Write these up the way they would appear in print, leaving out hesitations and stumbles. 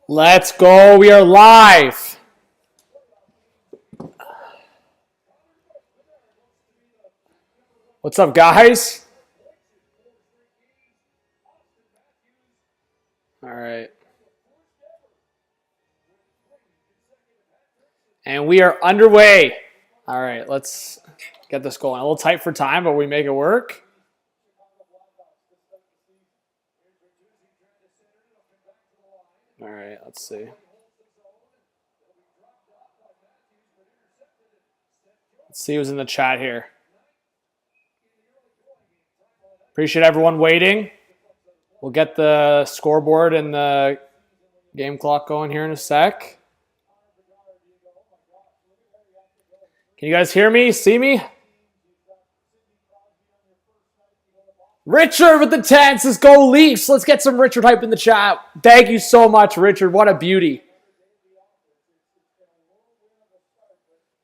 Let's go. We are live. What's up, guys? All right. And we are underway. All right, let's get this going. A little tight for time, but we make it work. All right, let's see. Let's see who's in the chat here. Appreciate everyone waiting. We'll get the scoreboard and the game clock going here in a sec. Can you guys hear me? See me? Richard with the 10 says, go Leafs. Let's get some Richard hype in the chat. Thank you so much, Richard. What a beauty.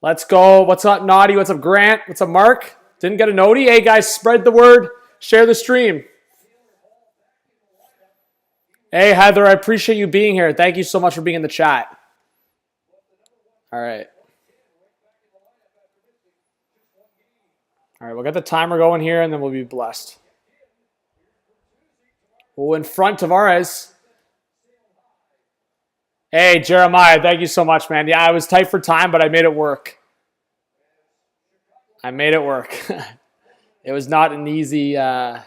Let's go. What's up, Naughty? What's up, Grant? What's up, Mark? Didn't get a noti? Hey, guys, spread the word. Share the stream. Hey, Heather, I appreciate you being here. Thank you so much for being in the chat. All right. All right, we'll get the timer going here, and then we'll be blessed. Oh, in front, Tavares. Hey, Jeremiah, thank you so much, man. Yeah, I was tight for time, but I made it work. I made it work. It was not an easy timeline,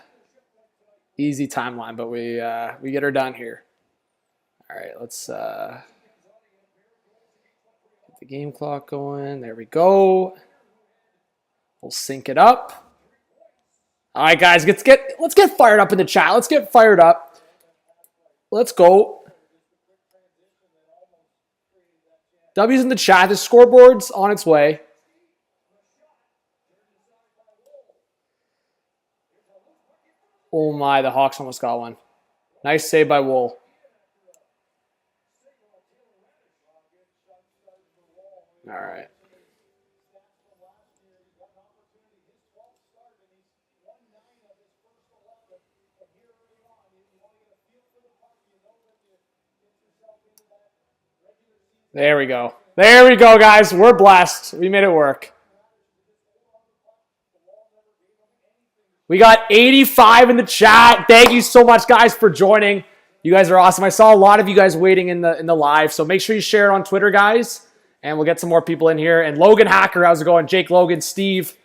but we get her done here. All right, let's get the game clock going. There we go. We'll sync it up. All right, guys, let's get fired up in the chat. Let's get fired up. Let's go. W's in the chat. The scoreboard's on its way. Oh my, the Hawks almost got one. Nice save by Wool. All right. There we go. There we go, guys. We're blessed. We made it work. We got 85 in the chat. Thank you so much, guys, for joining. You guys are awesome. I saw a lot of you guys waiting in the live, so make sure you share it on Twitter, guys, and we'll get some more people in here. And Logan Hacker, how's it going? Jake Logan, Steve.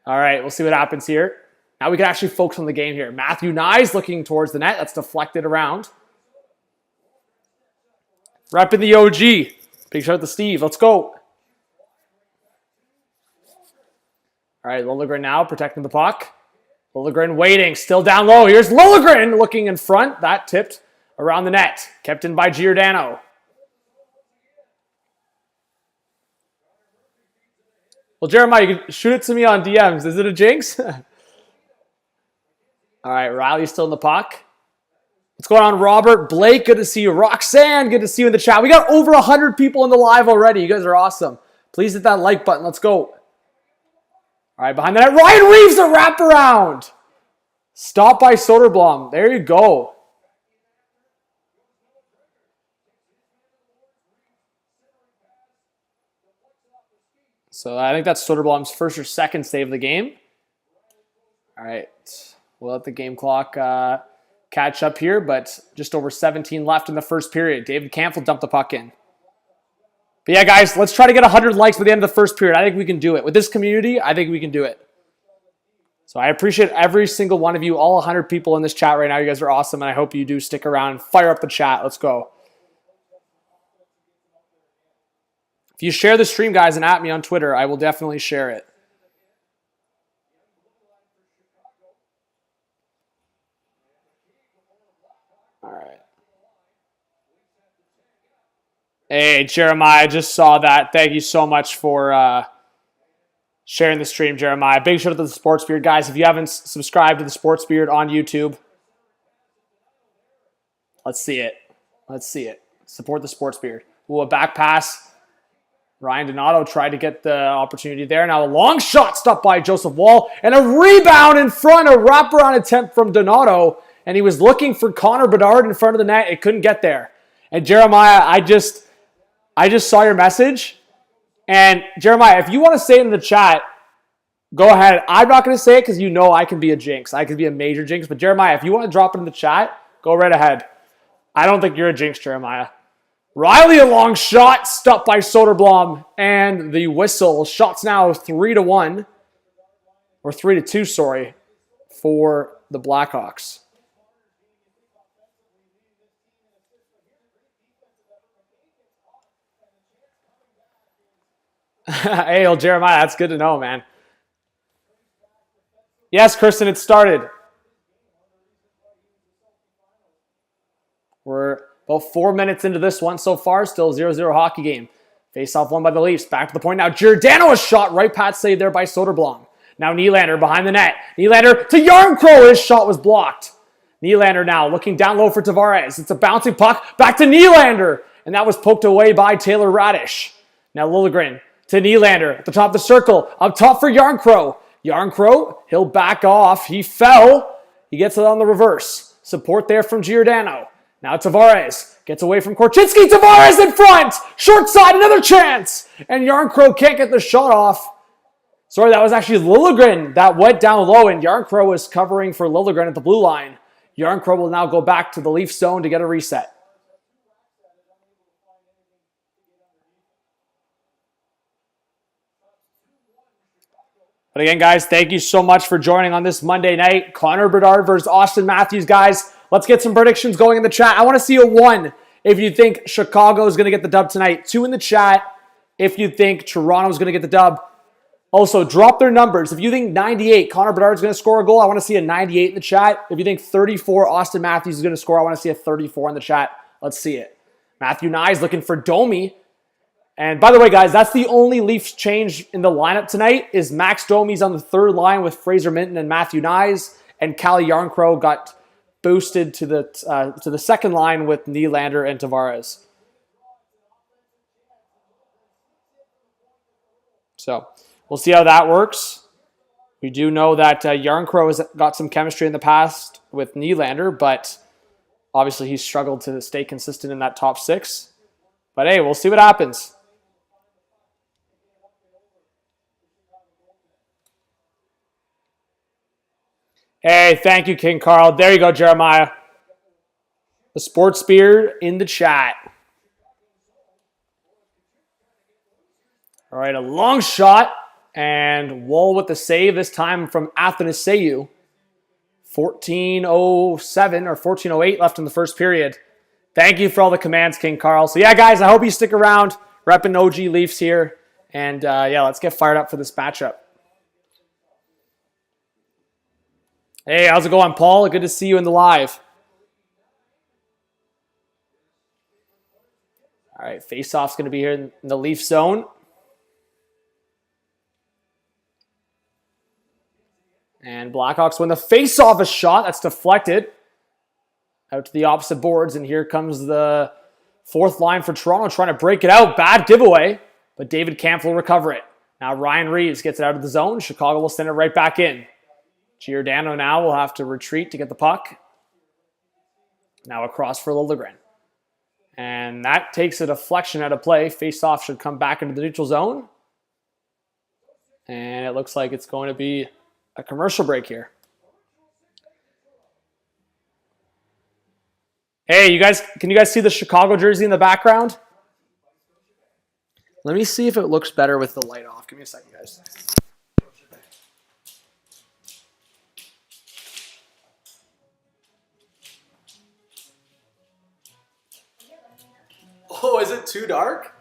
All right, we'll see what happens here. Now we can actually focus on the game here. Matthew Nyes looking towards the net. That's deflected around. Repping the OG. Big shout out to Steve. Let's go. All right, Liljegren now protecting the puck. Liljegren waiting, still down low. Here's Liljegren looking in front. That tipped around the net. Kept in by Giordano. Well, Jeremiah, you can shoot it to me on DMs. Is it a jinx? All right, Riley's still in the puck. What's going on, Robert? Blake, good to see you. Roxanne, good to see you in the chat. We got over 100 people in the live already. You guys are awesome. Please hit that like button. Let's go. All right, behind the net, Ryan Reeves, a wraparound. Stop by Soderblom. There you go. So I think that's Soderblom's first or second save of the game. All right, we'll let the game clock catch up here, but just over 17 left in the first period. David Campbell dumped the puck in. But yeah, guys, let's try to get 100 likes by the end of the first period. I think we can do it. With this community, I think we can do it. So I appreciate every single one of you, all 100 people in this chat right now. You guys are awesome, and I hope you do stick around and fire up the chat. Let's go. If you share the stream, guys, and at me on Twitter, I will definitely share it. All right. Hey, Jeremiah, I just saw that. Thank you so much for sharing the stream, Jeremiah. Big shout out to the Sports Beard. Guys, if you haven't subscribed to the Sports Beard on YouTube, let's see it. Let's see it. Support the Sports Beard. Ooh, a back pass. Ryan Donato tried to get the opportunity there. Now a long shot stopped by Joseph Wall. And a rebound in front. A wraparound attempt from Donato. And he was looking for Connor Bedard in front of the net. It couldn't get there. And Jeremiah, I just saw your message. And Jeremiah, if you want to say it in the chat, go ahead. I'm not going to say it because you know I can be a jinx. I can be a major jinx. But Jeremiah, if you want to drop it in the chat, go right ahead. I don't think you're a jinx, Jeremiah. Riley, a long shot, stopped by Soderblom. And the whistle. Shots now 3-1. Or 3-2, sorry, for the Blackhawks. Hey, well, Jeremiah, that's good to know, man. Yes, Kristen, it started. We're about 4 minutes into this one so far. Still 0-0 hockey game. Face-off won by the Leafs. Back to the point now. Giordano is shot. Right pad save there by Soderblom. Now Nylander behind the net. Nylander to Yarncrow. His shot was blocked. Nylander now looking down low for Tavares. It's a bouncing puck. Back to Nylander. And that was poked away by Taylor Radish. Now Liljegren to Nylander at the top of the circle. Up top for Yarncrow. Yarncrow, he'll back off. He fell. He gets it on the reverse. Support there from Giordano. Now Tavares gets away from Korchinski. Tavares in front. Short side, another chance. And Yarncrow can't get the shot off. Sorry, that was actually Liljegren that went down low, and Yarncrow was covering for Liljegren at the blue line. Yarncrow will now go back to the Leaf zone to get a reset. But again, guys, thank you so much for joining on this Monday night. Connor Bedard versus Austin Matthews, guys. Let's get some predictions going in the chat. I want to see a 1 if you think Chicago is going to get the dub tonight. 2 in the chat if you think Toronto is going to get the dub. Also, drop their numbers. If you think 98, Connor Bedard is going to score a goal, I want to see a 98 in the chat. If you think 34, Austin Matthews is going to score, I want to see a 34 in the chat. Let's see it. Matthew Nye looking for Domi. And by the way, guys, that's the only Leafs change in the lineup tonight is Max Domi's on the third line with Fraser Minton and Matthew Nye. And Calle Yarncrow got boosted to the second line with Nylander and Tavares. So we'll see how that works. We do know that Yarncrow has got some chemistry in the past with Nylander, but obviously he's struggled to stay consistent in that top 6. But hey, we'll see what happens. Hey, thank you, King Carl. There you go, Jeremiah. The sports beer in the chat. All right, a long shot. And Woll with the save, this time from Athanasiou. 14:07 or 14:08 left in the first period. Thank you for all the commands, King Carl. So yeah, guys, I hope you stick around. Repping OG Leafs here. And yeah, let's get fired up for this matchup. Hey, how's it going, Paul? Good to see you in the live. All right, face-off's going to be here in the Leaf zone. And Blackhawks win the face-off a shot. That's deflected out to the opposite boards. And here comes the fourth line for Toronto trying to break it out. Bad giveaway, but David Kampf will recover it. Now Ryan Reeves gets it out of the zone. Chicago will send it right back in. Giordano now will have to retreat to get the puck. Now across for Liljegren. And that takes a deflection out of play. Face-off should come back into the neutral zone. And it looks like it's going to be a commercial break here. Hey, you guys, can you guys see the Chicago jersey in the background? Let me see if it looks better with the light off. Give me a second, guys. Oh, is it too dark?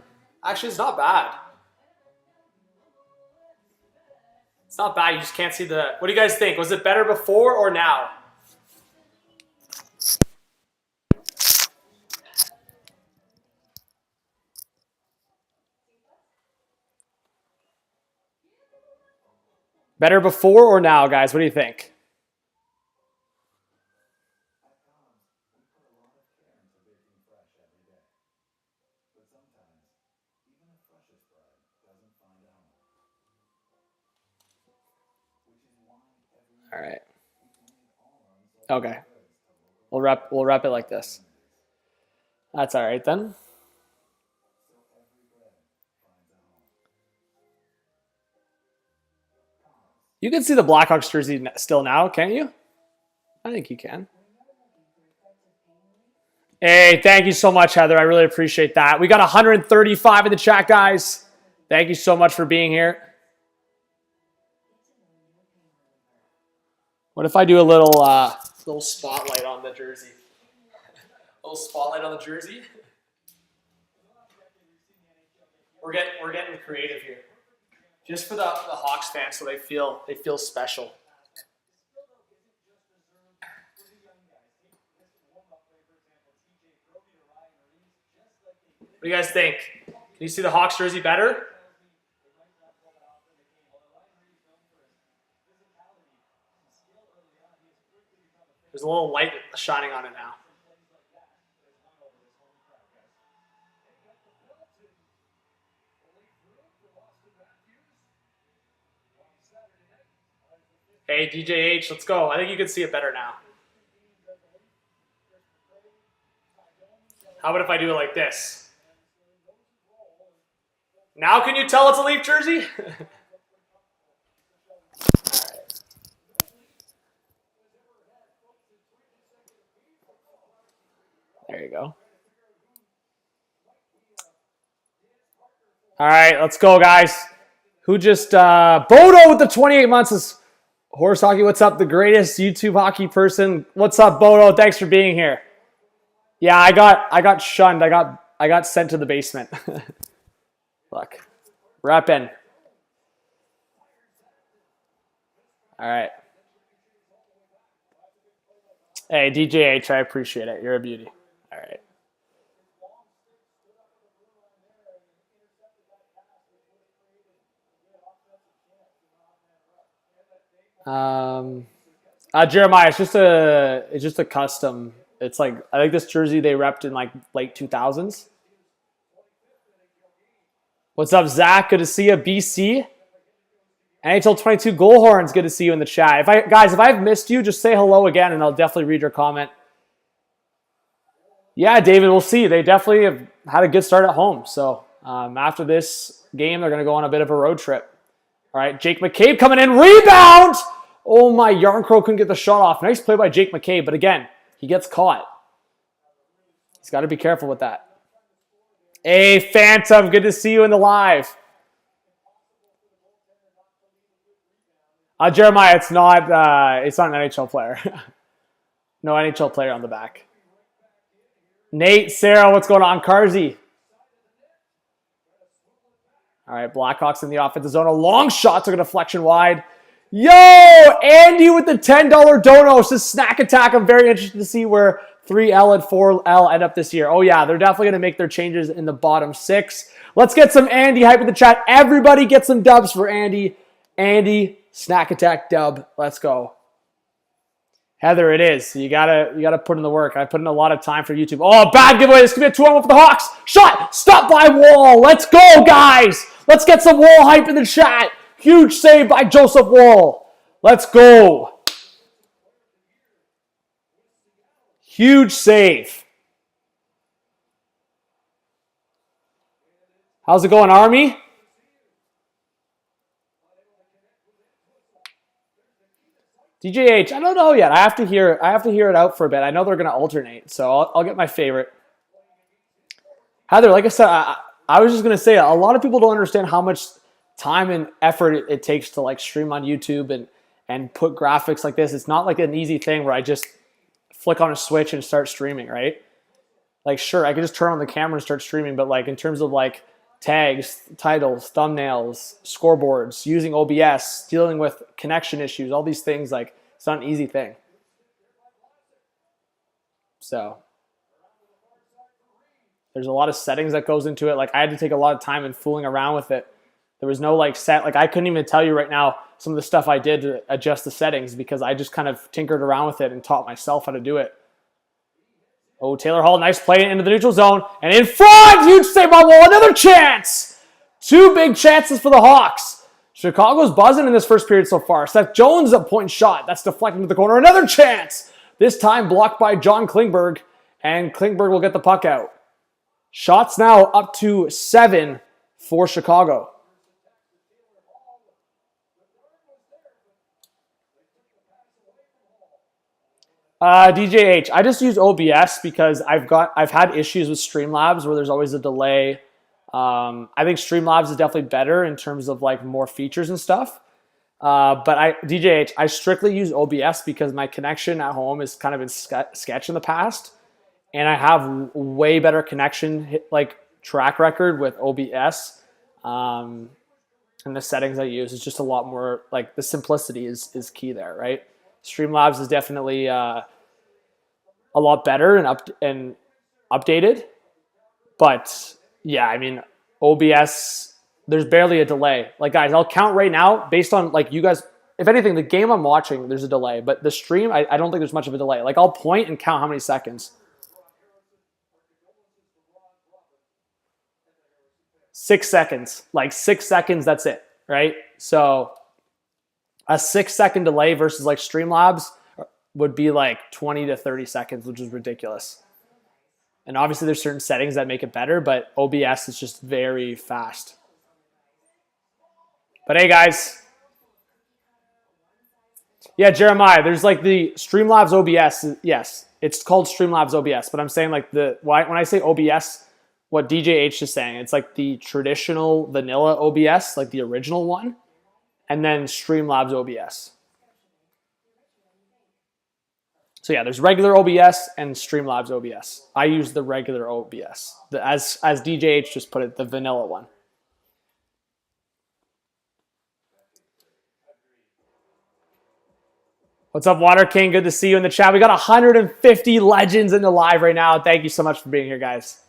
Actually, it's not bad. It's not bad. You just can't see the... What do you guys think? Was it better before or now? Better before or now, guys? What do you think? All right. Okay. We'll wrap it like this. That's all right then. You can see the Blackhawks jersey still now, can't you? I think you can. Hey, thank you so much, Heather. I really appreciate that. We got 135 in the chat, guys. Thank you so much for being here. What if I do a little spotlight on the jersey? A little spotlight on the jersey. We're getting creative here, just for the Hawks fans, so they feel special. What do you guys think? Can you see the Hawks jersey better? There's a little light shining on it now. Hey, DJH, let's go. I think you can see it better now. How about if I do it like this? Now can you tell it's a Leaf jersey? There you go. All right, let's go, guys. Who just Bodo with the 28 months is Horse Hockey. What's up? The greatest YouTube hockey person. What's up, Bodo? Thanks for being here. Yeah, I got shunned. I got sent to the basement. Look, repping. All right. Hey, DJH, I appreciate it. You're a beauty. All right. Jeremiah, it's just a custom. It's like, I think this jersey they repped in like late 2000s. What's up, Zach? Good to see you. BC. NHL 22 Goalhorns. Good to see you in the chat. If I've missed you, just say hello again, and I'll definitely read your comment. Yeah, David, we'll see. They definitely have had a good start at home. So after this game, they're going to go on a bit of a road trip. All right, Jake McCabe coming in. Rebound! Oh, my Yarncrow couldn't get the shot off. Nice play by Jake McCabe, but again, he gets caught. He's got to be careful with that. Hey, Phantom, good to see you in the live. Jeremiah, it's not an NHL player. No NHL player on the back. Nate, Sarah, what's going on? Carzy. All right, Blackhawks in the offensive zone. A long shot, took a deflection wide. Yo, Andy with the $10 dono. Says snack attack. I'm very interested to see where 3L and 4L end up this year. Oh, yeah, they're definitely going to make their changes in the bottom six. Let's get some Andy hype in the chat. Everybody get some dubs for Andy. Andy, snack attack dub. Let's go. Heather, it is. You gotta put in the work. I put in a lot of time for YouTube. Oh, bad giveaway. This could be a 2-1 for the Hawks. Shot. Stop by Wall. Let's go, guys. Let's get some Wall hype in the chat. Huge save by Joseph Wall. Let's go. Huge save. How's it going, Army? DJH, I don't know yet. I have to hear it out for a bit. I know they're going to alternate, so I'll get my favorite. Heather, like I said, I was just going to say, a lot of people don't understand how much time and effort it takes to like stream on YouTube and put graphics like this. It's not like an easy thing where I just flick on a switch and start streaming, right? Like, sure, I can just turn on the camera and start streaming, but like in terms of like tags, titles, thumbnails, scoreboards, using OBS, dealing with connection issues, all these things, like it's not an easy thing. So there's a lot of settings that goes into it. Like I had to take a lot of time and fooling around with it. There was no like set, like I couldn't even tell you right now some of the stuff I did to adjust the settings because I just kind of tinkered around with it and taught myself how to do it. Oh, Taylor Hall, nice play into the neutral zone. And in front, huge save by Wall, another chance. Two big chances for the Hawks. Chicago's buzzing in this first period so far. Seth Jones, a point shot. That's deflected to the corner. Another chance. This time blocked by John Klingberg. And Klingberg will get the puck out. Shots now up to 7 for Chicago. DJH, I just use OBS because I've had issues with Streamlabs where there's always a delay. I think Streamlabs is definitely better in terms of like more features and stuff. But DJH, I strictly use OBS because my connection at home has kind of been sketch in the past, and I have way better connection like track record with OBS. And the settings I use is just a lot more like the simplicity is key there, right? Streamlabs is definitely a lot better and updated, but yeah, I mean OBS, there's barely a delay. Like guys, I'll count right now based on like you guys. If anything, the game I'm watching, there's a delay, but the stream, I don't think there's much of a delay. Like I'll point and count how many seconds. 6 seconds, like 6 seconds. That's it, right? So a 6-second delay versus like Streamlabs would be like 20 to 30 seconds, which is ridiculous. And obviously there's certain settings that make it better, but OBS is just very fast. But hey guys. Yeah, Jeremiah, there's like the Streamlabs OBS. Yes, it's called Streamlabs OBS, but I'm saying like when I say OBS, what DJH is saying, it's like the traditional vanilla OBS, like the original one, and then Streamlabs OBS. So yeah, there's regular OBS and Streamlabs OBS. I use the regular OBS, as DJH just put it, the vanilla one. What's up, Water King? Good to see you in the chat. We got 150 legends in the live right now. Thank you so much for being here, guys.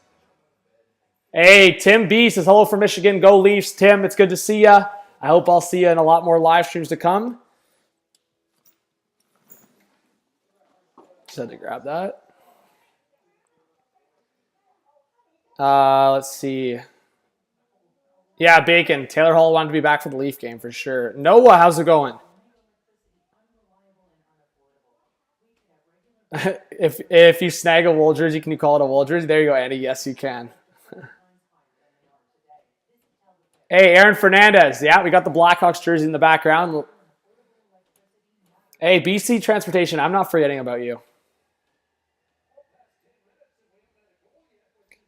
Hey, Tim B says hello from Michigan. Go Leafs, Tim. It's good to see you. I hope I'll see you in a lot more live streams to come. Just had to grab that. Let's see. Yeah, Bacon. Taylor Hall wanted to be back for the Leaf game for sure. Noah, how's it going? If you snag a Wool jersey, can you call it a Wool jersey? There you go, Andy. Yes, you can. Hey, Aaron Fernandez. Yeah, we got the Blackhawks jersey in the background. Hey, BC Transportation. I'm not forgetting about you.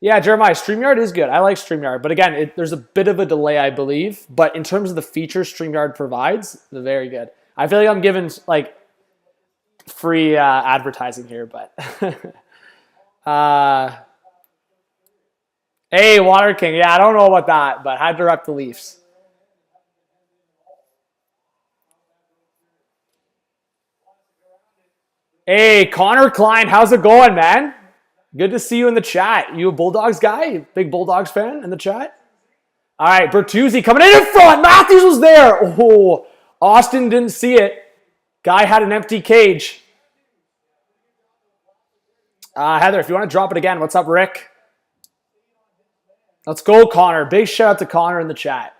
Yeah, Jeremiah, StreamYard is good. I like StreamYard. But again, there's a bit of a delay, I believe. But in terms of the features StreamYard provides, they're very good. I feel like I'm giving like free advertising here, but hey, Water King. Yeah, I don't know about that, but had to rep the Leafs. Hey, Connor Klein, how's it going, man? Good to see you in the chat. You a Bulldogs guy? Big Bulldogs fan in the chat? All right, Bertuzzi coming in front. Matthews was there. Oh, Austin didn't see it. Guy had an empty cage. Heather, if you want to drop it again, what's up, Rick? Let's go, Connor. Big shout out to Connor in the chat.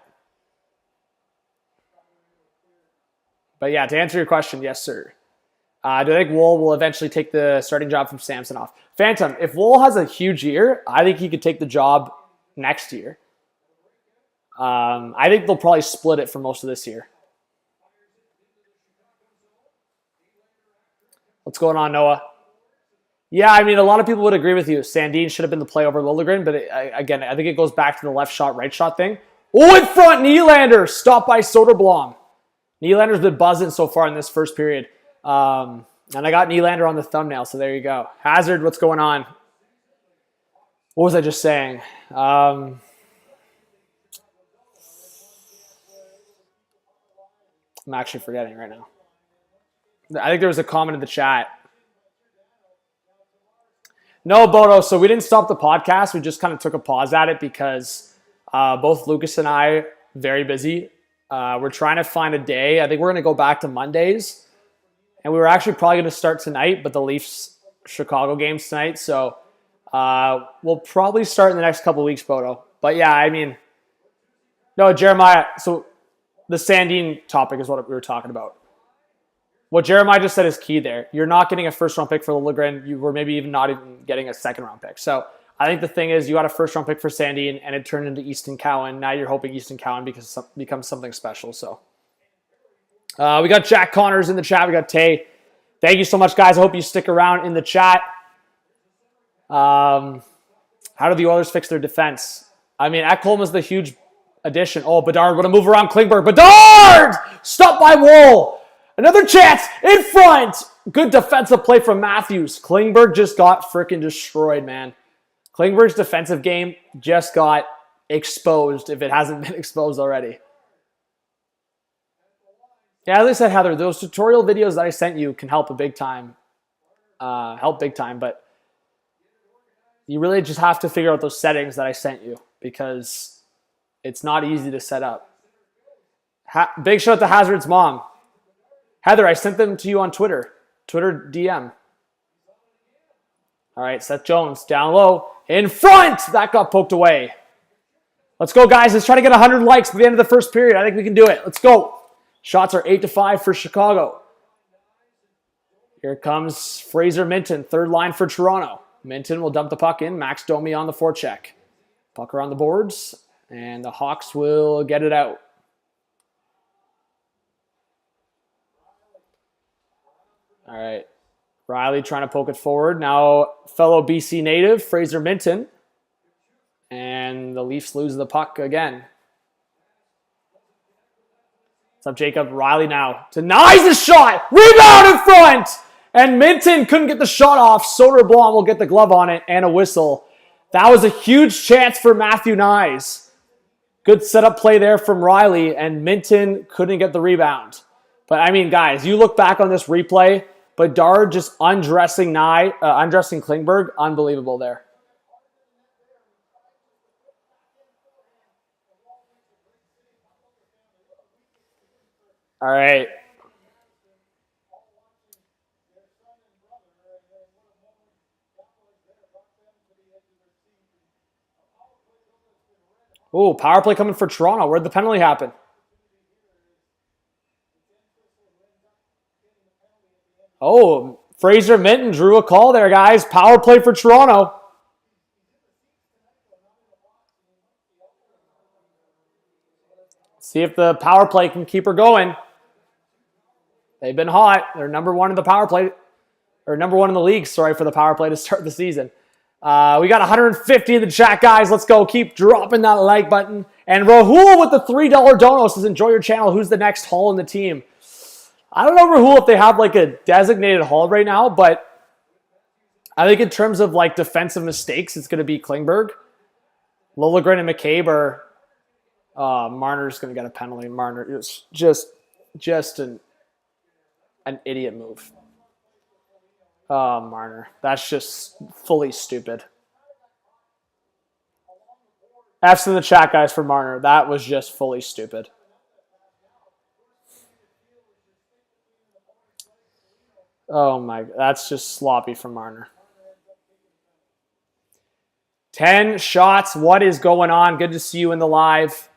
But yeah, to answer your question, yes, sir. Do I think Wool will eventually take the starting job from Samsonov? Phantom, if Wool has a huge year, I think he could take the job next year. I think they'll probably split it for most of this year. What's going on, Noah? Yeah, I mean, a lot of people would agree with you. Sandin should have been the play over Liljegren, but again, I think it goes back to the left shot, right shot thing. Oh, in front, Nylander, stopped by Soderblom. Nylander's been buzzing so far in this first period. And I got Nylander on the thumbnail, so there you go. Hazard, what's going on? What was I just saying? I'm actually forgetting right now. I think there was a comment in the chat. No, Bodo. So we didn't stop the podcast. We just kind of took a pause at it because both Lucas and I very busy. We're trying to find a day. I think we're going to go back to Mondays. And we were actually probably going to start tonight, but the Leafs-Chicago game's tonight. So we'll probably start in the next couple of weeks, Bodo. But yeah, I mean, no, Jeremiah. So the Sandin topic is what we were talking about. What Jeremiah just said is key there. You're not getting a first-round pick for Liljegren. You were maybe even not even getting a second-round pick. So I think the thing is you got a first-round pick for Sandin, and it turned into Easton Cowan. Now you're hoping Easton Cowan becomes something special. So we got Jack Connors in the chat. We got Tay. Thank you so much, guys. I hope you stick around in the chat. How do the Oilers fix their defense? I mean, Ekholm was the huge addition. Oh, Bedard going to move around Klingberg. Bedard! Stopped by Woll. Another chance in front. Good defensive play from Matthews. Klingberg just got freaking destroyed, man. Klingberg's defensive game just got exposed if it hasn't been exposed already. Yeah, as I said, Heather, those tutorial videos that I sent you can help big time, but you really just have to figure out those settings that I sent you because it's not easy to set up. Big shout out to Hazard's mom. Heather, I sent them to you on Twitter DM. All right, Seth Jones down low. In front! That got poked away. Let's go, guys. Let's try to get 100 likes by the end of the first period. I think we can do it. Let's go. Shots are 8-5 for Chicago. Here comes Fraser Minton, third line for Toronto. Minton will dump the puck in. Max Domi on the forecheck. Puck around the boards, and the Hawks will get it out. All right. Riley trying to poke it forward. Now, fellow BC native, Fraser Minton. And the Leafs lose the puck again. What's up, Jacob? Riley now denies the shot. Rebound in front. And Minton couldn't get the shot off. Soderblom will get the glove on it and a whistle. That was a huge chance for Matthew Nyes. Good setup play there from Riley, and Minton couldn't get the rebound. But, I mean, guys, you look back on this replay, Bedard just undressing Klingberg. Unbelievable there. All right. Oh, power play coming for Toronto. Where'd the penalty happen? Oh, Fraser Minton drew a call there, guys. Power play for Toronto. See if the power play can keep her going. They've been hot. They're number one in the power play, or number one in the league, sorry, for the power play to start the season. We got 150 in the chat, guys. Let's go. Keep dropping that like button. And Rahul with the $3 dono says, enjoy your channel. Who's the next haul in the team? I don't know, Rahul, if they have like a designated haul right now, but I think in terms of like defensive mistakes, it's going to be Klingberg. Liljegren and McCabe are... Marner's going to get a penalty. Marner is just an idiot move. Marner. That's just fully stupid. F's in the chat, guys, for Marner. That was just fully stupid. Oh my, that's just sloppy from Marner. 10 shots. What is going on? Good to see you in the live.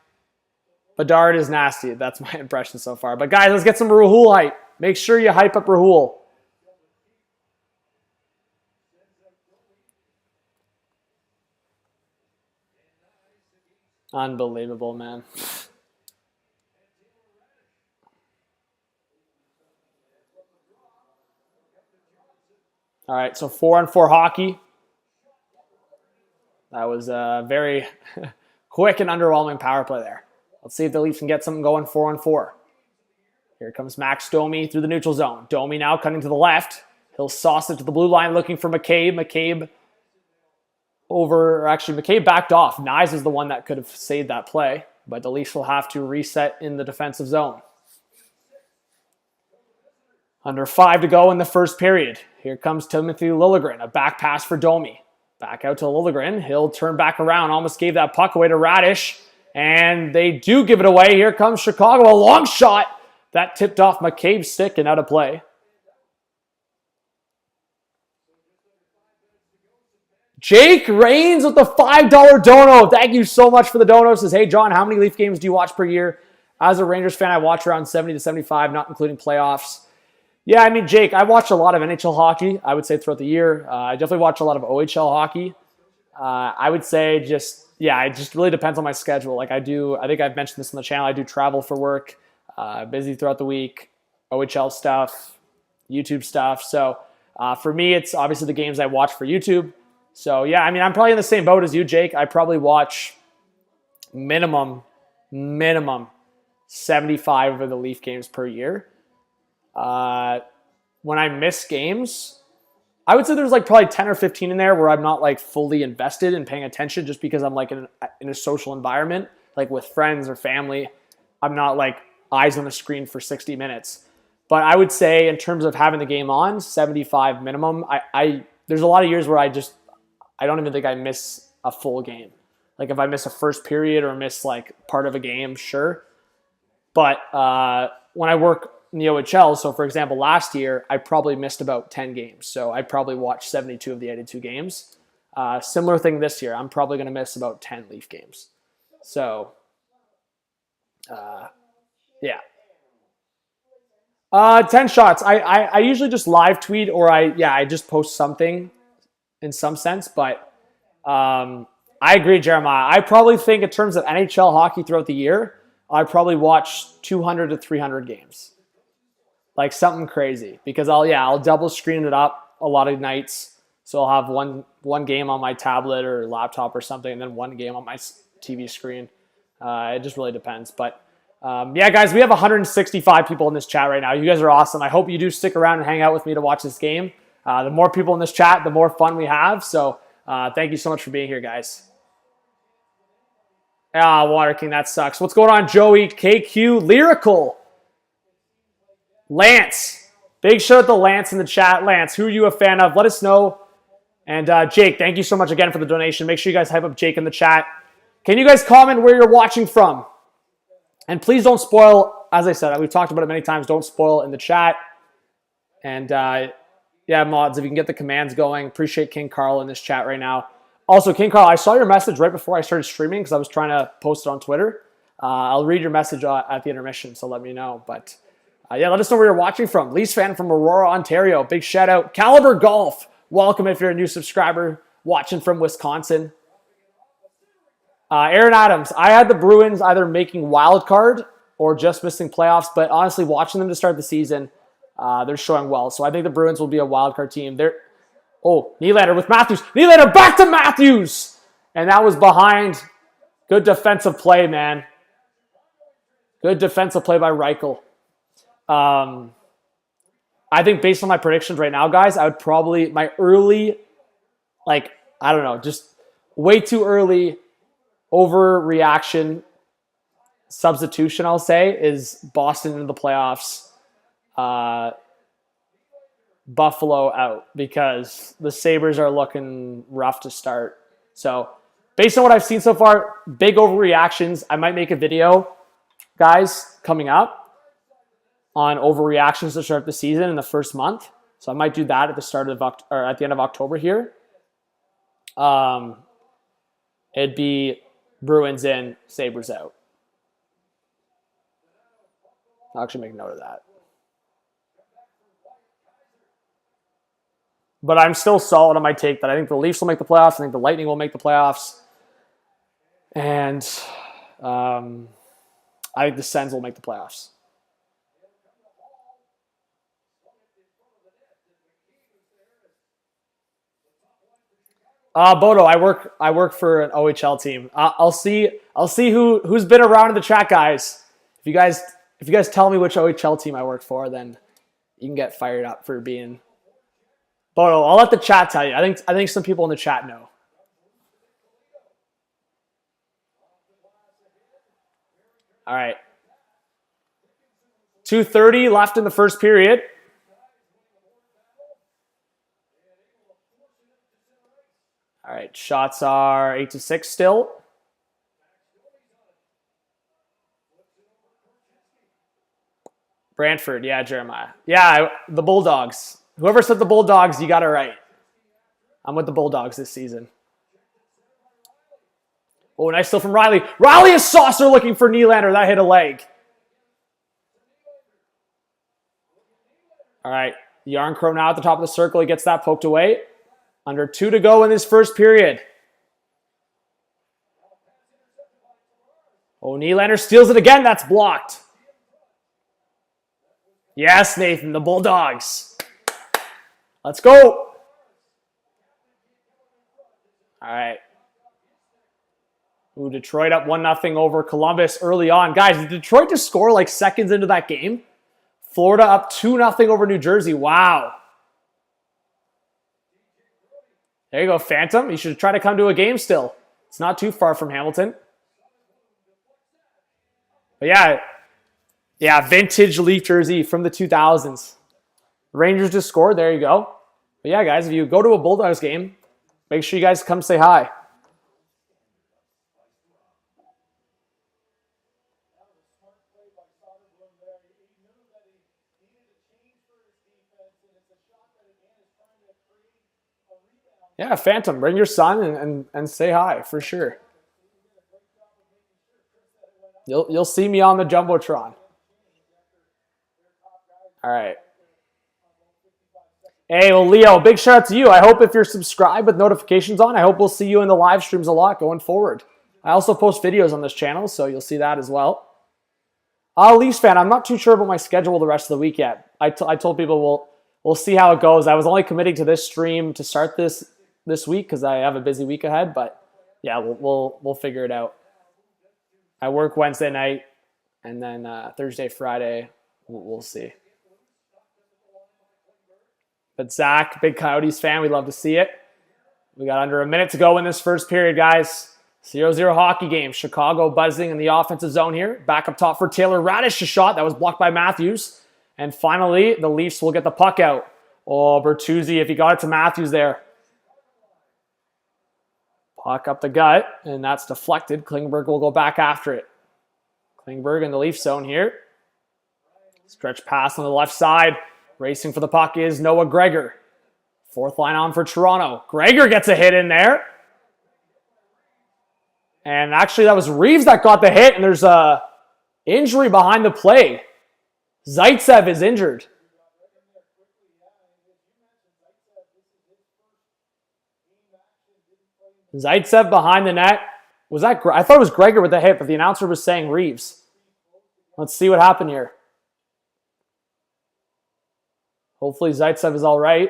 Bedard is nasty. That's my impression so far. But guys, let's get some Rahul hype. Make sure you hype up Rahul. Unbelievable, man. All right, so 4-on-4 hockey. That was a very quick and underwhelming power play there. Let's see if the Leafs can get something going 4-on-4. Here comes Max Domi through the neutral zone. Domi now cutting to the left. He'll sauce it to the blue line looking for McCabe. McCabe backed off. Nyes is the one that could have saved that play, but the Leafs will have to reset in the defensive zone. Under 5 to go in the first period. Here comes Timothy Liljegren. A back pass for Domi. Back out to Liljegren. He'll turn back around. Almost gave that puck away to Radish. And they do give it away. Here comes Chicago. A long shot. That tipped off McCabe's stick and out of play. Jake Rains with the $5 dono. Thank you so much for the dono. Says, hey, John, how many Leaf games do you watch per year? As a Rangers fan, I watch around 70 to 75, not including playoffs. Yeah, I mean, Jake, I watch a lot of NHL hockey, I would say, throughout the year. I definitely watch a lot of OHL hockey. I would say just, yeah, it just really depends on my schedule. Like I think I've mentioned this on the channel. I do travel for work, busy throughout the week, OHL stuff, YouTube stuff. So for me, it's obviously the games I watch for YouTube. So yeah, I mean, I'm probably in the same boat as you, Jake. I probably watch minimum 75 of the Leaf games per year. When I miss games, I would say there's like probably 10 or 15 in there where I'm not like fully invested and paying attention just because I'm like in a social environment, like with friends or family. I'm not like eyes on the screen for 60 minutes. But I would say in terms of having the game on, 75 minimum. There's a lot of years where I don't even think I miss a full game. Like if I miss a first period or miss like part of a game, sure. But when I work in the OHL, so for example, last year, I probably missed about 10 games. So I probably watched 72 of the 82 games. Similar thing this year. I'm probably going to miss about 10 Leaf games. So, yeah. 10 shots. I usually just live tweet or I just post something in some sense. But I agree, Jeremiah. I probably think in terms of NHL hockey throughout the year, I probably watch 200 to 300 games. Like something crazy because I'll double screen it up a lot of nights. So I'll have one game on my tablet or laptop or something, and then one game on my TV screen. It just really depends. But yeah, guys, we have 165 people in this chat right now. You guys are awesome. I hope you do stick around and hang out with me to watch this game. The more people in this chat, the more fun we have. So thank you so much for being here, guys. Water King, that sucks. What's going on, Joey? KQ, Lyrical. Lance. Big shout out to Lance in the chat. Lance, who are you a fan of? Let us know. And Jake, thank you so much again for the donation. Make sure you guys hype up Jake in the chat. Can you guys comment where you're watching from? And please don't spoil, as I said, we've talked about it many times, don't spoil in the chat. And yeah, mods, if you can get the commands going. Appreciate King Carl in this chat right now. Also, King Carl, I saw your message right before I started streaming because I was trying to post it on Twitter. I'll read your message at the intermission, so let me know. But yeah, let us know where you're watching from. Leafs fan from Aurora, Ontario. Big shout out. Caliber Golf. Welcome if you're a new subscriber watching from Wisconsin. Aaron Adams. I had the Bruins either making wild card or just missing playoffs, but honestly, watching them to start the season, they're showing well. So I think the Bruins will be a wild card team. Nylander with Matthews. Nylander back to Matthews. And that was behind. Good defensive play, man. Good defensive play by Reichel. I think based on my predictions right now, guys, I would probably, my early, I don't know, just way too early overreaction substitution, I'll say, is Boston into the playoffs, Buffalo out, because the Sabres are looking rough to start. So based on what I've seen so far, big overreactions. I might make a video, guys, coming up on overreactions to start the season in the first month. So I might do that at the start of or at the end of October here. It'd be Bruins in, Sabres out. I'll actually make note of that. But I'm still solid on my take that I think the Leafs will make the playoffs. I think the Lightning will make the playoffs. And I think the Sens will make the playoffs. Bodo, I work for an OHL team. I'll see who's been around in the chat, guys. If you guys tell me which OHL team I work for, then you can get fired up for being Bodo. I'll let the chat tell you. I think some people in the chat know. All right. 2:30 left in the first period. All right, shots are 8-6 still. Brantford, yeah, Jeremiah. Yeah, the Bulldogs. Whoever said the Bulldogs, you got it right. I'm with the Bulldogs this season. Oh, nice steal from Riley. Riley is saucer looking for Nylander. That hit a leg. All right, Yarncrow now at the top of the circle. He gets that poked away. Under 2 to go in this first period. Nylander steals it again. That's blocked. Yes, Nathan, the Bulldogs. Let's go. All right. Ooh, Detroit up 1-0 over Columbus early on. Guys, did Detroit just score like seconds into that game? Florida up 2-0 over New Jersey. Wow. There you go, Phantom. You should try to come to a game still. It's not too far from Hamilton. But yeah, vintage Leaf jersey from the 2000s. Rangers just scored. There you go. But yeah, guys, if you go to a Bulldogs game, make sure you guys come say hi. Yeah, Phantom, bring your son and say hi for sure. You'll see me on the Jumbotron. All right. Hey, well, Leo, big shout out to you. I hope if you're subscribed with notifications on, I hope we'll see you in the live streams a lot going forward. I also post videos on this channel, so you'll see that as well. Leafs fan, I'm not too sure about my schedule the rest of the week yet. I told people we'll see how it goes. I was only committing to this stream to start this week because I have a busy week ahead, but yeah, we'll figure it out. I work Wednesday night, and then Thursday, Friday, we'll see. But Zach, big Coyotes fan, we love to see it. We got under a minute to go in this first period, guys. 0-0 hockey game. Chicago buzzing in the offensive zone here. Back up top for Taylor Radish, a shot that was blocked by Matthews. And finally, the Leafs will get the puck out. Oh, Bertuzzi, if he got it to Matthews there. Puck up the gut, and that's deflected. Klingberg will go back after it. Klingberg in the Leaf zone here. Stretch pass on the left side. Racing for the puck is Noah Gregor. Fourth line on for Toronto. Gregor gets a hit in there. And actually, that was Reeves that got the hit, and there's a injury behind the play. Zaitsev is injured. Zaitsev behind the net. Was that? I thought it was Gregor with the hit, but the announcer was saying Reeves. Let's see what happened here. Hopefully Zaitsev is all right.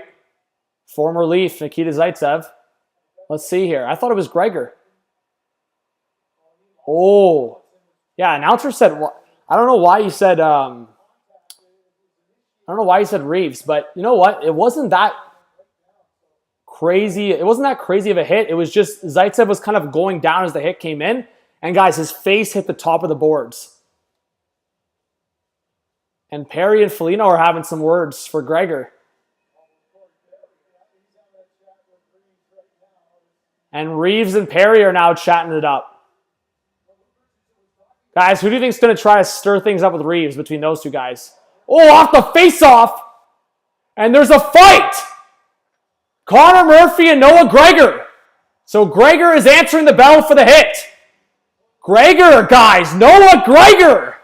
Former Leaf, Nikita Zaitsev. Let's see here. I thought it was Gregor. Oh. Yeah, announcer said, I don't know why he said, Reeves, but you know what? It wasn't that crazy. It wasn't that crazy of a hit. It was just Zaitsev was kind of going down as the hit came in. And guys, his face hit the top of the boards. And Perry and Foligno are having some words for Gregor. And Reeves and Perry are now chatting it up. Guys, who do you think is going to try to stir things up with Reeves between those two guys? Oh, off the face-off! And there's a fight! Connor Murphy and Noah Gregor. So Gregor is answering the bell for the hit. Gregor, guys. Noah Gregor.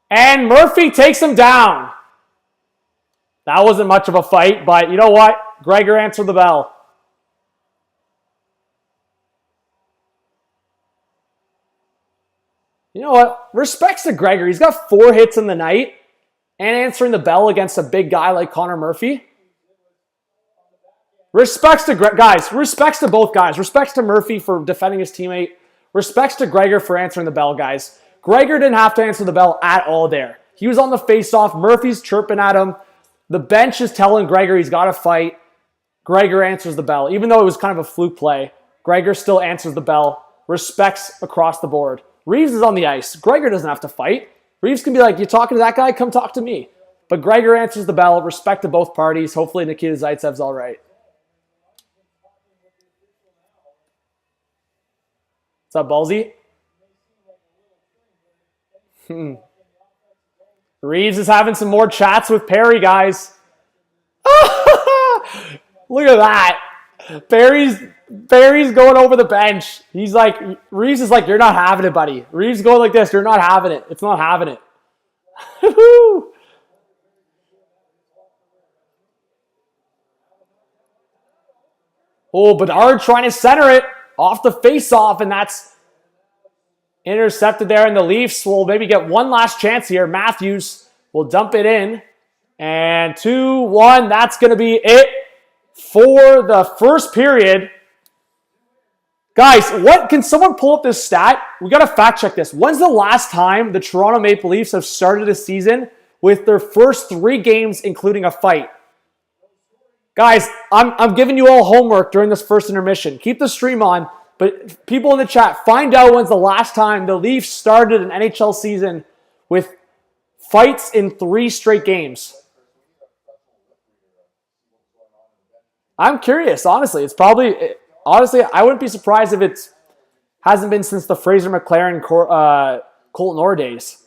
And Murphy takes him down. That wasn't much of a fight, but you know what? Gregor answered the bell. You know what? Respects to Gregor. He's got 4 hits in the night and answering the bell against a big guy like Connor Murphy. Respects to guys. Respects to both guys. Respects to Murphy for defending his teammate. Respects to Gregor for answering the bell, guys. Gregor didn't have to answer the bell at all there. He was on the face-off. Murphy's chirping at him. The bench is telling Gregor he's got to fight. Gregor answers the bell. Even though it was kind of a fluke play, Gregor still answers the bell. Respects across the board. Reeves is on the ice. Gregor doesn't have to fight. Reeves can be like, you talking to that guy? Come talk to me. But Gregor answers the bell. Respect to both parties. Hopefully Nikita Zaitsev's all right. What's up, Ballsy? Reeves is having some more chats with Perry, guys. Look at that. Perry's going over the bench. He's like, Reeves is like, you're not having it, buddy. Reeves going like this, you're not having it. It's not having it. Oh, Bedard trying to center it off the face-off, and that's Intercepted there, and the Leafs will maybe get one last chance here. Matthews will dump it in. And 2-1, that's going to be it for the first period. Guys, what can someone pull up this stat? We got to fact check this. When's the last time the Toronto Maple Leafs have started a season with their first 3 games including a fight? Guys, I'm giving you all homework during this first intermission. Keep the stream on, but people in the chat, find out when's the last time the Leafs started an NHL season with fights in 3 straight games. I'm curious, honestly. It's probably, honestly, I wouldn't be surprised if it hasn't been since the Fraser McLaren, Colton Orr days.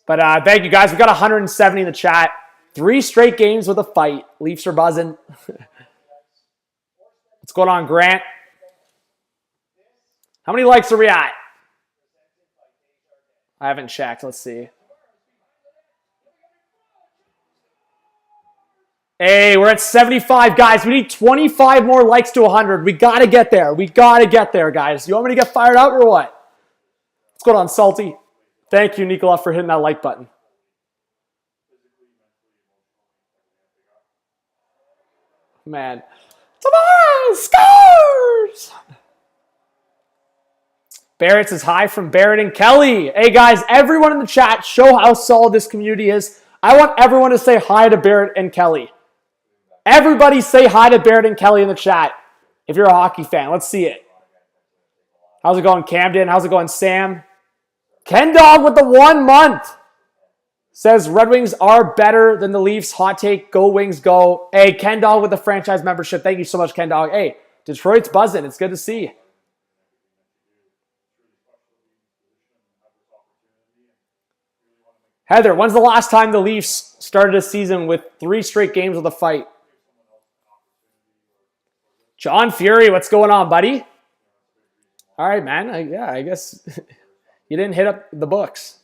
But thank you, guys. We got 170 in the chat. 3 straight games with a fight. Leafs are buzzing. What's going on, Grant? How many likes are we at? I haven't checked. Let's see. Hey, we're at 75, guys. We need 25 more likes to 100. We got to get there. We got to get there, guys. You want me to get fired up or what? What's going on, Salty? Thank you, Nicola, for hitting that like button. Man. Tavares scores! Barrett says hi from Barrett and Kelly. Hey, guys, everyone in the chat, show how solid this community is. I want everyone to say hi to Barrett and Kelly. Everybody say hi to Barrett and Kelly in the chat if you're a hockey fan. Let's see it. How's it going, Camden? How's it going, Sam? Ken Dog with the 1 month. Says Red Wings are better than the Leafs. Hot take. Go Wings, go. Hey, Ken Dog with the franchise membership. Thank you so much, Ken Dog. Hey, Detroit's buzzing. It's good to see. Heather, when's the last time the Leafs started a season with 3 straight games with a fight? John Fury, what's going on, buddy? All right, man. I guess you didn't hit up the books.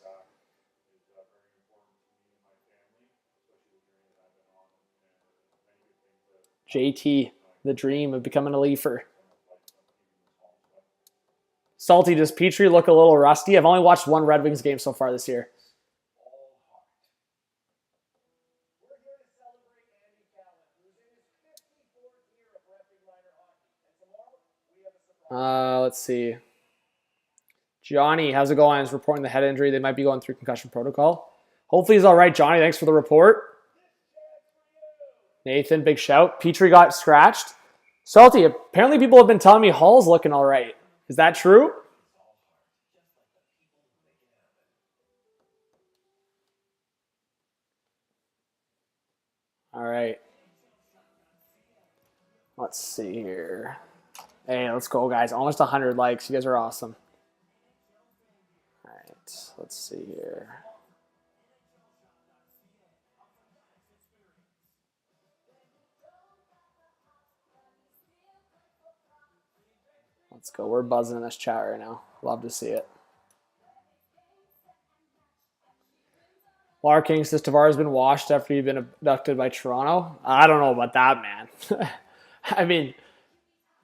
JT, the dream of becoming a Leafer. Salty, does Petrie look a little rusty? I've only watched 1 Red Wings game so far this year. Let's see. Johnny, how's it going? He's reporting the head injury. They might be going through concussion protocol. Hopefully he's all right, Johnny. Thanks for the report. Nathan, big shout. Petrie got scratched. Salty, apparently people have been telling me Hall's looking all right. Is that true? All right. Let's see here. Hey, let's go, guys. Almost 100 likes. You guys are awesome. All right. Let's see here. Let's go. We're buzzing in this chat right now. Love to see it. Laura King says Tavares has been washed after he'd been abducted by Toronto. I don't know about that, man. I mean,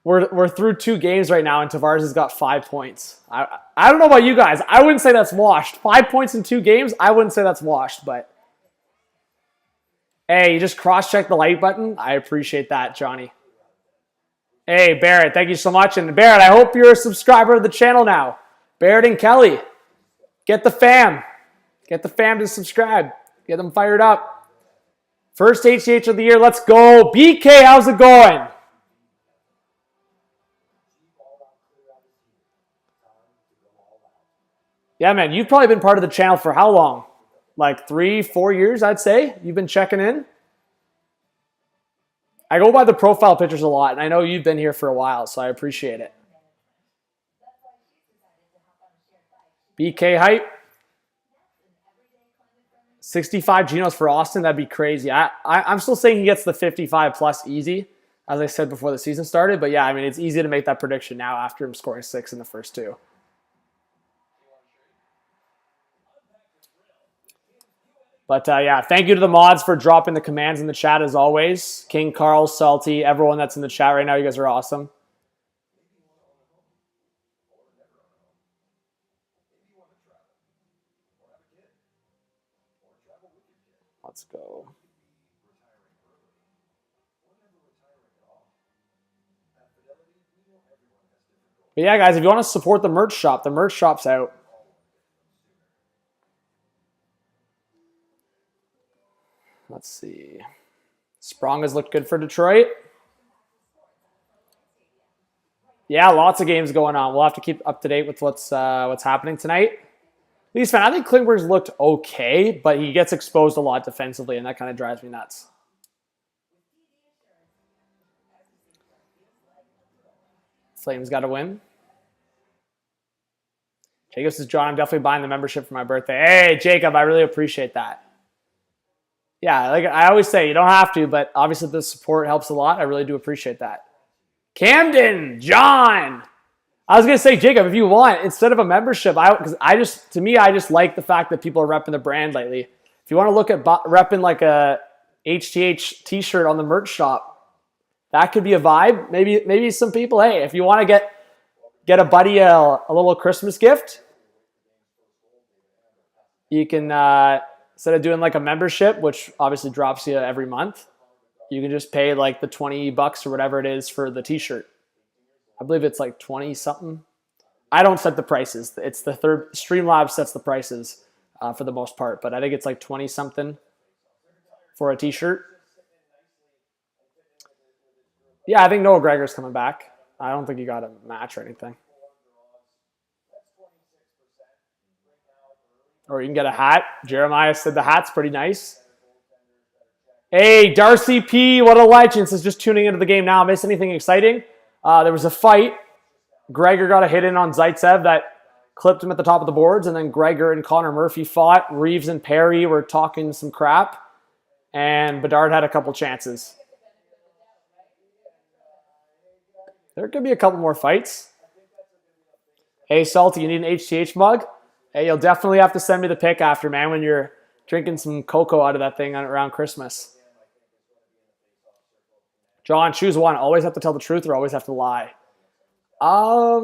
we're through 2 games right now, and Tavares has got 5 points. I don't know about you guys. I wouldn't say that's washed. 5 points in 2 games, I wouldn't say that's washed, but hey, you just cross-check the like button. I appreciate that, Johnny. Hey, Barrett, thank you so much. And Barrett, I hope you're a subscriber of the channel now. Barrett and Kelly, get the fam. Get the fam to subscribe. Get them fired up. First HCH of the year. Let's go. BK, how's it going? Yeah, man, you've probably been part of the channel for how long? Like 3-4 years, I'd say. You've been checking in. I go by the profile pictures a lot, and I know you've been here for a while, so I appreciate it. BK hype. 65 Genos for Austin, that'd be crazy. I'm still saying he gets the 55 plus easy, as I said before the season started. But yeah, I mean, it's easy to make that prediction now after him scoring 6 in the first 2. But yeah, thank you to the mods for dropping the commands in the chat as always. King, Carl, Salty, everyone that's in the chat right now, you guys are awesome. Let's go. But yeah, guys, if you want to support the merch shop's out. Let's see. Sprong has looked good for Detroit. Yeah, lots of games going on. We'll have to keep up to date with what's happening tonight. Leafs fan, I think Klingberg's looked okay, but he gets exposed a lot defensively, and that kind of drives me nuts. Flames got to win. Jacob says, John, I'm definitely buying the membership for my birthday. Hey, Jacob, I really appreciate that. Yeah, like I always say, you don't have to, but obviously the support helps a lot. I really do appreciate that. Camden, John. I was going to say, Jacob, if you want, instead of a membership, because I just like the fact that people are repping the brand lately. If you want to look at repping like a HTH t-shirt on the merch shop, that could be a vibe. Maybe some people, hey, if you want to get a buddy a little Christmas gift, you can, instead of doing like a membership, which obviously drops you every month, you can just pay like the $20 or whatever it is for the t-shirt. I believe it's like 20 something. I don't set the prices. It's the third Streamlabs sets the prices for the most part, but I think it's like 20 something for a t-shirt. Yeah, I think Noah Gregor's coming back. I don't think he got a match or anything. Or you can get a hat. Jeremiah said the hat's pretty nice. Hey, Darcy P, what a legend. Says just tuning into the game now. Miss anything exciting? There was a fight. Gregor got a hit in on Zaitsev that clipped him at the top of the boards, and then Gregor and Connor Murphy fought. Reeves and Perry were talking some crap, and Bedard had a couple chances. There could be a couple more fights. Hey, Salty, you need an HTH mug? Hey, you'll definitely have to send me the pic after, man, when you're drinking some cocoa out of that thing around Christmas. John, choose one. Always have to tell the truth or always have to lie? I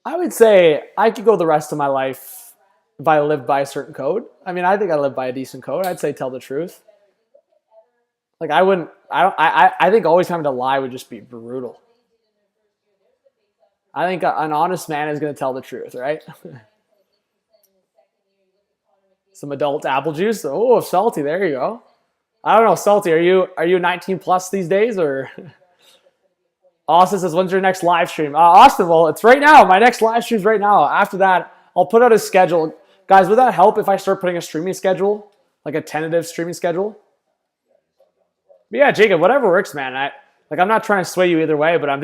would say I could go the rest of my life if I lived by a certain code. I mean, I think I live by a decent code. I'd say tell the truth. Like I think always having to lie would just be brutal. I think an honest man is going to tell the truth, right? Some adult apple juice. Oh, Salty, there you go. I don't know, Salty, are you 19 plus these days or? Austin says, when's your next live stream? Austin, well, it's right now. My next live stream's right now. After that, I'll put out a schedule. Guys, would that help if I start putting a streaming schedule? Like a tentative streaming schedule? But yeah, Jacob, whatever works, man. I'm not trying to sway you either way, but I'm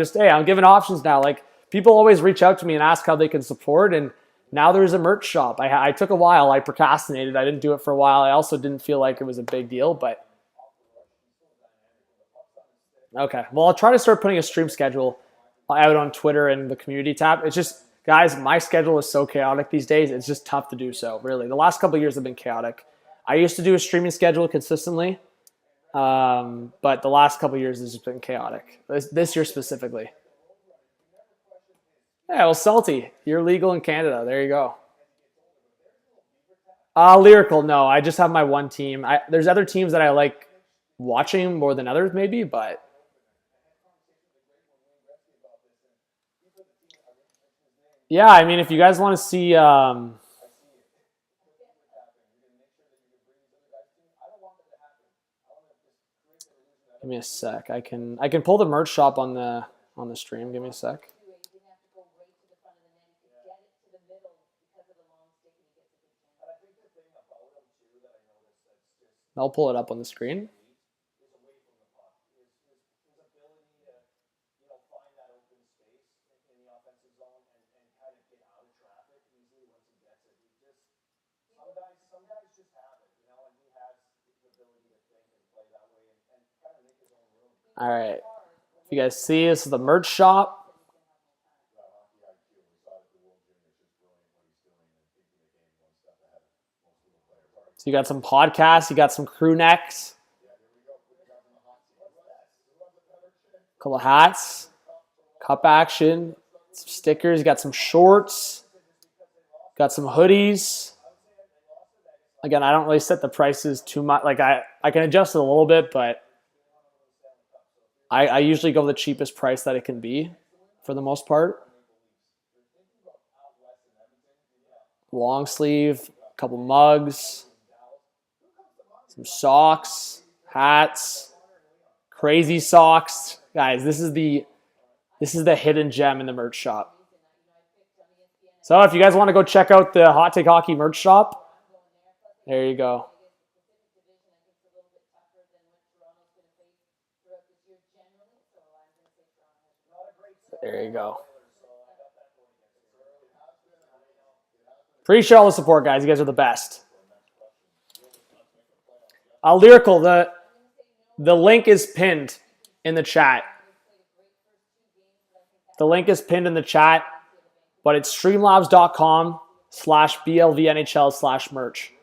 giving options now. Like, people always reach out to me and ask how they can support, and now there's a merch shop. I took a while. I procrastinated. I didn't do it for a while. I also didn't feel like it was a big deal, but okay. Well, I'll try to start putting a stream schedule out on Twitter and the community tab. It's just, guys, my schedule is so chaotic these days. It's just tough to do so, really. The last couple of years have been chaotic. I used to do a streaming schedule consistently, but the last couple of years has just been chaotic. This year specifically. Yeah, well, Salty, you're legal in Canada. There you go. Lyrical, no. I just have my one team. There's other teams that I like watching more than others, maybe, but yeah, I mean, if you guys want to see, give me a sec. I can pull the merch shop on the stream. Give me a sec. I'll pull it up on the screen. All right. If you guys see, this is the merch shop. So you got some podcasts, you got some crew necks, a couple of hats, cup action, some stickers, you got some shorts, got some hoodies. Again, I don't really set the prices too much. Like I can adjust it a little bit, but I usually go the cheapest price that it can be for the most part. Long sleeve, a couple mugs, some socks, hats, crazy socks. Guys, this is the hidden gem in the merch shop. So if you guys want to go check out the Hot Take Hockey merch shop, there you go. There you go. Appreciate all the support, guys. You guys are the best. Lyrical, the link is pinned in the chat. The link is pinned in the chat, but it's streamlabs.com/BLVNHL/merch.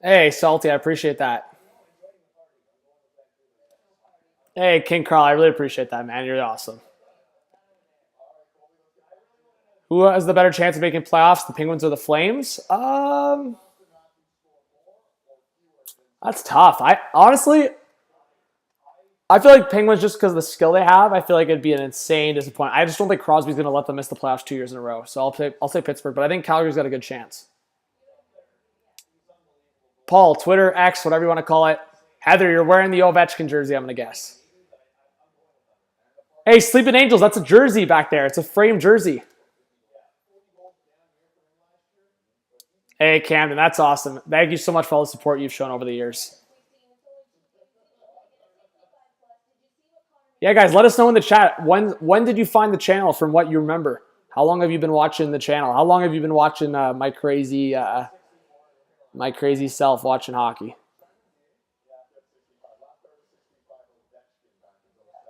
Hey, Salty, I appreciate that. Hey, King Carl, I really appreciate that, man. You're awesome. Who has the better chance of making playoffs, the Penguins or the Flames? That's tough. I feel like Penguins, just because of the skill they have, I feel like it'd be an insane disappointment. I just don't think Crosby's going to let them miss the playoffs 2 years in a row. So I'll say Pittsburgh, but I think Calgary's got a good chance. Paul, Twitter, X, whatever you want to call it. Heather, you're wearing the Ovechkin jersey, I'm going to guess. Hey, Sleeping Angels, that's a jersey back there. It's a framed jersey. Hey, Camden, that's awesome. Thank you so much for all the support you've shown over the years. Yeah, guys, let us know in the chat. When did you find the channel from what you remember? How long have you been watching the channel? How long have you been watching my crazy self watching hockey?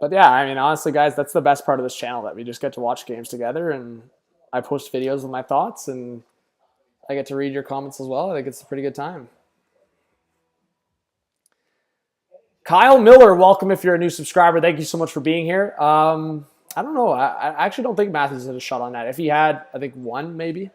But yeah, I mean, honestly, guys, that's the best part of this channel, that we just get to watch games together, and I post videos with my thoughts, and I get to read your comments as well. I think it's a pretty good time. Kyle Miller, welcome if you're a new subscriber. Thank you so much for being here. I don't know. I actually don't think Matthews had a shot on that. If he had, I think one maybe.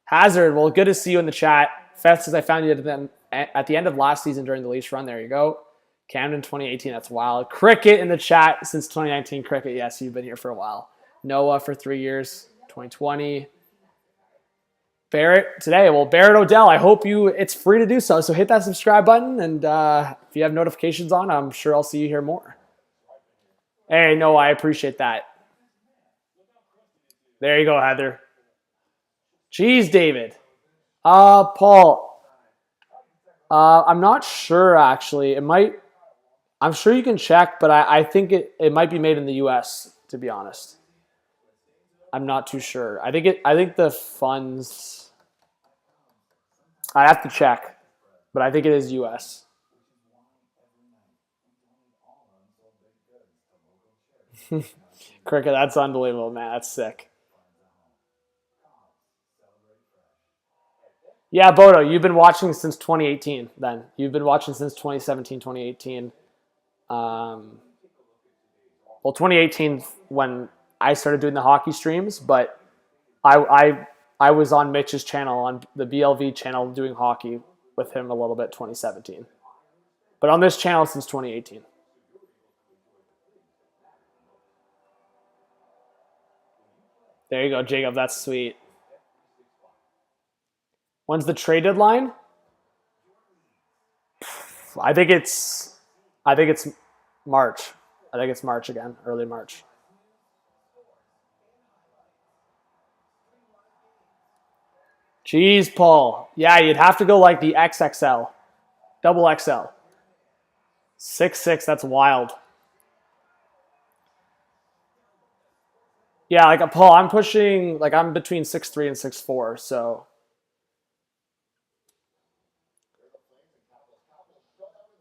Hazard, well, good to see you in the chat. Festus, I found you at the end of last season during the Leafs run. There you go. Camden 2018, that's wild. Cricket in the chat since 2019. Cricket, yes, you've been here for a while. Noah for 3 years, 2020. Barrett today. Well, Barrett Odell, I hope it's free to do so. So hit that subscribe button, and if you have notifications on, I'm sure I'll see you here more. Hey, Noah, I appreciate that. There you go, Heather. Jeez, David. Paul. I'm not sure, actually. I'm sure you can check, but I think it might be made in the U.S., to be honest. I'm not too sure. I think the funds, I have to check, but I think it is U.S. Cricket, that's unbelievable, man. That's sick. Yeah, Bodo, you've been watching since 2018 then. You've been watching since 2017, 2018. Well, 2018 when I started doing the hockey streams, but I was on Mitch's channel, on the BLV channel, doing hockey with him a little bit 2017. But on this channel since 2018. There you go, Jacob. That's sweet. When's the trade deadline? I think it's March. I think it's March again, early March. Jeez, Paul. Yeah, you'd have to go like the XXL, double XL. 6'6", that's wild. Yeah, like Paul, I'm between 6'3" and 6'4", so.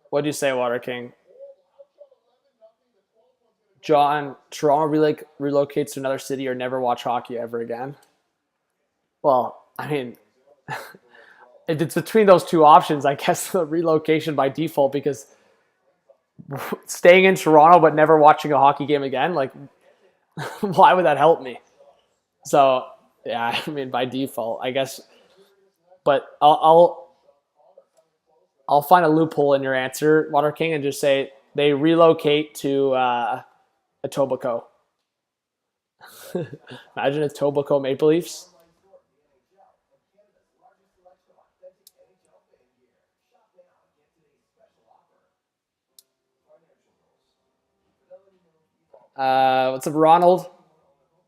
What'd you say, Water King? John, Toronto relocates to another city or never watch hockey ever again. Well, I mean, if it's between those two options, I guess the relocation by default, because staying in Toronto but never watching a hockey game again, like, why would that help me? So, yeah, I mean, by default, I guess. But I'll find a loophole in your answer, Water King, and just say they relocate to Etobicoke. Imagine it's Etobicoke Maple Leafs. What's up, Ronald?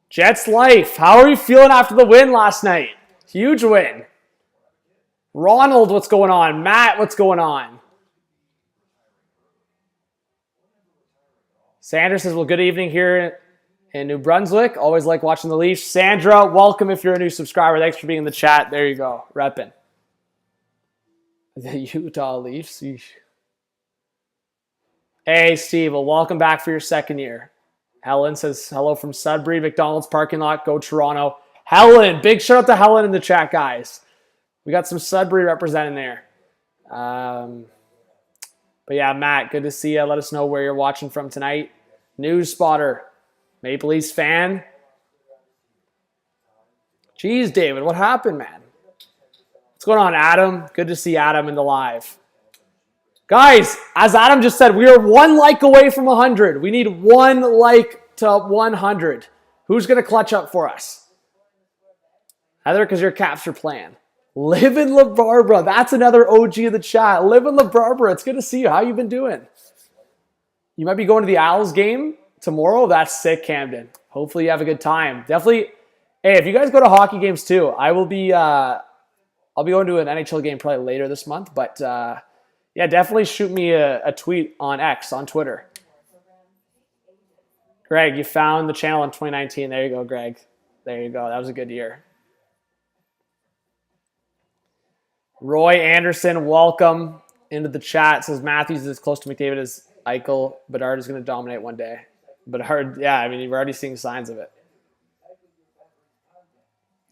Jets life. How are you feeling after the win last night? Huge win. Ronald, what's going on? Matt, what's going on? Sandra says, well, good evening here in New Brunswick. Always like watching the Leafs. Sandra, welcome if you're a new subscriber. Thanks for being in the chat. There you go. Reppin'. The Utah Leafs. Hey, Steve. Well, welcome back for your second year. Helen says, hello from Sudbury, McDonald's parking lot. Go Toronto. Helen. Big shout out to Helen in the chat, guys. We got some Sudbury representing there. But yeah, Matt, good to see you. Let us know where you're watching from tonight. News spotter, Maple Leafs fan. Jeez, David, what happened, man? What's going on, Adam? Good to see Adam in the live. Guys, as Adam just said, we are 1 like away from 100. We need 1 like to 100. Who's going to clutch up for us? Heather, because your Caps are playing. Live in La Barbara. That's another OG of the chat. Live in La Barbara. It's good to see you. How you been doing? You might be going to the Owls game tomorrow. That's sick, Camden. Hopefully you have a good time. Definitely. Hey, if you guys go to hockey games too, I will be. I'll be going to an NHL game probably later this month. But yeah, definitely shoot me a tweet on X, on Twitter. Greg, you found the channel in 2019. There you go, Greg. There you go. That was a good year. Roy Anderson, welcome into the chat. Says Matthews is as close to McDavid as Eichel. Bedard is going to dominate one day. Bedard, yeah, I mean, you're already seeing signs of it.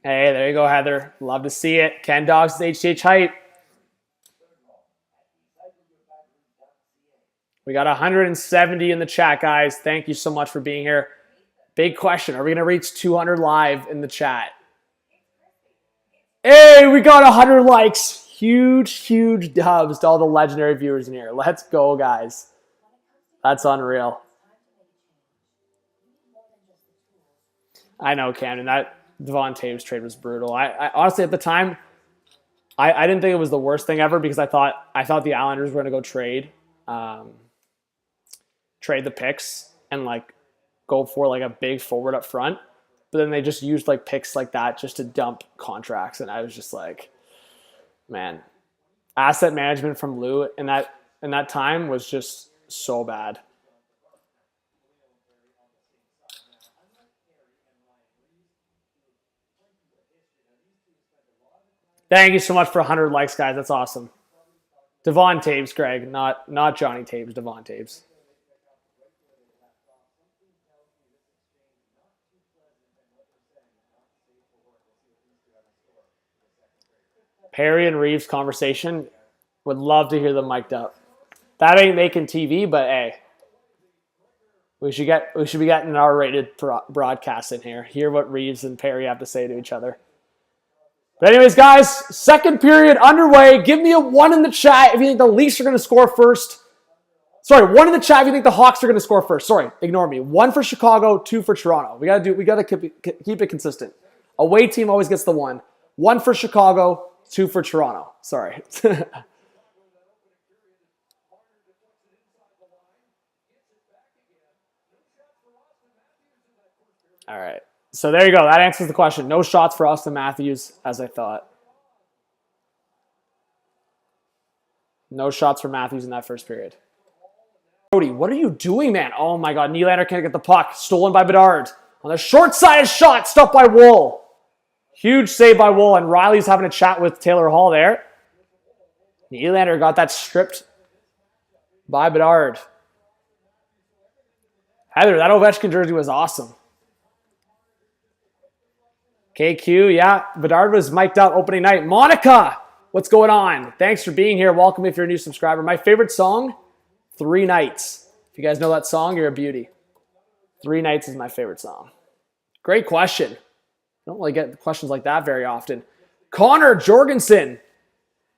Hey, there you go, Heather. Love to see it. Ken Dogs is HH hype. We got 170 in the chat, guys. Thank you so much for being here. Big question. Are we going to reach 200 live in the chat? Hey, we got 100 likes. Huge, huge dubs to all the legendary viewers in here. Let's go, guys. That's unreal. I know, Camden. That Devon Taves trade was brutal. I honestly, at the time, I didn't think it was the worst thing ever because I thought the Islanders were going to go trade the picks and like go for like a big forward up front. But then they just used like picks like that just to dump contracts. And I was just like, man, asset management from Lou in that time was just so bad. Thank you so much for 100 likes, guys. That's awesome. Devon Taves, Greg, not Johnny Taves, Devon Taves. Perry and Reeves conversation. Would love to hear them mic'd up. That ain't making TV, but hey, we should be getting an R-rated broadcast in here. Hear what Reeves and Perry have to say to each other. But anyways, guys, second period underway. Give me a 1 in the chat if you think the Leafs are going to score first. Sorry, 1 in the chat if you think the Hawks are going to score first. Sorry, ignore me. 1 for Chicago, 2 for Toronto. We gotta keep it consistent. Away team always gets the 1. 1 for Chicago, 2 for Toronto. Sorry. All right. So there you go. That answers the question. No shots for Austin Matthews, as I thought. No shots for Matthews in that first period. Cody, what are you doing, man? Oh, my God. Nylander can't get the puck. Stolen by Bedard. On the short-sided shot, stopped by Wool. Huge save by Wool, and Riley's having a chat with Taylor Hall there. Nylander got that stripped by Bedard. Heather, that Ovechkin jersey was awesome. KQ, yeah. Bedard was mic'd up opening night. Monica, what's going on? Thanks for being here. Welcome if you're a new subscriber. My favorite song, 3 Nights. If you guys know that song, you're a beauty. 3 Nights is my favorite song. Great question. I don't really get questions like that very often. Connor Jorgensen.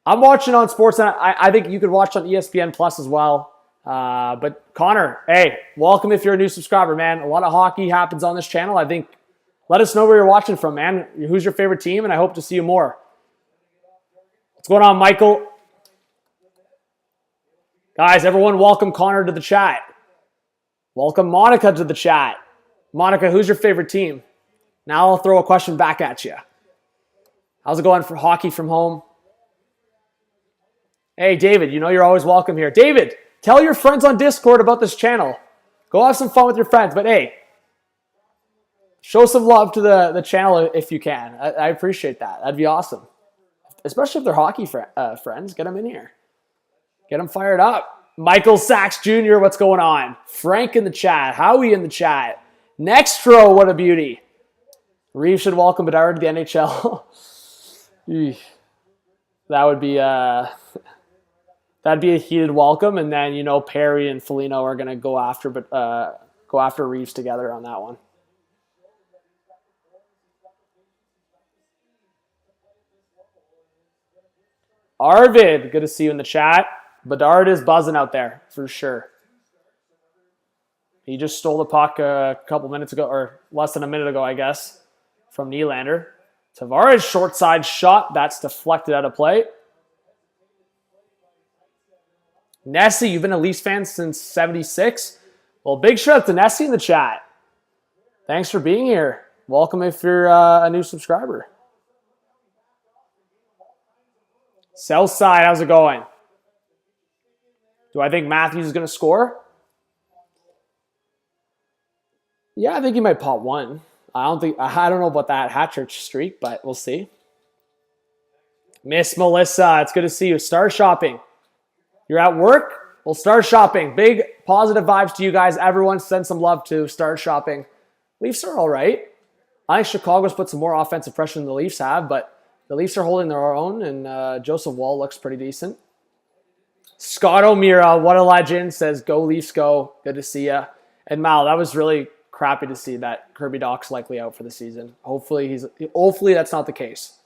I'm watching on Sportsnet. I think you could watch on ESPN Plus as well. But Connor, hey, welcome if you're a new subscriber, man. A lot of hockey happens on this channel. I think let us know where you're watching from, man. Who's your favorite team? And I hope to see you more. What's going on, Michael? Guys, everyone welcome Connor to the chat. Welcome Monica to the chat. Monica, who's your favorite team? Now I'll throw a question back at you. How's it going for hockey from home? Hey, David, you know you're always welcome here. David, tell your friends on Discord about this channel. Go have some fun with your friends. But hey, show some love to the channel if you can. I appreciate that. That'd be awesome. Especially if they're hockey friends. Get them in here. Get them fired up. Michael Sachs Jr., what's going on? Frank in the chat. Howie in the chat. Nextro, what a beauty. Reeves should welcome Bedard to the NHL. That would be that'd be a heated welcome, and then you know Perry and Foligno are gonna go after Reeves together on that one. Arvid, good to see you in the chat. Bedard is buzzing out there for sure. He just stole the puck a couple minutes ago, or less than a minute ago, I guess, from Nylander. Tavares short side shot. That's deflected out of play. Nessie, you've been a Leafs fan since 76. Well, big shout out to Nessie in the chat. Thanks for being here. Welcome if you're a new subscriber. Southside, how's it going? Do I think Matthews is going to score? Yeah, I think he might pop one. I don't know about that hat-trick streak, but we'll see. Miss Melissa, it's good to see you. Star shopping. You're at work? Well, Star shopping. Big positive vibes to you guys. Everyone send some love to Star shopping. Leafs are all right. I think Chicago's put some more offensive pressure than the Leafs have, but the Leafs are holding their own, and Joseph Wall looks pretty decent. Scott O'Meara, what a legend, says, go Leafs, go. Good to see ya. And Mal, that was really crappy to see that Kirby Dach's likely out for the season. Hopefully that's not the case.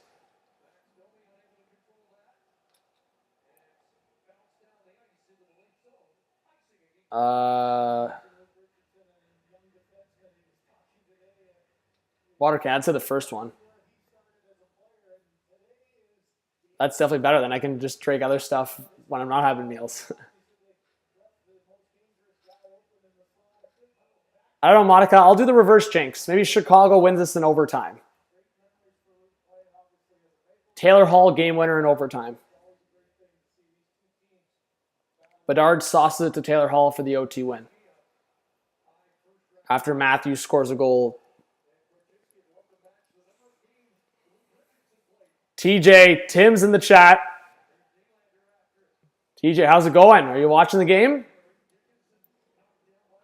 Water can. I'd say the first one. That's definitely better. Then I can just drink other stuff when I'm not having meals. I don't know, Monica. I'll do the reverse jinx. Maybe Chicago wins this in overtime. Taylor Hall, game winner in overtime. Bedard sauces it to Taylor Hall for the OT win. After Matthews scores a goal. TJ, Tim's in the chat. TJ, how's it going? Are you watching the game?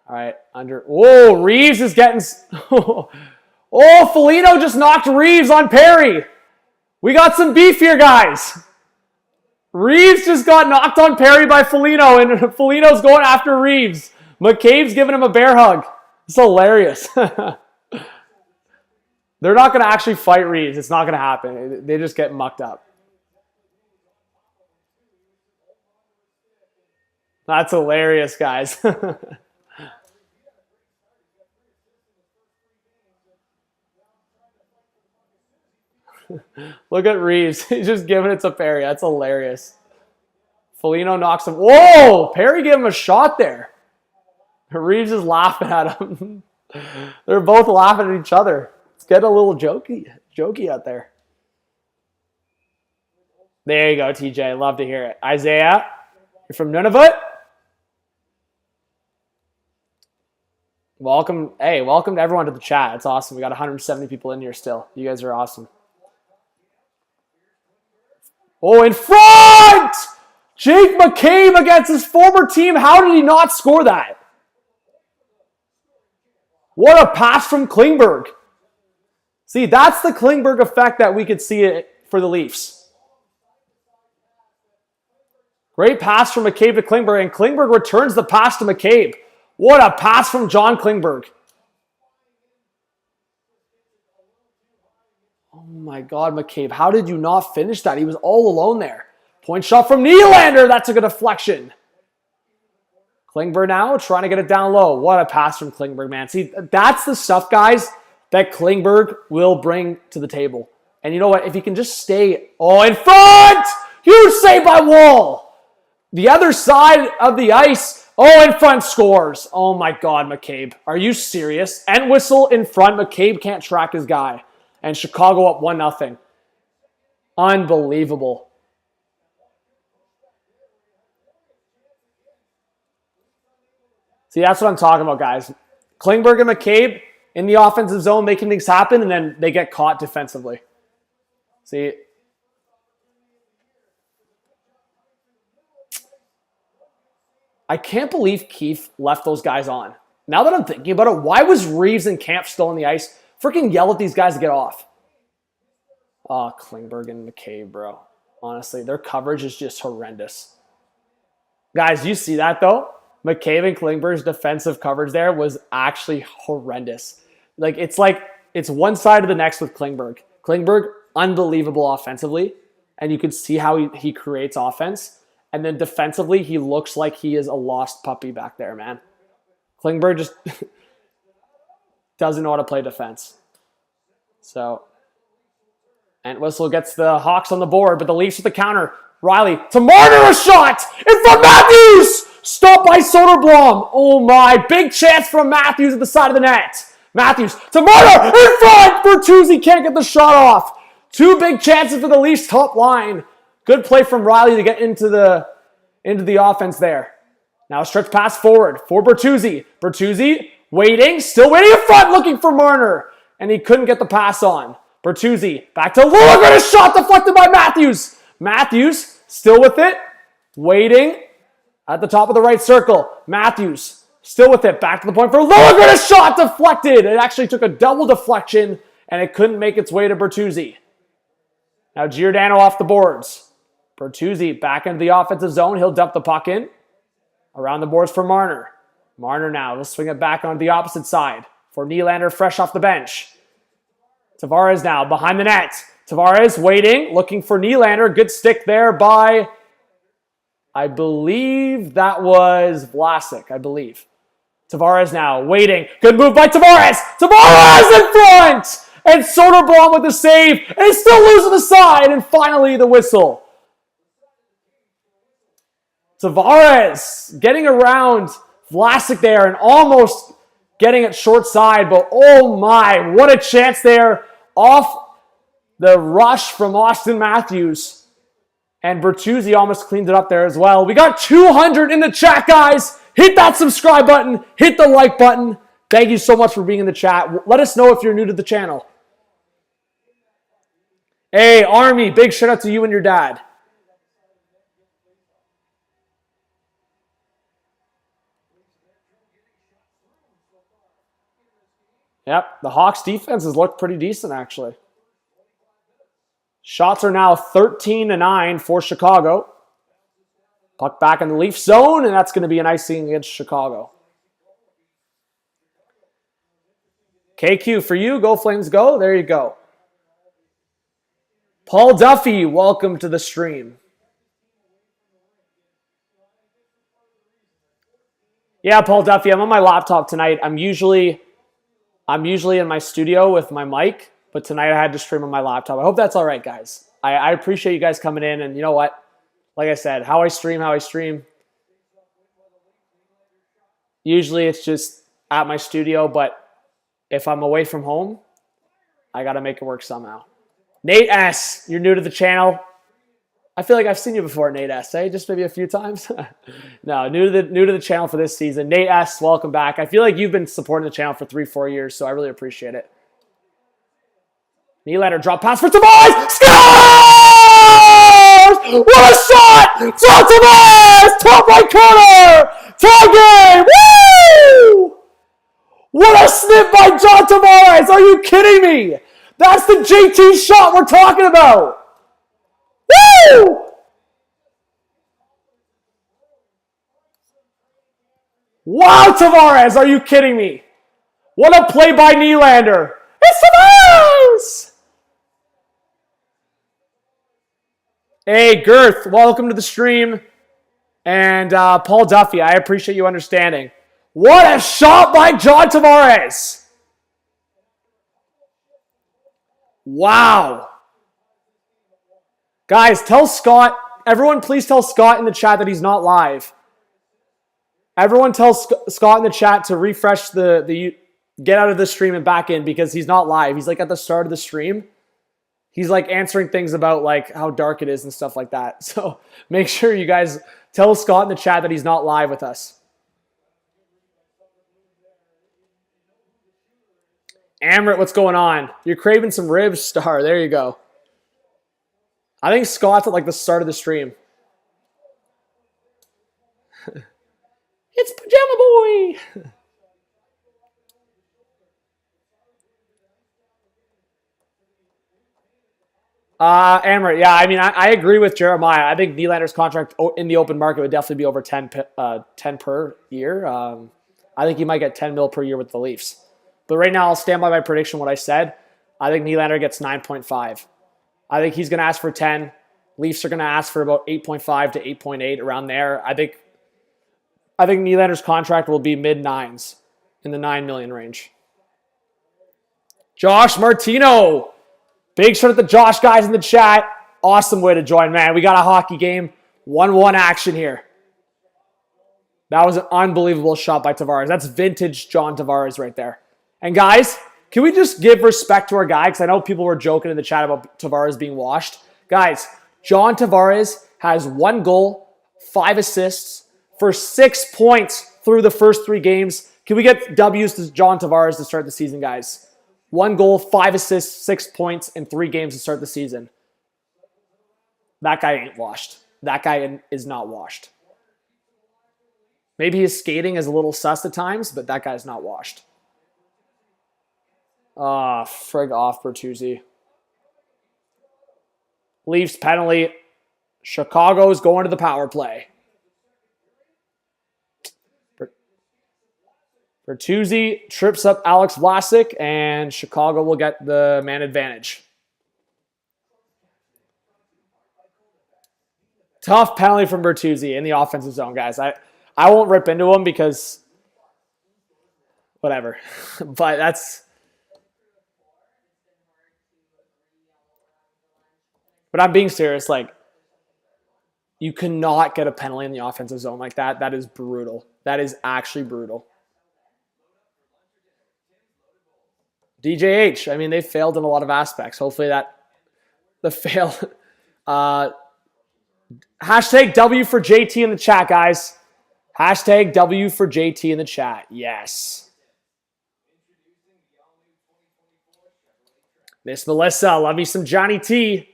All right, Whoa, Reeves is getting... Oh, Foligno just knocked Reeves on Perry. We got some beef here, guys. Reeves just got knocked on Perry by Foligno, and Foligno's going after Reeves. McCabe's giving him a bear hug. It's hilarious. They're not going to actually fight Reeves. It's not going to happen. They just get mucked up. That's hilarious, guys. Look at Reeves. He's just giving it to Perry. That's hilarious. Foligno knocks him. Whoa! Perry gave him a shot there. Reeves is laughing at him. They're both laughing at each other. It's getting a little jokey out there. There you go, TJ. Love to hear it. Isaiah, you're from Nunavut? Welcome. Hey, welcome to everyone to the chat. It's awesome. We got 170 people in here still. You guys are awesome. Oh, in front! Jake McCabe against his former team. How did he not score that? What a pass from Klingberg. See, that's the Klingberg effect that we could see it for the Leafs. Great pass from McCabe to Klingberg, and Klingberg returns the pass to McCabe. What a pass from John Klingberg. Oh my God, McCabe, how did you not finish that? He was all alone there. Point shot from Nylander. That took a deflection. Klingberg now trying to get it down low. What a pass from Klingberg, man. See, that's the stuff, guys, that Klingberg will bring to the table. And you know what? If he can just stay in front, huge save by Wall. The other side of the ice, in front scores. Oh my God, McCabe. Are you serious? Entwistle in front. McCabe can't track his guy. And Chicago up 1-0. Unbelievable. See, that's what I'm talking about, guys. Klingberg and McCabe in the offensive zone making things happen, and then they get caught defensively. See? I can't believe Keefe left those guys on. Now that I'm thinking about it, why was Reeves and Camp still on the ice? Freaking yell at these guys to get off. Oh, Klingberg and McCabe, bro. Honestly, their coverage is just horrendous. Guys, you see that, though? McCabe and Klingberg's defensive coverage there was actually horrendous. It's one side of the next with Klingberg. Klingberg, unbelievable offensively, and you can see how he creates offense. And then defensively, he looks like he is a lost puppy back there, man. Klingberg just doesn't know how to play defense. So, Entwistle gets the Hawks on the board, but the Leafs with the counter. Riley to Marner, a shot in front of Matthews! Stopped by Soderblom. Oh my, big chance from Matthews at the side of the net. Matthews to Marner in front! Bertuzzi can't get the shot off. Two big chances for the Leafs top line. Good play from Riley to get into the offense there. Now a stretch pass forward for Bertuzzi. Bertuzzi still waiting in front, looking for Marner. And he couldn't get the pass on. Bertuzzi back to Liljegren, a shot deflected by Matthews. Matthews still with it, waiting at the top of the right circle. Matthews still with it, back to the point for Liljegren, a shot deflected. It actually took a double deflection, and it couldn't make its way to Bertuzzi. Now Giordano off the boards. Bertuzzi back into the offensive zone. He'll dump the puck in. Around the boards for Marner. Marner now will swing it back onto the opposite side for Nylander fresh off the bench. Tavares now behind the net. Tavares waiting, looking for Nylander. Good stick there by, I believe that was Vlasic, I believe. Tavares now waiting. Good move by Tavares. Tavares in front! And Soderblom with the save. And he's still losing the side. And finally the whistle. Tavares getting around Vlasic there and almost getting it short side. But oh my, what a chance there off the rush from Austin Matthews. And Bertuzzi almost cleaned it up there as well. We got 200 in the chat, guys. Hit that subscribe button. Hit the like button. Thank you so much for being in the chat. Let us know if you're new to the channel. Hey, Army, big shout out to you and your dad. Yep, the Hawks defense has looked pretty decent, actually. Shots are now 13-9 for Chicago. Puck back in the Leaf zone, and that's going to be an icing against Chicago. KQ for you. Go Flames, go. There you go. Paul Duffy, welcome to the stream. Yeah, Paul Duffy, I'm on my laptop tonight. I'm usually in my studio with my mic, but tonight I had to stream on my laptop. I hope that's all right, guys. I appreciate you guys coming in, and you know what? Like I said, how I stream. Usually it's just at my studio, but if I'm away from home, I got to make it work somehow. Nate S., you're new to the channel. I feel like I've seen you before, Nate S., eh? Just maybe a few times? No, new to the channel for this season. Nate S., welcome back. I feel like you've been supporting the channel for 3-4 years, so I really appreciate it. Nylander drop pass for Tavares. Scores! What a shot! From Tavares! Top right corner! Tie game! Woo! What a snip by John Tavares! Are you kidding me? That's the JT shot we're talking about! Woo! Wow, Tavares! Are you kidding me? What a play by Nylander! It's Tavares! Hey, Girth, welcome to the stream. And Paul Duffy, I appreciate you understanding. What a shot by John Tavares! Wow. Guys, tell Scott, everyone please tell Scott in the chat that he's not live. Everyone tell Scott in the chat to refresh the get out of the stream and back in because he's not live. He's like at the start of the stream. He's like answering things about like how dark it is and stuff like that. So make sure you guys tell Scott in the chat that he's not live with us. Amrit, what's going on? You're craving some ribs, Star. There you go. I think Scott's at like the start of the stream. It's Pajama Boy! Amrit, yeah, I mean, I agree with Jeremiah. I think Nylander's contract in the open market would definitely be over 10 per year. I think he might get 10 mil per year with the Leafs. But right now, I'll stand by my prediction, what I said. I think Nylander gets 9.5. I think he's going to ask for 10. Leafs are going to ask for about 8.5 to 8.8, around there. I think Nylander's contract will be mid-9s, in the 9 million range. Josh Martino. Big shout out to Josh, guys, in the chat. Awesome way to join, man. We got a hockey game. 1-1 action here. That was an unbelievable shot by Tavares. That's vintage John Tavares right there. And guys, can we just give respect to our guy? Because I know people were joking in the chat about Tavares being washed. Guys, John Tavares has 1 goal, 5 assists for 6 points through the first 3 games. Can we get W's to John Tavares to start the season, guys? 1 goal, 5 assists, 6 points in 3 games to start the season. That guy ain't washed. That guy is not washed. Maybe his skating is a little sus at times, but that guy's not washed. Ah, frig off Bertuzzi. Leafs penalty. Chicago's going to the power play. Bertuzzi trips up Alex Vlasic, and Chicago will get the man advantage. Tough penalty from Bertuzzi in the offensive zone, guys. I won't rip into him because whatever. But that's... But I'm being serious. Like, you cannot get a penalty in the offensive zone like that. That is brutal. That is actually brutal. DJH, I mean, they failed in a lot of aspects. Hopefully the fail. Hashtag W for JT in the chat, guys. Hashtag W for JT in the chat. Yes. Miss Melissa, love me some Johnny T.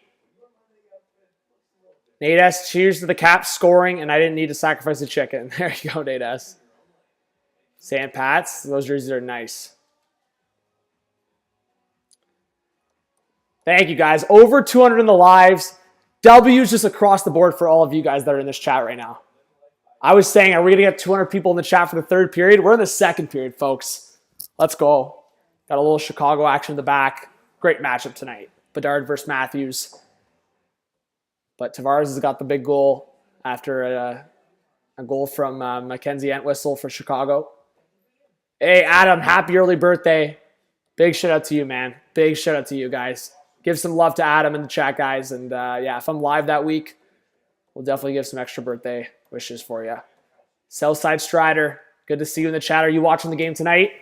Nate S, cheers to the Caps scoring, and I didn't need to sacrifice a chicken. There you go, Nate S. Sand Pats, those jerseys are nice. Thank you, guys. Over 200 in the lives. W's just across the board for all of you guys that are in this chat right now. I was saying, are we going to get 200 people in the chat for the third period? We're in the second period, folks. Let's go. Got a little Chicago action in the back. Great matchup tonight. Bedard versus Matthews. But Tavares has got the big goal after a goal from Mackenzie Entwistle for Chicago. Hey, Adam, happy early birthday. Big shout out to you, man. Big shout out to you, guys. Give some love to Adam in the chat, guys. And yeah, if I'm live that week, we'll definitely give some extra birthday wishes for you. Southside Strider, good to see you in the chat. Are you watching the game tonight?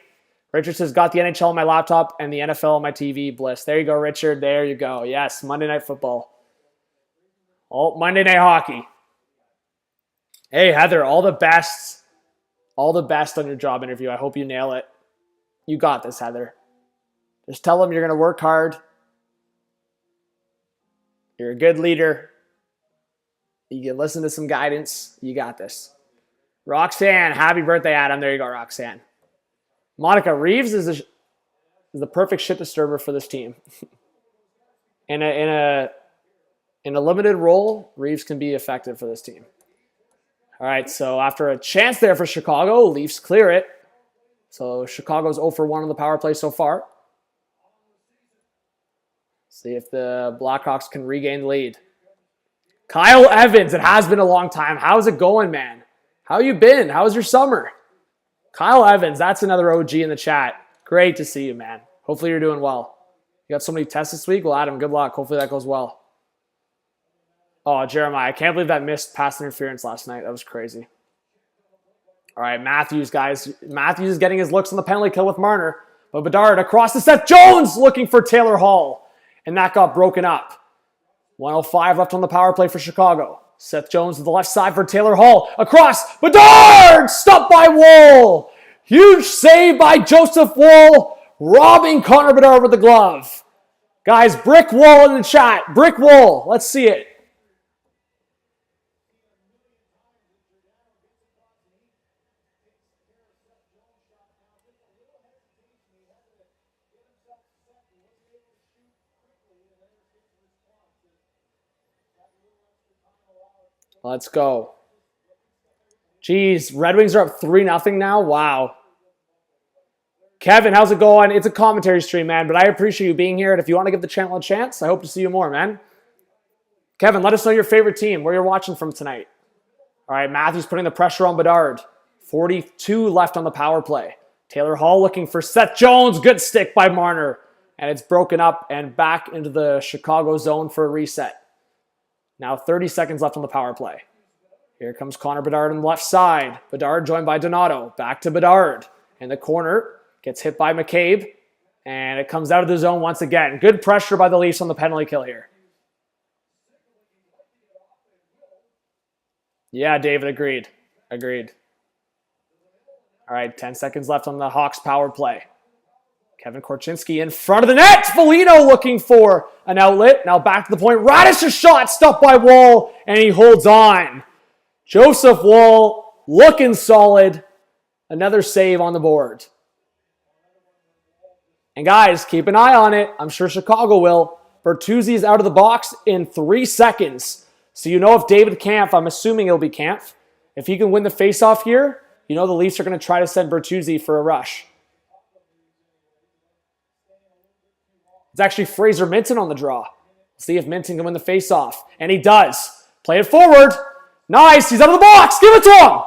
Richard says, got the NHL on my laptop and the NFL on my TV. Bliss. There you go, Richard. There you go. Yes, Monday Night Football. Oh, Monday Night Hockey. Hey, Heather, all the best. All the best on your job interview. I hope you nail it. You got this, Heather. Just tell them you're going to work hard. You're a good leader. You can listen to some guidance. You got this. Roxanne, happy birthday, Adam. There you go, Roxanne. Monica, Reeves is the perfect shit disturber for this team. in a limited role, Reeves can be effective for this team. All right, so after a chance there for Chicago, Leafs clear it. So Chicago's 0 for 1 on the power play so far. See if the Blackhawks can regain the lead. Kyle Evans, it has been a long time. How's it going, man? How you been? How was your summer? Kyle Evans, that's another OG in the chat. Great to see you, man. Hopefully you're doing well. You got so many tests this week? Well, Adam, good luck. Hopefully that goes well. Oh, Jeremiah, I can't believe that missed pass interference last night. That was crazy. All right, Matthews, guys. Matthews is getting his looks on the penalty kill with Marner. But Bedard across to Seth Jones looking for Taylor Hall. And that got broken up. 1:05 left on the power play for Chicago. Seth Jones to the left side for Taylor Hall. Across. Bedard! Stopped by Woll. Huge save by Joseph Woll. Robbing Connor Bedard with the glove. Guys, Brick Woll in the chat. Brick Woll. Let's see it. Let's go. Jeez, Red Wings are up 3-0 now. Wow. Kevin, how's it going? It's a commentary stream, man, but I appreciate you being here. And if you want to give the channel a chance, I hope to see you more, man. Kevin, let us know your favorite team, where you're watching from tonight. All right, Matthews putting the pressure on Bedard. 42 left on the power play. Taylor Hall looking for Seth Jones. Good stick by Marner. And it's broken up and back into the Chicago zone for a reset. Now 30 seconds left on the power play. Here comes Connor Bedard on the left side. Bedard joined by Donato. Back to Bedard. In the corner. Gets hit by McCabe. And it comes out of the zone once again. Good pressure by the Leafs on the penalty kill here. Yeah, David, agreed. Agreed. All right, 10 seconds left on the Hawks power play. Kevin Korchinski in front of the net. Foligno looking for an outlet. Now back to the point. Radish's shot stopped by Woll, and he holds on. Joseph Woll looking solid. Another save on the board. And guys, keep an eye on it. I'm sure Chicago will. Bertuzzi's out of the box in 3 seconds. So you know if David Kampf, I'm assuming it'll be Kampf, if he can win the faceoff here, you know the Leafs are going to try to send Bertuzzi for a rush. It's actually Fraser Minton on the draw. See if Minton can win the faceoff. And he does. Play it forward. Nice. He's out of the box. Give it to him.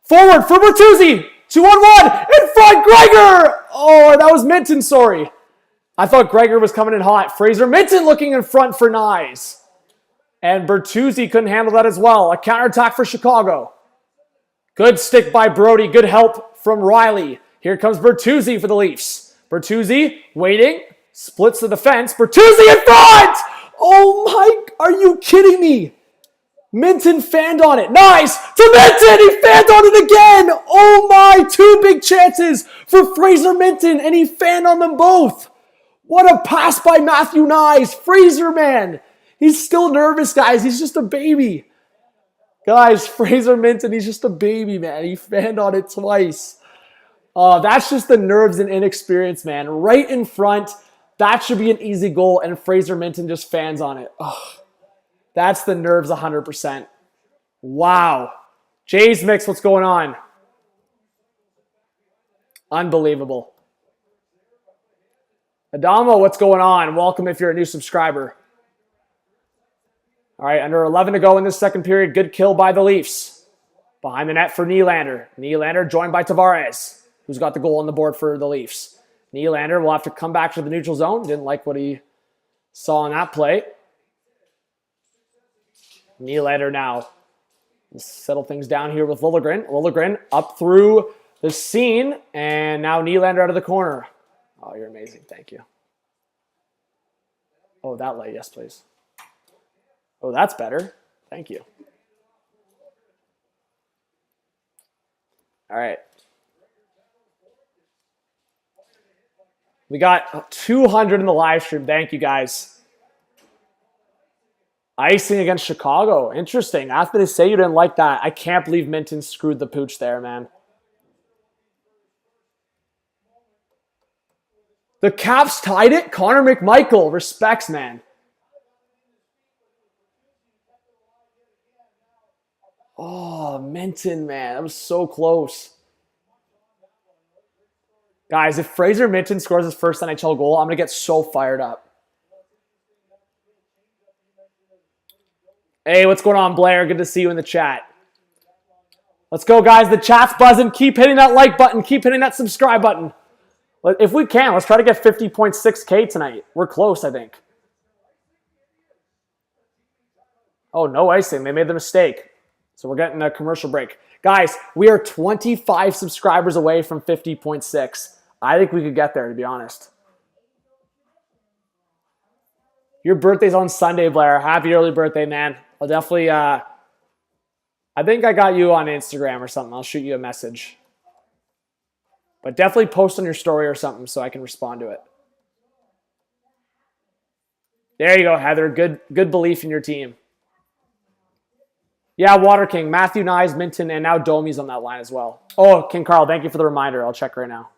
Forward for Bertuzzi. 2-on-1. In front, Gregor. Oh, that was Minton, sorry. I thought Gregor was coming in hot. Fraser Minton looking in front for Nyes. And Bertuzzi couldn't handle that as well. A counterattack for Chicago. Good stick by Brody. Good help from Riley. Here comes Bertuzzi for the Leafs. Bertuzzi waiting. Splits the defense. Bertuzzi in front! Oh my, are you kidding me? Minton fanned on it. Nice! To Minton! He fanned on it again! Oh my, 2 big chances for Fraser Minton, and he fanned on them both. What a pass by Matthew Nyes. Fraser, man. He's still nervous, guys. He's just a baby. Guys, Fraser Minton, he's just a baby, man. He fanned on it twice. That's just the nerves and inexperience, man. Right in front. That should be an easy goal, and Fraser Minton just fans on it. Oh, that's the nerves 100%. Wow. Jay's Mix, what's going on? Unbelievable. Adamo, what's going on? Welcome if you're a new subscriber. All right, under 11 to go in this second period. Good kill by the Leafs. Behind the net for Nylander. Nylander joined by Tavares, who's got the goal on the board for the Leafs. Nylander will have to come back to the neutral zone. Didn't like what he saw on that play. Nylander now. Let's settle things down here with Liljegren. Liljegren up through the seam. And now Nylander out of the corner. Oh, you're amazing. Thank you. Oh, that light. Yes, please. Oh, that's better. Thank you. All right. We got 200 in the live stream. Thank you, guys. Icing against Chicago. Interesting. I have to say you didn't like that. I can't believe Minton screwed the pooch there, man. The Caps tied it. Connor McMichael. Respects, man. Oh, Minton, man. That was so close. Guys, if Fraser Minton scores his first NHL goal, I'm going to get so fired up. Hey, what's going on, Blair? Good to see you in the chat. Let's go, guys. The chat's buzzing. Keep hitting that like button. Keep hitting that subscribe button. If we can, let's try to get 50.6K tonight. We're close, I think. Oh, no icing. They made the mistake. So we're getting a commercial break. Guys, we are 25 subscribers away from 50.6. I think we could get there, to be honest. Your birthday's on Sunday, Blair. Happy early birthday, man. I'll definitely, I think I got you on Instagram or something. I'll shoot you a message. But definitely post on your story or something so I can respond to it. There you go, Heather. Good belief in your team. Yeah, Water King, Matthew Nyes, Minton, and now Domi's on that line as well. Oh, King Carl, thank you for the reminder. I'll check right now.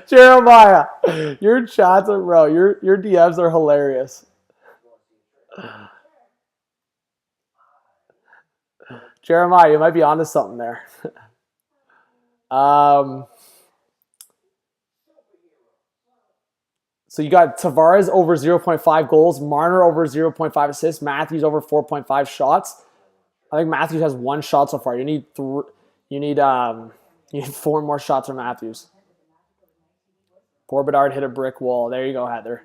Jeremiah, your chats are, bro, your DMs are hilarious. Jeremiah, you might be onto something there. So you got Tavares over 0.5 goals, Marner over 0.5 assists, Matthews over 4.5 shots. I think Matthews has 1 shot so far. You need 4 more shots from Matthews. Poor Bedard hit a brick wall. There you go, Heather.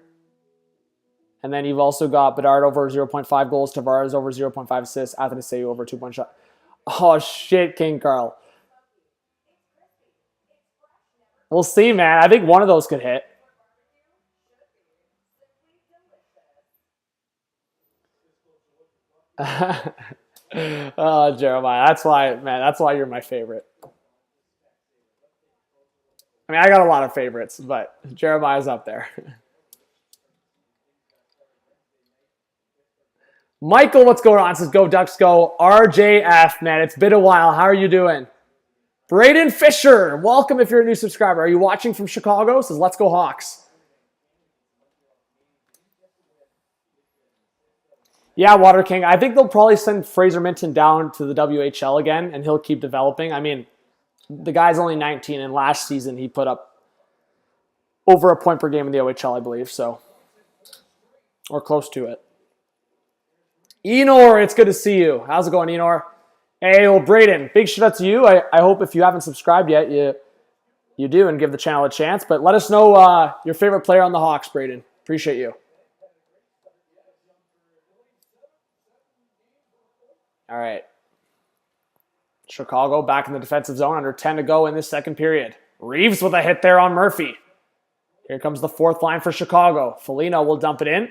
And then you've also got Bedard over 0.5 goals, Tavares over 0.5 assists, Athanasiou over 2 shot. Oh, shit, King Carl. We'll see, man. I think one of those could hit. Oh, Jeremiah. That's why, man. That's why you're my favorite. I mean, I got a lot of favorites, but Jeremiah's up there. Michael, what's going on? Says, go Ducks, go. RJF, man. It's been a while. How are you doing? Braden Fisher, welcome if you're a new subscriber. Are you watching from Chicago? Says, let's go Hawks. Yeah, Water King. I think they'll probably send Fraser Minton down to the WHL again, and he'll keep developing. I mean, the guy's only 19, and last season he put up over a point per game in the OHL, I believe, so, or close to it. Enor, it's good to see you. How's it going, Enor? Hey, well, Braden, big shout out to you. I hope if you haven't subscribed yet, you do and give the channel a chance. But let us know your favorite player on the Hawks, Braden. Appreciate you. All right. Chicago back in the defensive zone, under 10 to go in this second period. Reeves with a hit there on Murphy. Here comes the fourth line for Chicago. Foligno will dump it in.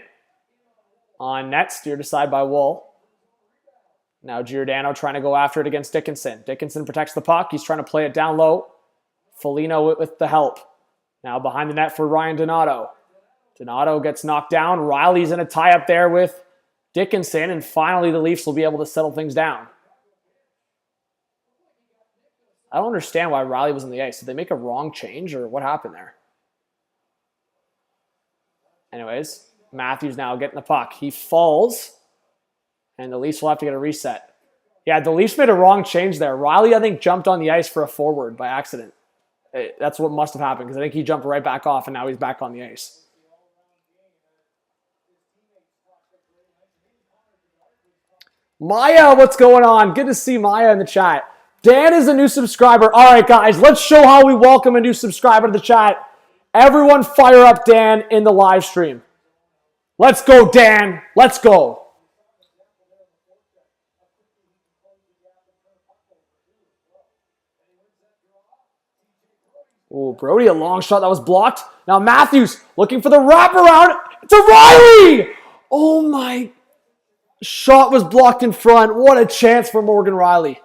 On net, steered aside by Wool. Now Giordano trying to go after it against Dickinson. Dickinson protects the puck. He's trying to play it down low. Foligno with the help. Now behind the net for Ryan Donato. Donato gets knocked down. Riley's in a tie-up there with Dickinson, and finally the Leafs will be able to settle things down. I don't understand why Riley was on the ice. Did they make a wrong change, or what happened there? Anyways, Matthews now getting the puck. He falls, and the Leafs will have to get a reset. Yeah, the Leafs made a wrong change there. Riley, I think, jumped on the ice for a forward by accident. That's what must have happened, because I think he jumped right back off, and now he's back on the ice. Maya, what's going on? Good to see Maya in the chat. Dan is a new subscriber. All right, guys, let's show how we welcome a new subscriber to the chat. Everyone fire up Dan in the live stream. Let's go, Dan. Let's go. Oh, Brody, a long shot that was blocked. Now Matthews looking for the wraparound. It's a Riley! Oh, my. Shot was blocked in front. What a chance for Morgan Riley.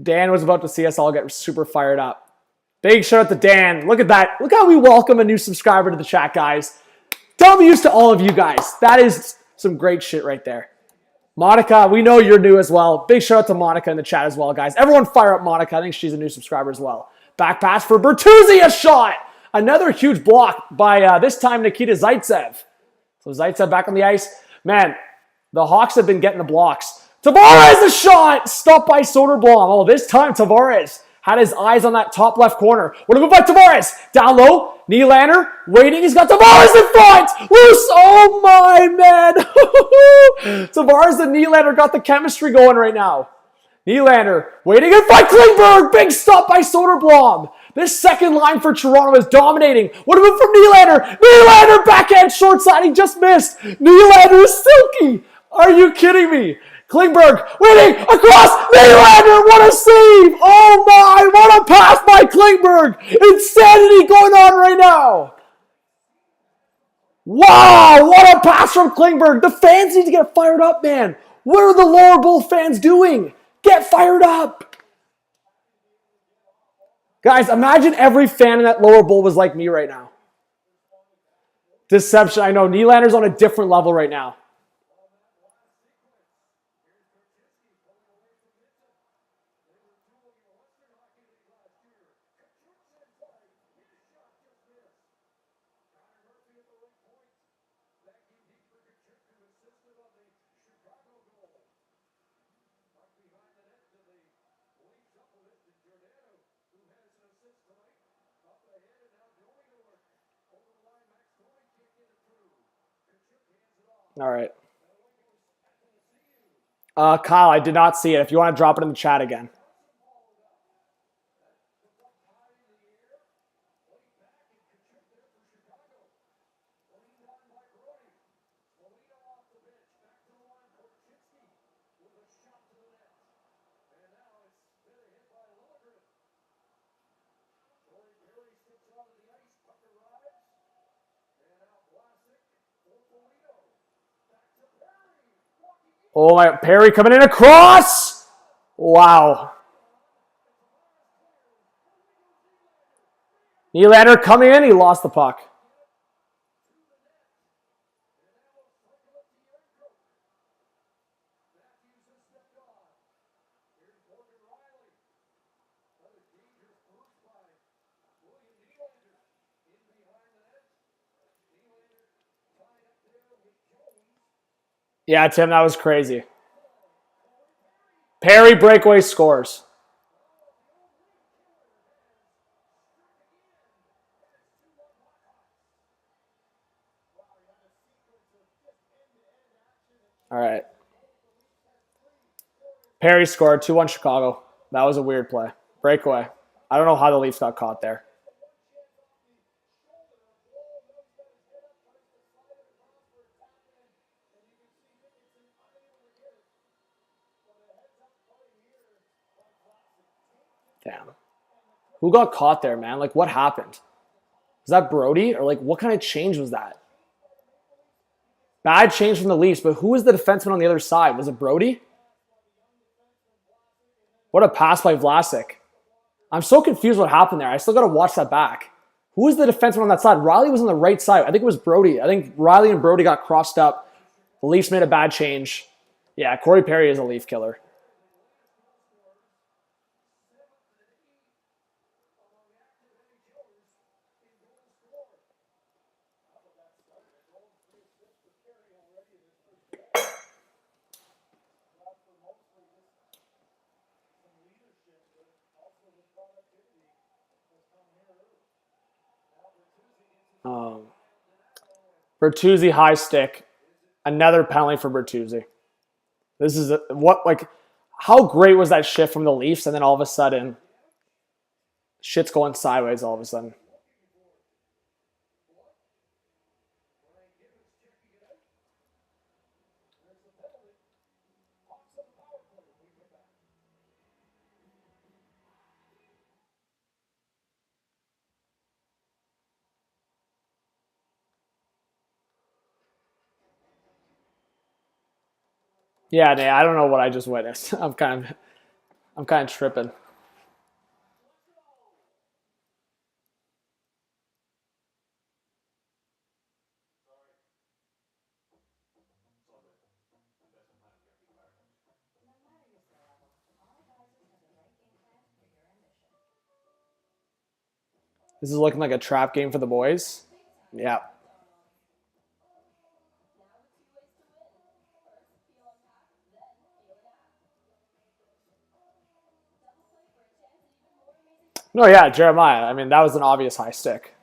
Dan was about to see us all get super fired up. Big shout out to Dan. Look at that. Look how we welcome a new subscriber to the chat, guys. W's to all of you guys. That is some great shit right there. Monica, we know you're new as well. Big shout out to Monica in the chat as well, guys. Everyone fire up Monica. I think she's a new subscriber as well. Back pass for Bertuzzi, a shot. Another huge block by, this time, Nikita Zaitsev. So Zaitsev back on the ice. Man, the Hawks have been getting the blocks. Tavares, a shot. Stopped by Soderblom. Oh, this time Tavares had his eyes on that top left corner. What a move by Tavares. Down low. Nylander waiting. He's got Tavares in front. Loose. Oh, my, man. Tavares and Nylander got the chemistry going right now. Nylander waiting in front. Klingberg. Big stop by Soderblom. This second line for Toronto is dominating. What a move from Nylander. Nylander backhand short side. He just missed. Nylander is silky. Are you kidding me? Klingberg waiting across. Nylander, what a save! Oh my, what a pass by Klingberg! Insanity going on right now. Wow, what a pass from Klingberg. The fans need to get fired up, man. What are the Lower Bowl fans doing? Get fired up. Guys, imagine every fan in that Lower Bowl was like me right now. Deception. I know, Nylander's on a different level right now. All right. Kyle, I did not see it. If you want to drop it in the chat again. Oh, my, Perry coming in across. Wow. Nylander coming in. He lost the puck. Yeah, Tim, that was crazy. Perry breakaway scores. All right. Perry scored 2-1 Chicago. That was a weird play. Breakaway. I don't know how the Leafs got caught there. Damn. Who got caught there, man? Like, what happened? Was that Brody? Or, like, what kind of change was that? Bad change from the Leafs, but who was the defenseman on the other side? Was it Brody? What a pass by Vlasic. I'm so confused what happened there. I still got to watch that back. Who was the defenseman on that side? Riley was on the right side. I think it was Brody. I think Riley and Brody got crossed up. The Leafs made a bad change. Yeah, Corey Perry is a Leaf killer. Bertuzzi high stick. Another penalty for Bertuzzi. This is how great was that shift from the Leafs, and then all of a sudden, shit's going sideways all of a sudden. Yeah, I don't know what I just witnessed. I'm kind of tripping. This is looking like a trap game for the boys. Yeah. No, yeah, Jeremiah. I mean, that was an obvious high stick.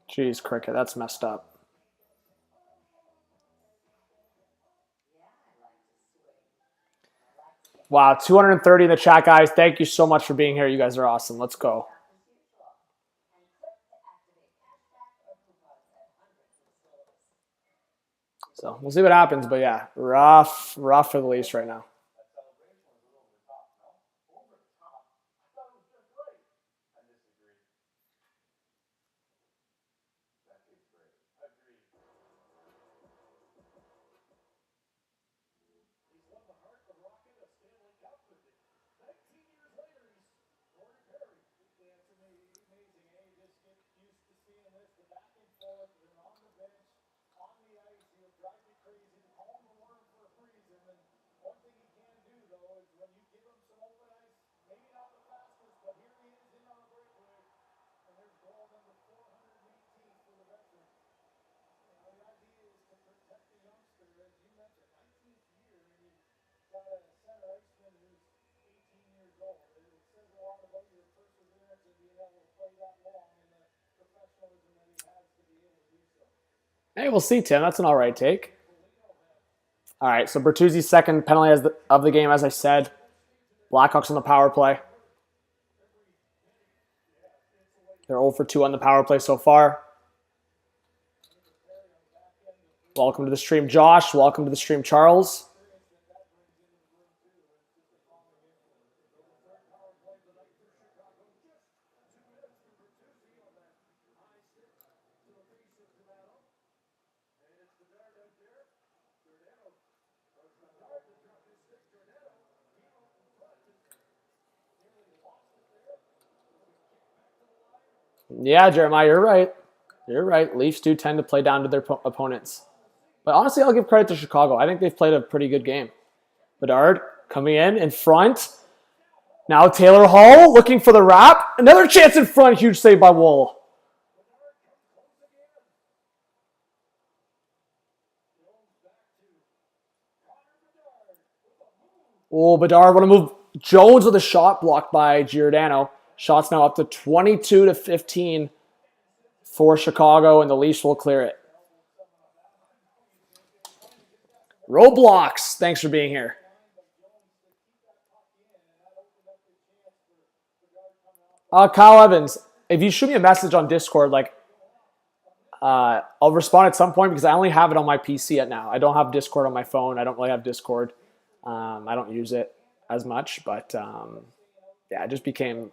Jeez, cricket, that's messed up. Wow, 230 in the chat, guys. Thank you so much for being here. You guys are awesome. Let's go. So we'll see what happens, but yeah, rough for the Leafs right now. Hey, we'll see, Tim. That's an all right take. All right, so Bertuzzi's second penalty of the game, as I said. Blackhawks on the power play. They're 0 for 2 on the power play so far. Welcome to the stream, Josh. Welcome to the stream, Charles. Yeah, Jeremiah, you're right. You're right. Leafs do tend to play down to their opponents. But honestly, I'll give credit to Chicago. I think they've played a pretty good game. Bedard coming in front. Now Taylor Hall looking for the wrap. Another chance in front. Huge save by Wool. Oh, Bedard, what a move. Jones with a shot blocked by Giordano. Shots now up to 22-15 for Chicago, and the Leafs will clear it. Roblox, thanks for being here. Kyle Evans, if you shoot me a message on Discord, I'll respond at some point because I only have it on my PC at now. I don't have Discord on my phone. I don't really have Discord. I don't use it as much, but yeah, it just became...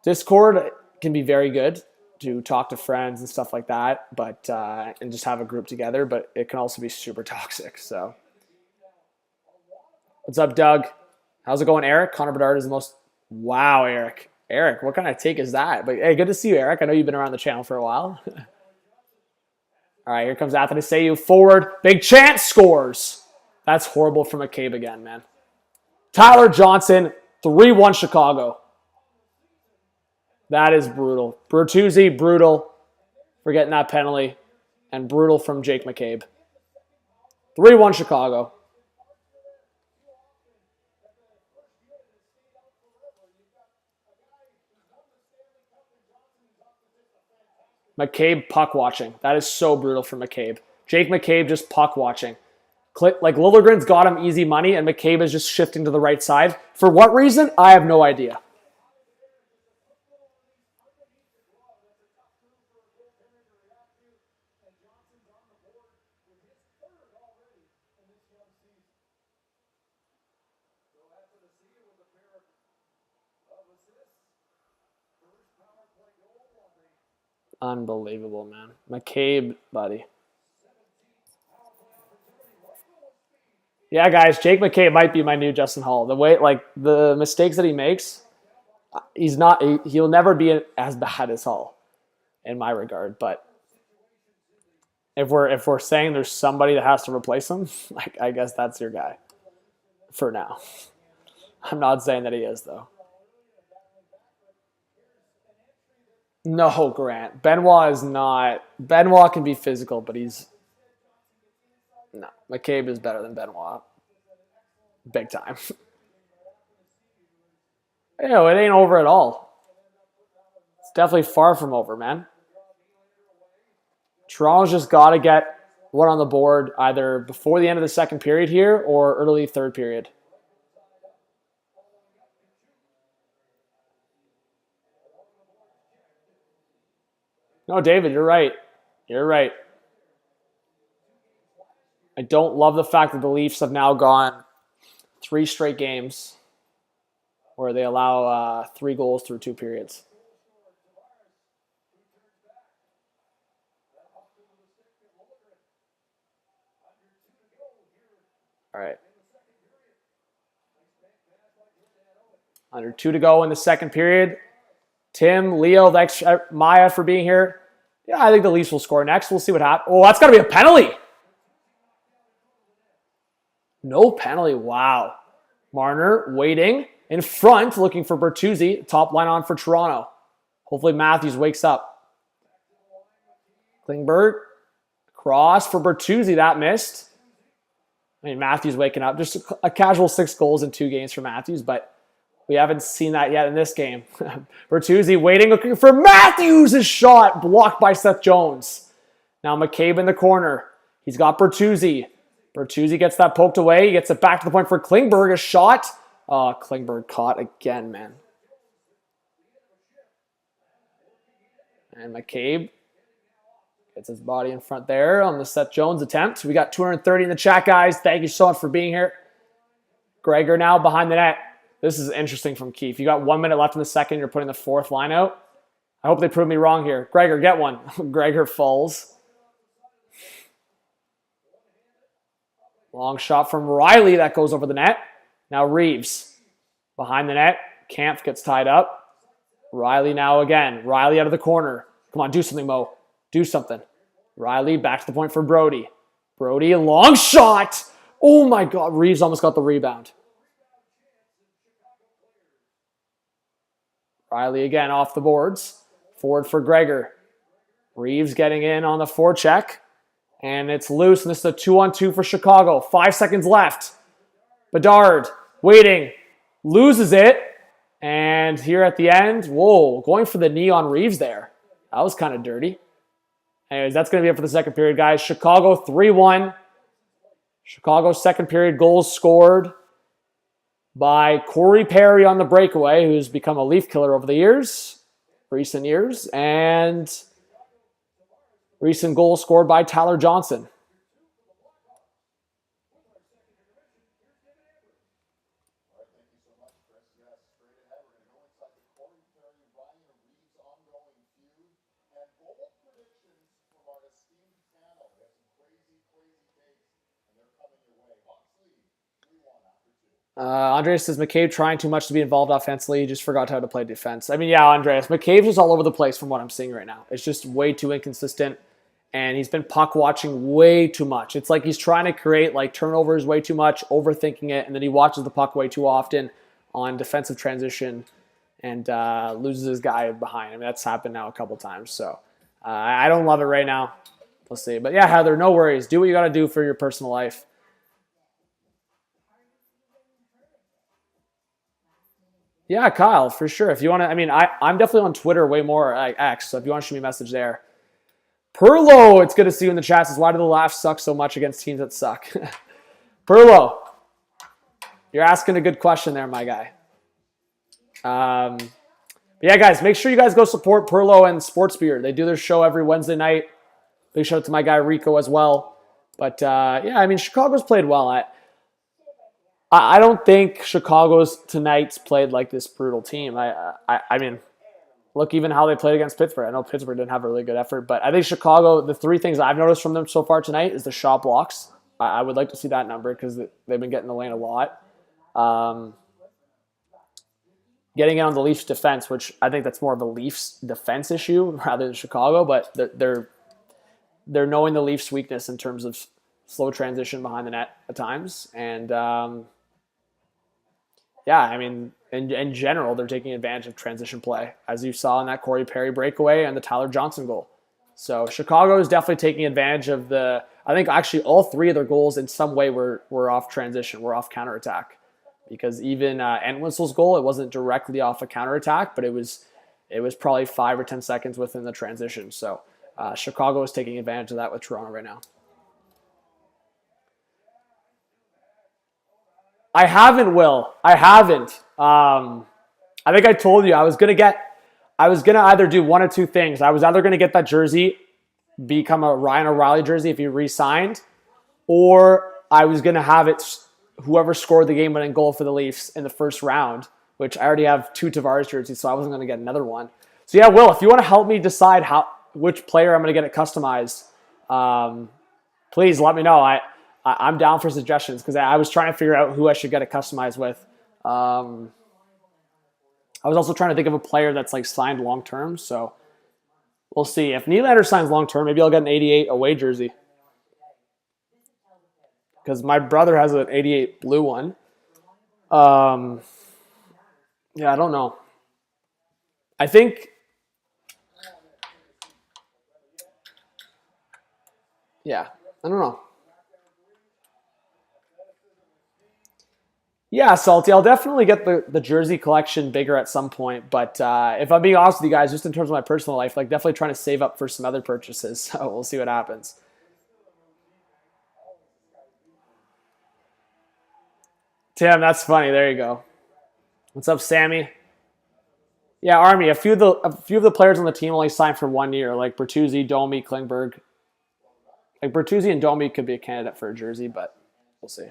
Discord can be very good to talk to friends and stuff like that, but and just have a group together, but it can also be super toxic. So, what's up, Doug? How's it going, Eric? Connor Bedard is the most... Wow, Eric. Eric, what kind of take is that? But hey, good to see you, Eric. I know you've been around the channel for a while. All right, here comes Athanasiou forward. Big chance, scores. That's horrible from McCabe again, man. Tyler Johnson, 3-1 Chicago. That is brutal. Bertuzzi, brutal for getting that penalty. And brutal from Jake McCabe. 3-1 Chicago. McCabe puck watching. That is so brutal for McCabe. Jake McCabe just puck watching. Like Liljegren's got him easy money, and McCabe is just shifting to the right side. For what reason? I have no idea. Unbelievable, man. McCabe, buddy. Yeah, guys, Jake McCabe might be my new Justin Hall. The way, the mistakes that he makes, he'll never be as bad as Hall in my regard. But If we're saying there's somebody that has to replace him, like I guess that's your guy for now. I'm not saying that he is though. No, Grant. Benoit is not. Benoit can be physical, but he's no. McCabe is better than Benoit, big time. It ain't over at all. It's definitely far from over, man. Toronto's just got to get one on the board either before the end of the second period here or early third period. No, David, you're right. You're right. I don't love the fact that the Leafs have now gone 3 straight games where they allow 3 goals through 2 periods. All right. Under 2 to go in the second period. Tim, Leo, thanks, Maya, for being here. Yeah, I think the Leafs will score next. We'll see what happens. Oh, that's got to be a penalty. No penalty. Wow. Marner waiting in front, looking for Bertuzzi. Top line on for Toronto. Hopefully Matthews wakes up. Klingberg. Cross for Bertuzzi. That missed. I mean, Matthews waking up. Just a casual 6 goals in 2 games for Matthews, but we haven't seen that yet in this game. Bertuzzi waiting, looking for Matthews' shot. Blocked by Seth Jones. Now McCabe in the corner. He's got Bertuzzi. Bertuzzi gets that poked away. He gets it back to the point for Klingberg. A shot. Oh, Klingberg caught again, man. And McCabe gets his body in front there on the Seth Jones attempt. We got 230 in the chat, guys. Thank you so much for being here. Gregor now behind the net. This is interesting from Keith. You got 1 minute left in the second. You're putting the 4th line out. I hope they prove me wrong here. Gregor, get one. Gregor falls. Long shot from Riley. That goes over the net. Now Reeves behind the net. Kampf gets tied up. Riley now again. Riley out of the corner. Come on, do something, Mo. Do something. Riley back to the point for Brody. Brody, a long shot. Oh my God. Reeves almost got the rebound. Riley again off the boards. Forward for Gregor. Reeves getting in on the forecheck. And it's loose. And this is a 2-on-2 for Chicago. 5 seconds left. Bedard waiting. Loses it. And here at the end, whoa, going for the knee on Reeves there. That was kind of dirty. Anyways, that's going to be it for the second period, guys. Chicago 3-1. Chicago's second period goals scored by Corey Perry on the breakaway, who's become a Leaf killer over the recent years, and recent goal scored by Tyler Johnson. Andreas says, McCabe trying too much to be involved offensively. He just forgot how to play defense. I mean, yeah, Andreas, McCabe's just all over the place from what I'm seeing right now. It's just way too inconsistent, and he's been puck watching way too much. It's like he's trying to create like turnovers way too much, overthinking it, and then he watches the puck way too often on defensive transition and loses his guy behind. I mean, that's happened now a couple times. So I don't love it right now. We'll see. But yeah, Heather, no worries. Do what you got to do for your personal life. Yeah, Kyle, for sure. If you want to, I mean, I'm definitely on Twitter way more, X, so if you want to shoot me a message there. Perlo, it's good to see you in the chat. Says, why do the laughs suck so much against teams that suck? Perlo, you're asking a good question there, my guy. But yeah, guys, make sure you guys go support Perlo and Sports Beer. They do their show every Wednesday night. Big shout out to my guy Rico as well. But yeah, I mean, Chicago's played well. I don't think Chicago's tonight's played like this brutal team. I mean, look even how they played against Pittsburgh. I know Pittsburgh didn't have a really good effort, but I think Chicago, the 3 things I've noticed from them so far tonight is the shot blocks. I would like to see that number because they've been getting the lane a lot. Getting in on the Leafs defense, which I think that's more of a Leafs defense issue rather than Chicago, but they're knowing the Leafs' weakness in terms of slow transition behind the net at times. And yeah, I mean, in general, they're taking advantage of transition play, as you saw in that Corey Perry breakaway and the Tyler Johnson goal. So Chicago is definitely taking advantage of the. I think actually all three of their goals in some way were off transition, were off counterattack, because even Entwistle's goal, it wasn't directly off a counterattack, but it was probably 5 or 10 seconds within the transition. So Chicago is taking advantage of that with Toronto right now. I haven't, Will. I haven't. I think I told you I was gonna either do one or two things. I was either gonna get that jersey, become a Ryan O'Reilly jersey if he re-signed, or I was gonna have it whoever scored the game-winning goal for the Leafs in the first round, which I already have 2 Tavares jerseys, so I wasn't gonna get another one. So yeah, Will, if you want to help me decide which player I'm gonna get it customized, please let me know. I'm down for suggestions because I was trying to figure out who I should get it customized with. I was also trying to think of a player that's like signed long term. So we'll see. If Nylander signs long term, maybe I'll get an 88 away jersey. Because my brother has an 88 blue one. Yeah, I don't know. I think. Yeah, I don't know. Yeah, Salty, I'll definitely get the jersey collection bigger at some point. But if I'm being honest with you guys, just in terms of my personal life, like definitely trying to save up for some other purchases. So we'll see what happens. Tim, that's funny. There you go. What's up, Sammy? Yeah, Army. A few of the players on the team only signed for 1 year, like Bertuzzi, Domi, Klingberg. Like Bertuzzi and Domi could be a candidate for a jersey, but we'll see.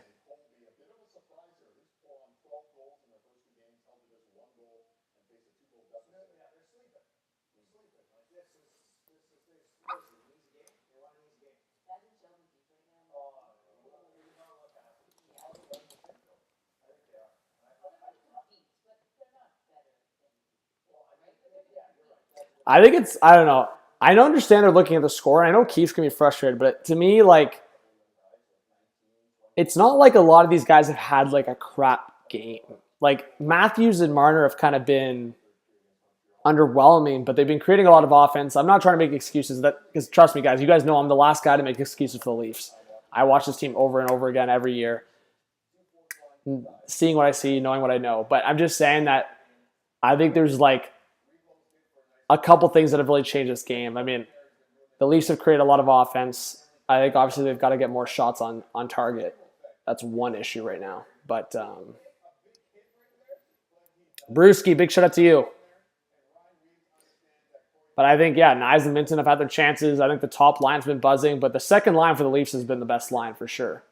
I think I don't know. I don't understand they're looking at the score. I know Keith's going to be frustrated, but to me, like, it's not like a lot of these guys have had like a crap game. Like Matthews and Marner have kind of been underwhelming, but they've been creating a lot of offense. I'm not trying to make excuses because trust me, guys, you guys know I'm the last guy to make excuses for the Leafs. I watch this team over and over again every year, seeing what I see, knowing what I know. But I'm just saying that I think there's like a couple things that have really changed this game. I mean, the Leafs have created a lot of offense. I think obviously they've got to get more shots on target. That's one issue right now. But Brewski, big shout out to you. But I think, yeah, Knies and Minton have had their chances. I think the top line's been buzzing, but the second line for the Leafs has been the best line for sure.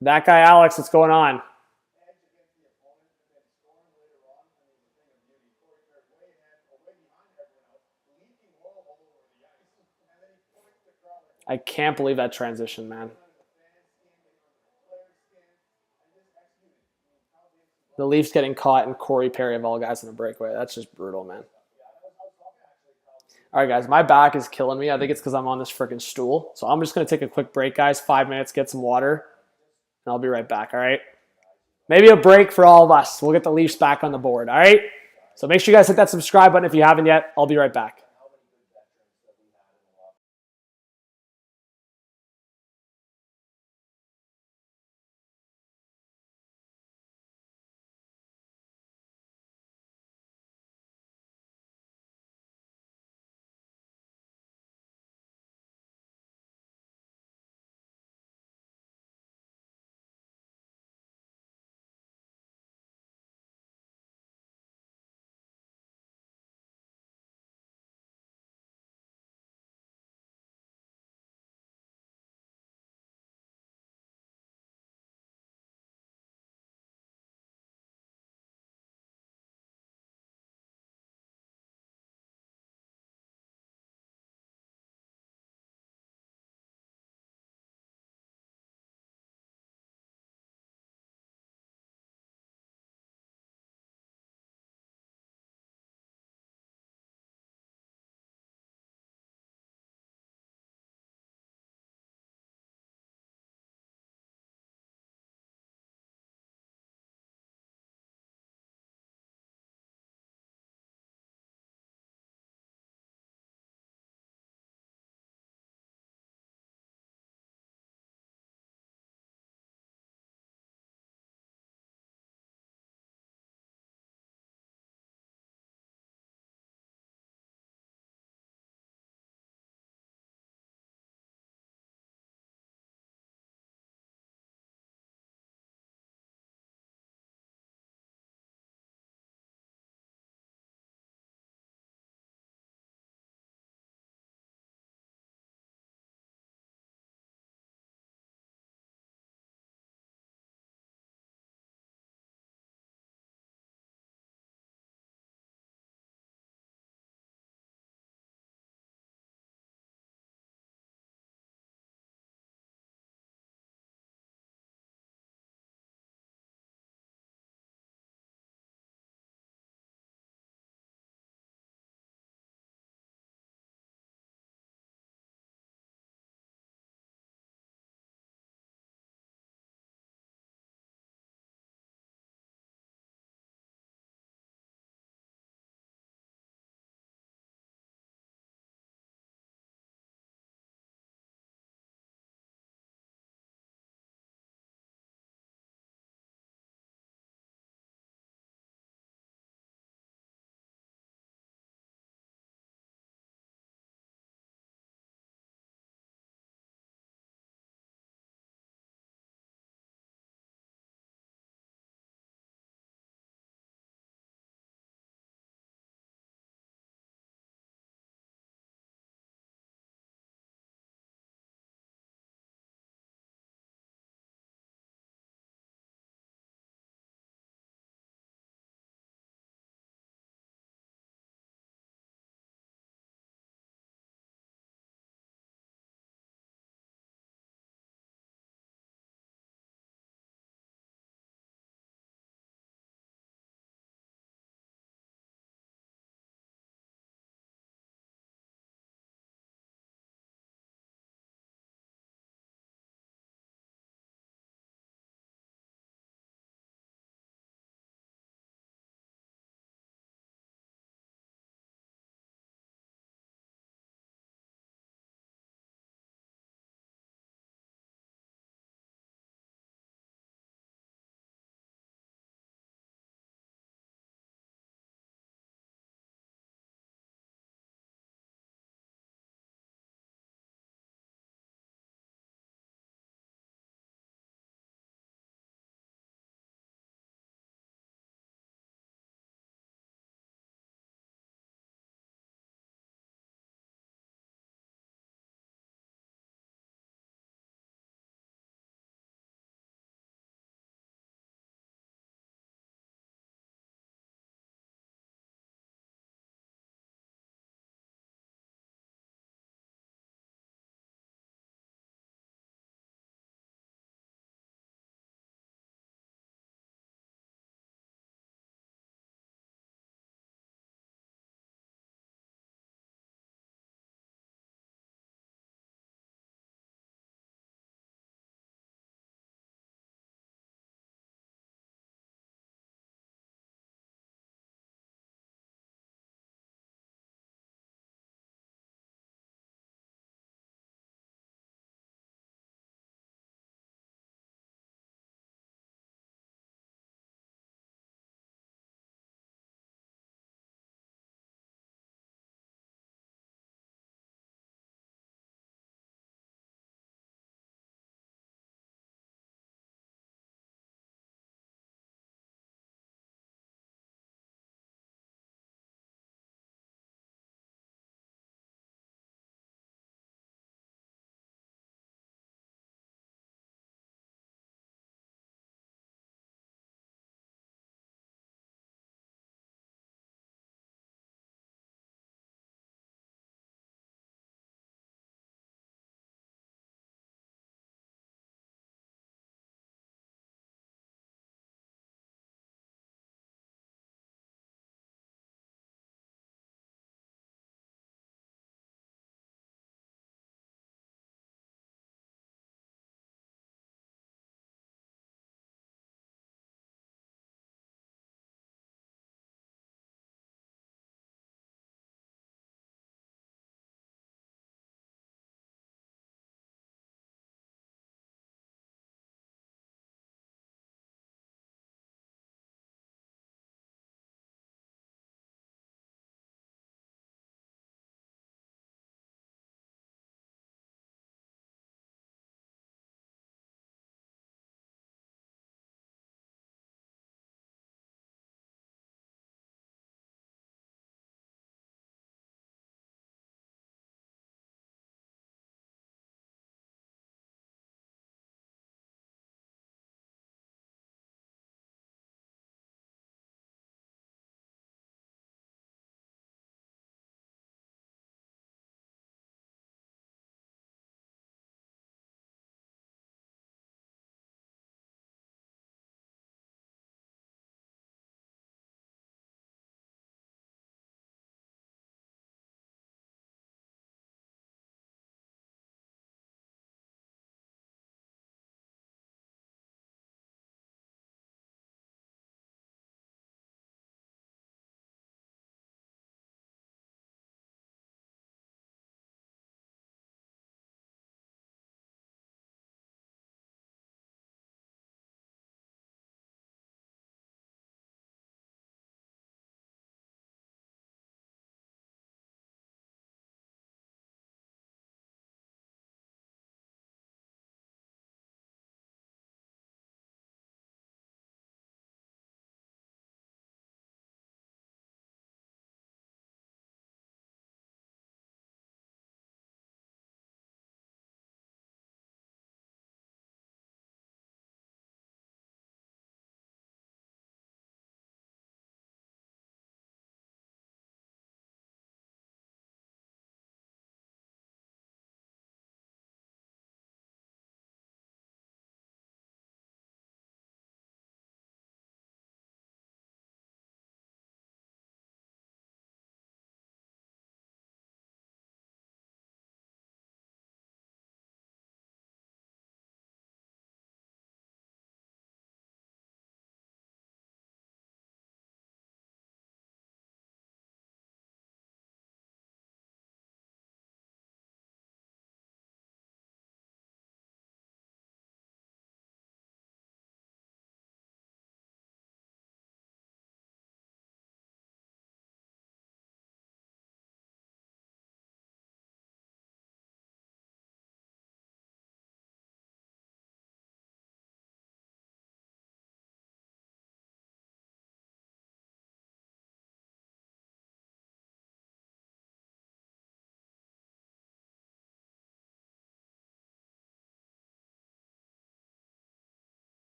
That guy, Alex, what's going on? I can't believe that transition, man. The Leafs getting caught and Corey Perry of all guys in a breakaway. That's just brutal, man. All right, guys, my back is killing me. I think it's because I'm on this freaking stool. So I'm just going to take a quick break, guys. 5 minutes, get some water, and I'll be right back, all right? Maybe a break for all of us. We'll get the Leafs back on the board, all right? So make sure you guys hit that subscribe button if you haven't yet. I'll be right back.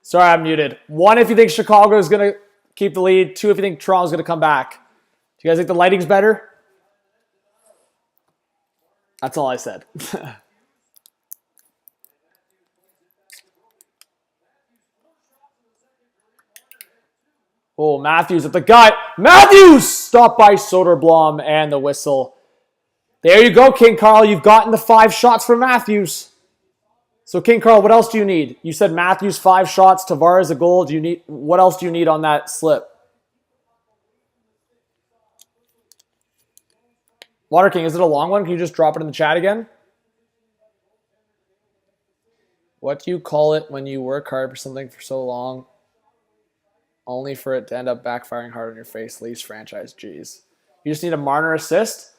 Sorry, I'm muted. 1, if you think Chicago is going to keep the lead. 2, if you think Toronto's going to come back. Do you guys think the lighting's better? That's all I said. Oh, Matthews at the gut. Matthews! Stopped by Soderblom and the whistle. There you go, King Carl. You've gotten the 5 shots for Matthews. So, King Carl, what else do you need? You said Matthews 5 shots, Tavares a goal. What else do you need on that slip? Water King, is it a long one? Can you just drop it in the chat again? What do you call it when you work hard for something for so long, only for it to end up backfiring hard on your face? Leafs franchise, jeez. You just need a Marner assist?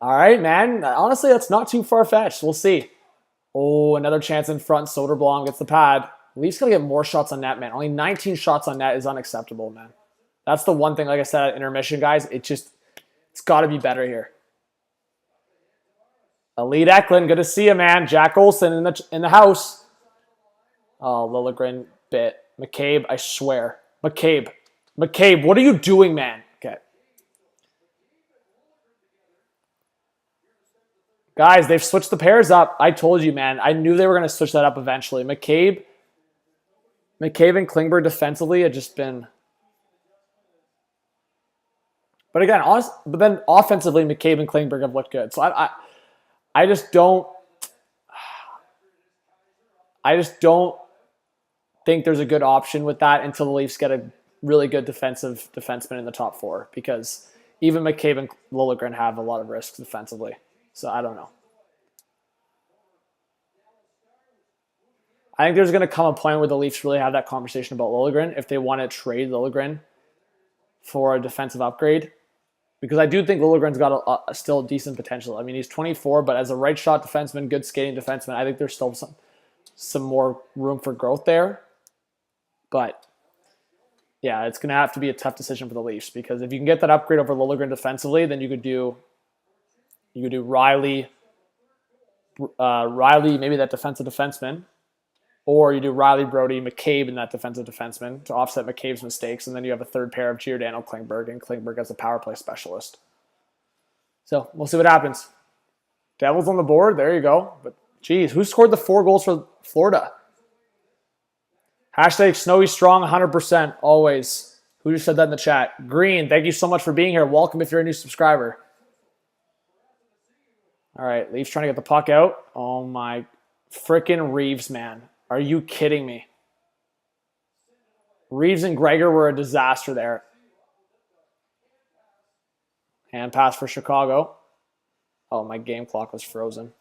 All right, man. Honestly, that's not too far-fetched. We'll see. Oh, another chance in front. Soderblom gets the pad. Leafs got to get more shots on net, man. Only 19 shots on net is unacceptable, man. That's the one thing, like I said, at intermission, guys. It's got to be better here. Elite Eklund, good to see you, man. Jack Olsen in the house. Oh, Liljegren bit. McCabe, I swear. McCabe, what are you doing, man? Okay. Guys, they've switched the pairs up. I told you, man. I knew they were going to switch that up eventually. McCabe and Klingberg defensively had just been... But again, but then offensively, McCabe and Klingberg have looked good. So I just don't think there's a good option with that until the Leafs get a really good defenseman in the top 4, because even McCabe and Liljegren have a lot of risks defensively. So I don't know. I think there's going to come a point where the Leafs really have that conversation about Liljegren if they want to trade Liljegren for a defensive upgrade. Because I do think Liljegren's got still decent potential. I mean, he's 24, but as a right shot defenseman, good skating defenseman, I think there's still some more room for growth there. But yeah, it's going to have to be a tough decision for the Leafs, because if you can get that upgrade over Liljegren defensively, then you could do Riley, maybe that defensive defenseman, or you do Riley, Brody, McCabe in that defensive defenseman to offset McCabe's mistakes, and then you have a third pair of Giordano, Klingberg, and Klingberg as a power play specialist. So we'll see what happens. Devils on the board, there you go. But geez, who scored the 4 goals for Florida? Hashtag Snowy Strong 100%, always. Who just said that in the chat? Green, thank you so much for being here. Welcome if you're a new subscriber. All right, Leafs trying to get the puck out. Oh my frickin' Reeves, man. Are you kidding me? Reeves and Gregor were a disaster there. Hand pass for Chicago. Oh, my game clock was frozen.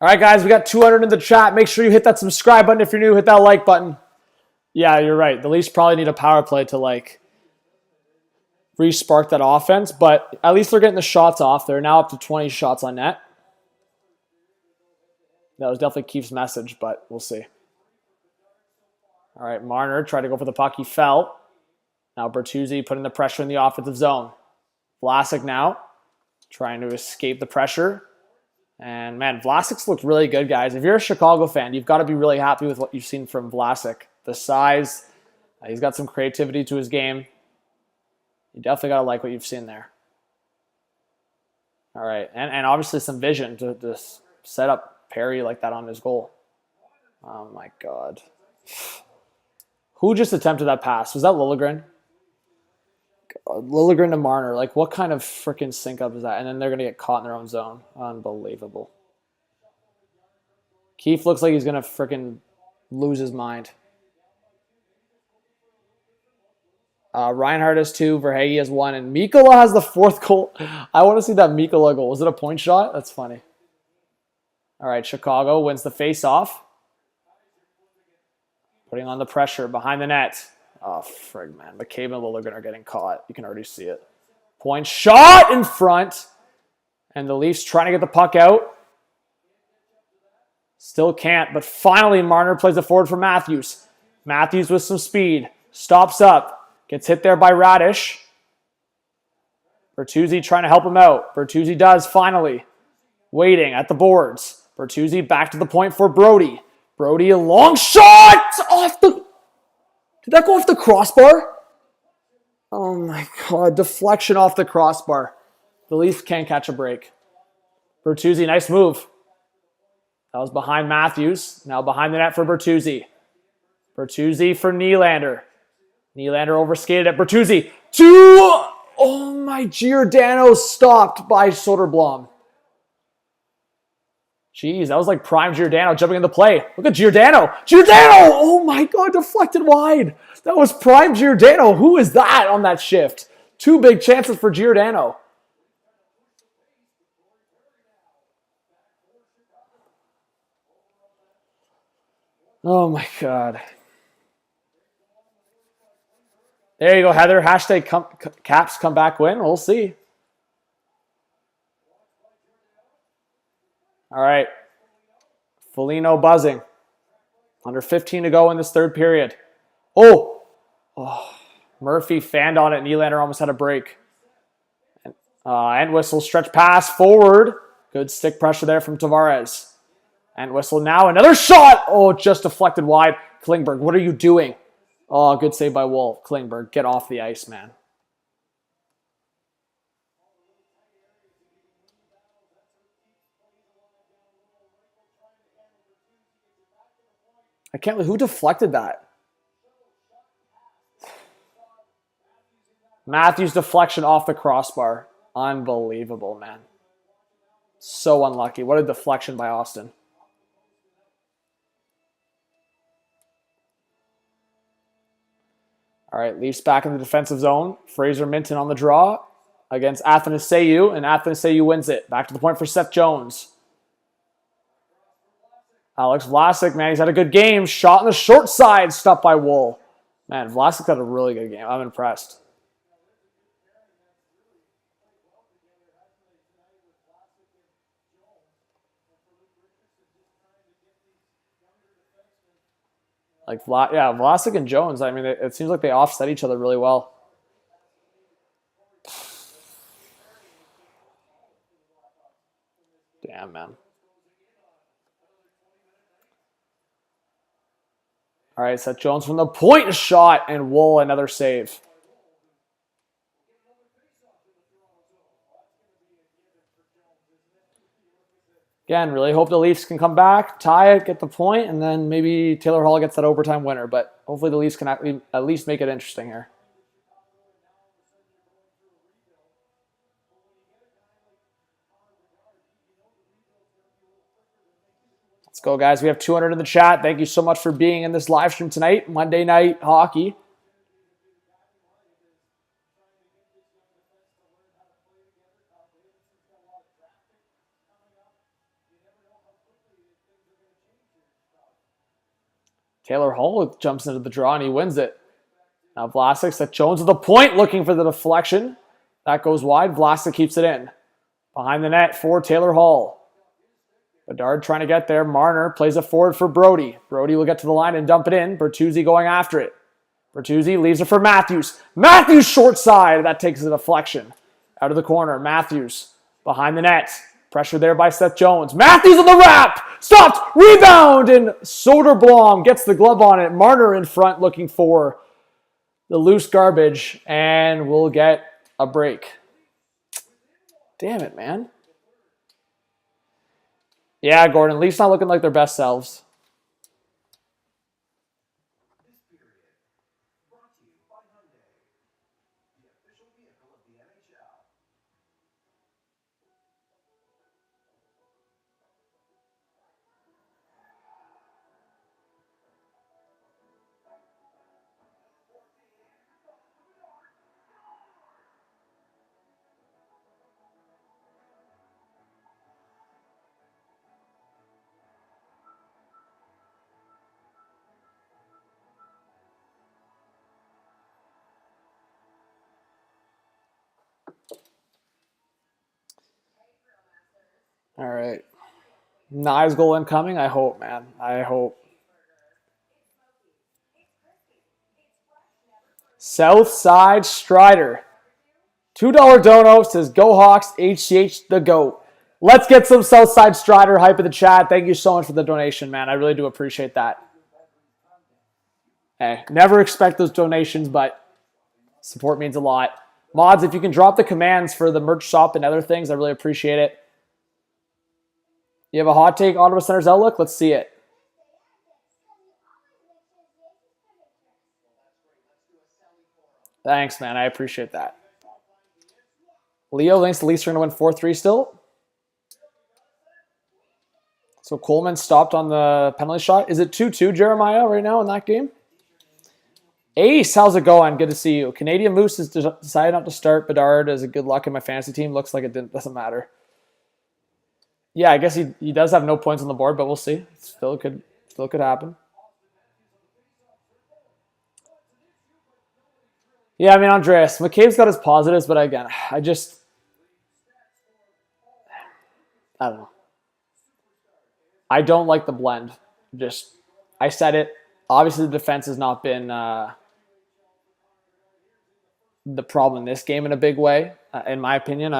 All right, guys, we got 200 in the chat. Make sure you hit that subscribe button if you're new. Hit that like button. Yeah, you're right. The Leafs probably need a power play to, re-spark that offense, but at least they're getting the shots off. They're now up to 20 shots on net. That was definitely Keefe's message, but we'll see. All right, Marner tried to go for the puck. He fell. Now Bertuzzi putting the pressure in the offensive zone. Vlasic now trying to escape the pressure. And, man, Vlasic's looked really good, guys. If you're a Chicago fan, you've got to be really happy with what you've seen from Vlasic. The size, he's got some creativity to his game. You definitely got to like what you've seen there. All right, and obviously some vision to set up Perry like that on his goal. Oh, my God. Who just attempted that pass? Was that Liljegren? Liljegren to Marner. What kind of freaking sync-up is that? And then they're going to get caught in their own zone. Unbelievable. Keefe looks like he's going to freaking lose his mind. Reinhardt has 2, Verhaeghe has 1, and Mikkola has the 4th goal. I want to see that Mikkola goal. Was it a point shot? That's funny. All right, Chicago wins the face-off. Putting on the pressure behind the net. Oh, frig, man. McCabe and Liljegren are getting caught. You can already see it. Point shot in front. And the Leafs trying to get the puck out. Still can't, but finally Marner plays it forward for Matthews. Matthews with some speed. Stops up. Gets hit there by Radish. Bertuzzi trying to help him out. Bertuzzi does, finally. Waiting at the boards. Bertuzzi back to the point for Brody. Brody, a long shot! Off the... Did that go off the crossbar? Oh my God, deflection off the crossbar. The Leafs can't catch a break. Bertuzzi, nice move. That was behind Matthews. Now behind the net for Bertuzzi. Bertuzzi for Nylander. Nylander overskated at Bertuzzi. Oh my, Giordano stopped by Soderblom. Jeez, that was like prime Giordano jumping in the play. Look at Giordano. Giordano! Oh my God, deflected wide. That was prime Giordano. Who is that on that shift? 2 big chances for Giordano. Oh my God. There you go, Heather. Hashtag Caps comeback win. We'll see. All right. Foligno buzzing. Under 15 to go in this third period. Oh. Murphy fanned on it. Nylander almost had a break. And whistle stretch pass forward. Good stick pressure there from Tavares. And whistle now. Another shot. Oh, just deflected wide. Klingberg, what are you doing? Oh, good save by Wolf. Klingberg, get off the ice, man. I can't believe who deflected that. Matthews' deflection off the crossbar. Unbelievable, man. So unlucky. What a deflection by Austin. All right, Leafs back in the defensive zone. Fraser Minton on the draw against Athanasiou, and Athanasiou wins it. Back to the point for Seth Jones. Alex Vlasic, man, he's had a good game. Shot on the short side, stopped by Wool. Man, Vlasic had a really good game. I'm impressed. Vlasic and Jones, I mean, it seems like they offset each other really well. Damn, man. All right, Seth Jones from the point, shot, and Wool, another save. Again, really hope the Leafs can come back, tie it, get the point, and then maybe Taylor Hall gets that overtime winner. But hopefully the Leafs can at least make it interesting here. Let's go, guys. We have 200 in the chat. Thank you so much for being in this live stream tonight, Monday Night Hockey. Taylor Hall jumps into the draw and he wins it. Now Vlasic, Seth Jones at the point, looking for the deflection. That goes wide. Vlasic keeps it in. Behind the net for Taylor Hall. Bedard trying to get there. Marner plays it forward for Brody. Brody will get to the line and dump it in. Bertuzzi going after it. Bertuzzi leaves it for Matthews. Matthews short side. That takes a deflection. Out of the corner. Matthews behind the net. Pressure there by Seth Jones. Matthews on the wrap. Stopped. Rebound. And Soderblom gets the glove on it. Marner in front looking for the loose garbage. And we'll get a break. Damn it, man. Yeah, Gordon. Leafs not looking like their best selves. All right. Nice goal incoming. I hope, man. I hope. Southside Strider. $2 dono says, Go Hawks, HCH the GOAT. Let's get some Southside Strider hype in the chat. Thank you so much for the donation, man. I really do appreciate that. Hey, never expect those donations, but support means a lot. Mods, if you can drop the commands for the merch shop and other things, I really appreciate it. You have a hot take, Ottawa Senators outlook? Let's see it. Thanks, man. I appreciate that. Leo thinks the Leafs are going to win 4-3 still. So Coleman stopped on the penalty shot. Is it 2-2, Jeremiah, right now in that game? Ace, how's it going? Good to see you. Canadian Moose has decided not to start Bedard as a good luck in my fantasy team. Looks like it doesn't matter. Yeah, I guess he does have no points on the board, but we'll see. It still could happen. Yeah, I mean, Andreas, McCabe's got his positives, but again, I don't know. I don't like the blend. I said it. Obviously, the defense has not been the problem in this game in a big way, in my opinion.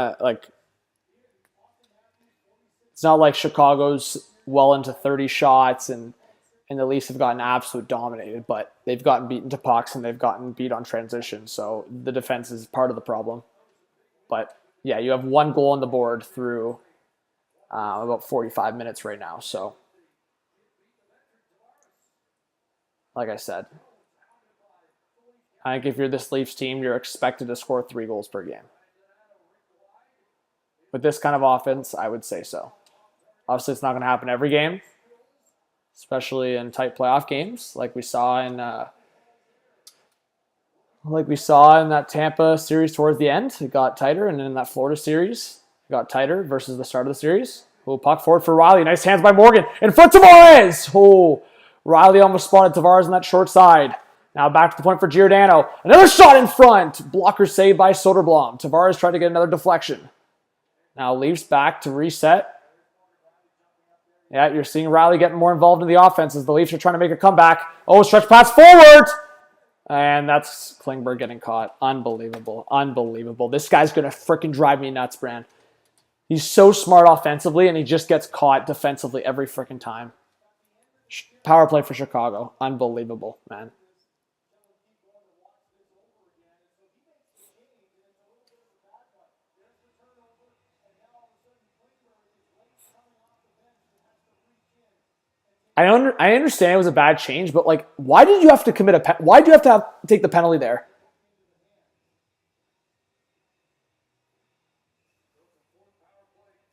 It's not like Chicago's well into 30 shots and the Leafs have gotten absolute dominated, but they've gotten beaten to pucks and they've gotten beat on transition. So the defense is part of the problem. But yeah, you have one goal on the board through about 45 minutes right now. So like I said, I think if you're this Leafs team, you're expected to score 3 goals per game. With this kind of offense, I would say so. Obviously, it's not going to happen every game, especially in tight playoff games, like we saw in that Tampa series towards the end. It got tighter, and then in that Florida series, it got tighter versus the start of the series. Oh, puck forward for Riley. Nice hands by Morgan. In front of Tavares. Oh, Riley almost spotted Tavares on that short side. Now back to the point for Giordano. Another shot in front. Blocker saved by Soderblom. Tavares tried to get another deflection. Now Leafs back to reset. Yeah, you're seeing Riley getting more involved in the offense as the Leafs are trying to make a comeback. Oh, stretch pass forward. And that's Klingberg getting caught. Unbelievable. Unbelievable. This guy's going to freaking drive me nuts, Brand. He's so smart offensively, and he just gets caught defensively every freaking time. Power play for Chicago. Unbelievable, man. I understand it was a bad change, but like, why did you have to commit why did you have to take the penalty there?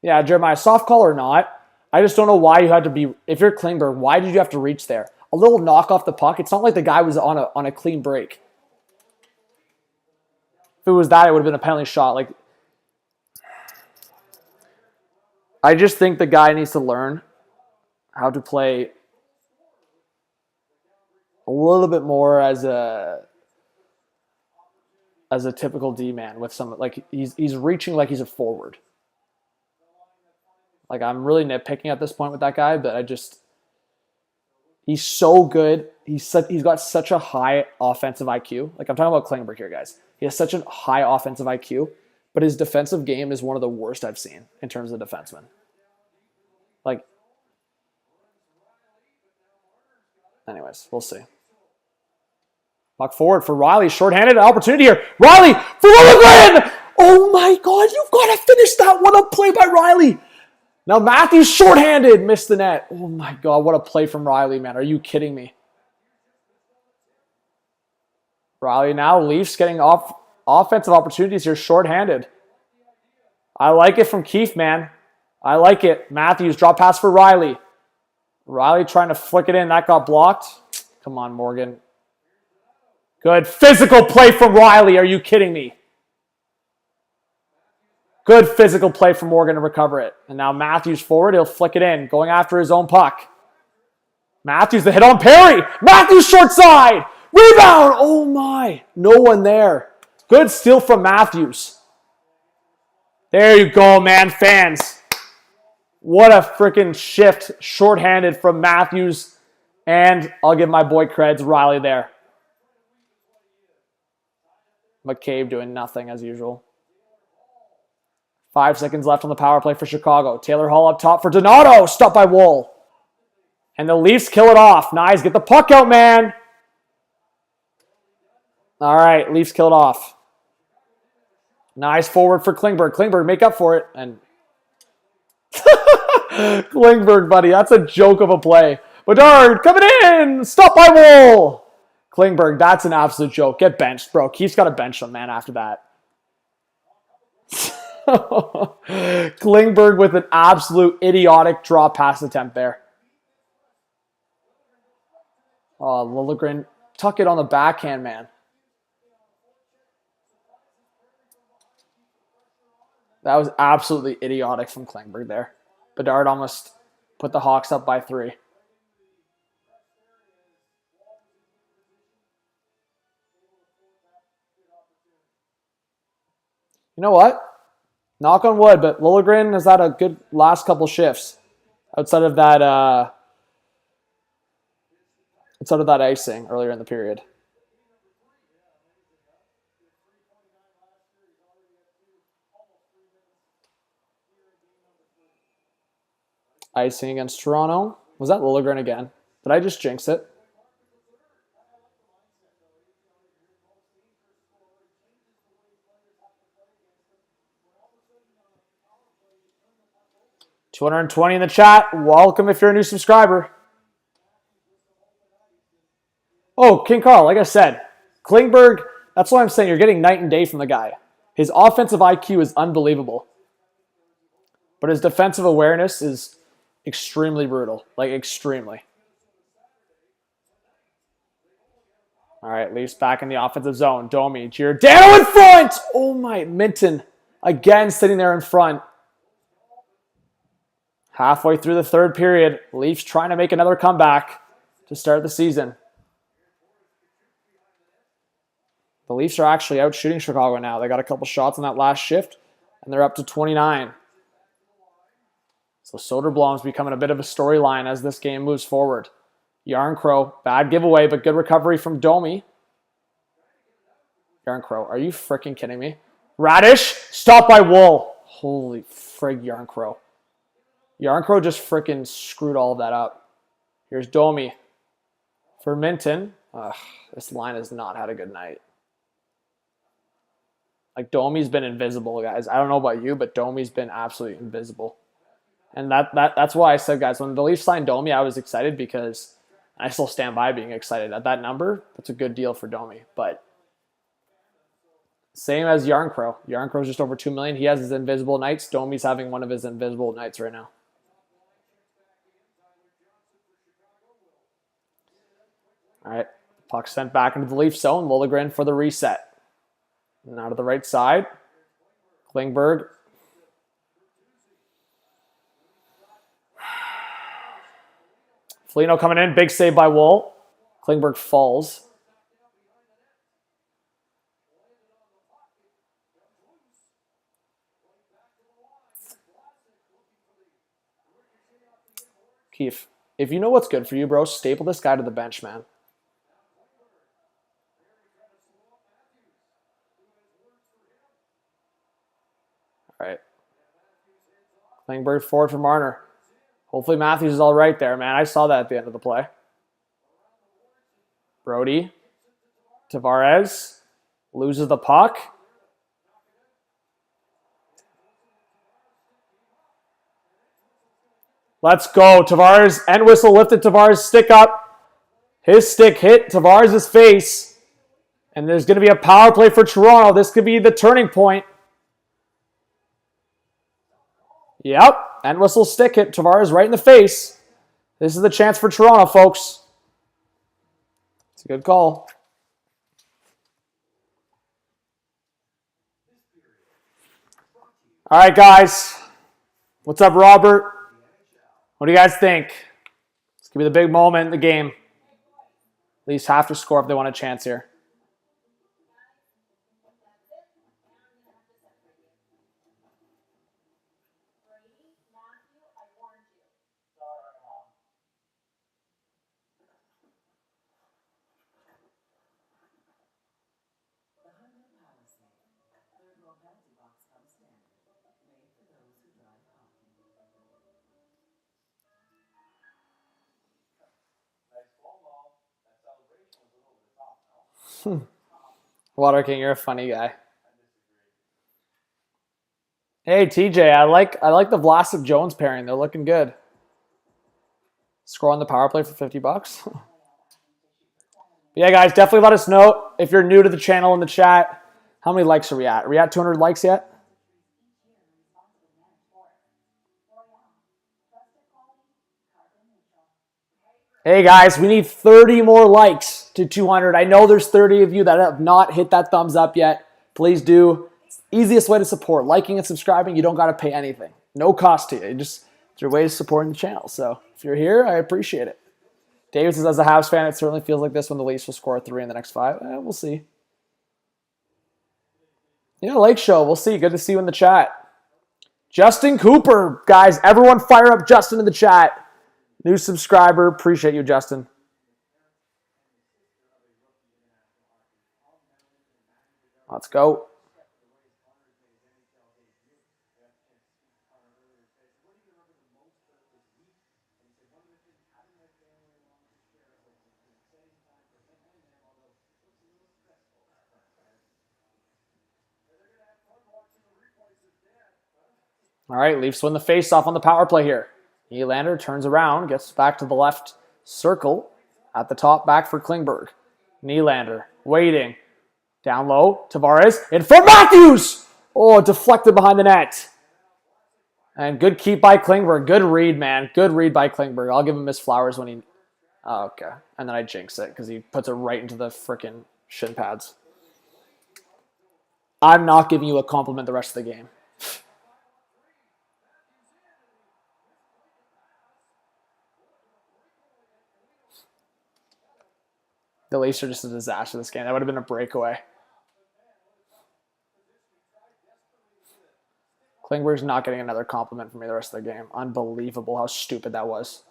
Yeah, Jeremiah, soft call or not, I just don't know why you had to be. If you're Klingberg, why did you have to reach there? A little knock off the puck. It's not like the guy was on a clean break. If it was that, it would have been a penalty shot. Like, I just think the guy needs to learn how to play a little bit more as a typical D-man with some, like, he's reaching like he's a forward. Like, I'm really nitpicking at this point with that guy, but he's so good. He's got such a high offensive IQ. Like, I'm talking about Klingberg here, guys. He has such a high offensive IQ, but his defensive game is one of the worst I've seen in terms of defensemen. Like, anyways, we'll see. Puck forward for Riley. Shorthanded opportunity here. Riley for Liljegren! Oh my God, you've got to finish that. What a play by Riley. Now Matthews shorthanded. Missed the net. Oh my God, what a play from Riley, man. Are you kidding me? Riley now. Leafs getting offensive opportunities here shorthanded. I like it from Keefe, man. I like it. Matthews, drop pass for Riley. Riley trying to flick it in. That got blocked. Come on, Morgan. Good physical play from Riley. Are you kidding me? Good physical play from Morgan to recover it. And now Matthews forward. He'll flick it in. Going after his own puck. Matthews, the hit on Perry. Matthews short side. Rebound. Oh my. No one there. Good steal from Matthews. There you go, man. Fans. What a freaking shift. Shorthanded from Matthews. And I'll give my boy creds, Riley there. McCabe doing nothing as usual. 5 seconds left on the power play for Chicago. Taylor Hall up top for Donato. Stopped by Wool. And the Leafs kill it off. Nice. Get the puck out, man. All right. Leafs kill it off. Nice forward for Klingberg. Klingberg, make up for it. And Klingberg, buddy. That's a joke of a play. Bedard coming in. Stopped by Wool. Klingberg, that's an absolute joke. Get benched, bro. Keith's got to bench him, man, after that. Klingberg with an absolute idiotic draw pass attempt there. Oh, Liljegren, tuck it on the backhand, man. That was absolutely idiotic from Klingberg there. Bedard almost put the Hawks up by 3. You know what? Knock on wood, but Liljegren has had a good last couple shifts outside of that icing earlier in the period. Icing against Toronto. Was that Liljegren again? Did I just jinx it? $220 in the chat. Welcome if you're a new subscriber. Oh, King Carl, like I said, Klingberg, that's why I'm saying you're getting night and day from the guy. His offensive IQ is unbelievable. But his defensive awareness is extremely brutal. Like, extremely. All right, Leafs back in the offensive zone. Domi, Giordano in front! Oh my, Minton. Again, sitting there in front. Halfway through the third period, Leafs trying to make another comeback to start the season. The Leafs are actually out shooting Chicago now. They got a couple shots in that last shift, and they're up to 29. So Soderblom's becoming a bit of a storyline as this game moves forward. Yarncrow, bad giveaway, but good recovery from Domi. Yarncrow, are you freaking kidding me? Radish, stopped by Wool. Holy frig, Yarncrow. Yarncrow just freaking screwed all of that up. Here's Domi for Minton. Ugh, this line has not had a good night. Like, Domi's been invisible, guys. I don't know about you, but Domi's been absolutely invisible. And that's why I said, guys, when the Leafs signed Domi, I was excited because I still stand by being excited. At that number, that's a good deal for Domi. But same as Yarncrow. Yarncrow's just over $2 million. He has his invisible nights. Domi's having one of his invisible nights right now. All right, puck sent back into the Leaf zone. Liljegren for the reset. Now to the right side. Klingberg. Foligno coming in. Big save by Wool. Klingberg falls. Keith, if you know what's good for you, bro, staple this guy to the bench, man. All right. Klingberg forward for Marner. Hopefully Matthews is all right there, man. I saw that at the end of the play. Brody. Tavares. Loses the puck. Let's go. Tavares, end whistle lifted. Tavares stick up. His stick hit Tavares' face. And there's going to be a power play for Toronto. This could be the turning point. Yep. End whistle stick hit Tavares right in the face. This is the chance for Toronto, folks. It's a good call. All right, guys. What's up, Robert? What do you guys think? It's going to be the big moment in the game. Leafs have to score if they want a chance here. Water King, you're a funny guy. Hey TJ, I like the Vlasic Jones pairing. They're looking good. Score on the power play for $50. Yeah, guys, definitely let us know if you're new to the channel in the chat. How many likes are we at? Are we at 200 likes yet? Hey guys, we need 30 more likes to 200. I know there's 30 of you that have not hit that thumbs up yet. Please do. Easiest way to support. Liking and subscribing, you don't got to pay anything. No cost to you. It's your way of supporting the channel. So if you're here, I appreciate it. David says, as a Habs fan, it certainly feels like this when the Leafs will score 3 in the next 5. We'll see. Yeah, Lake Show. We'll see. Good to see you in the chat. Justin Cooper. Guys, everyone fire up Justin in the chat. New subscriber. Appreciate you, Justin. Let's go. All right, Leafs win the face-off on the power play here. Nylander turns around, gets back to the left circle. At the top, back for Klingberg. Nylander waiting. Down low, Tavares. In for Matthews! Oh, deflected behind the net. And good keep by Klingberg. Good read, man. Good read by Klingberg. I'll give him his flowers when he... Oh, okay. And then I jinx it because he puts it right into the freaking shin pads. I'm not giving you a compliment the rest of the game. The Leafs are just a disaster this game. That would have been a breakaway. Klingberg's not getting another compliment from me the rest of the game. Unbelievable how stupid that was.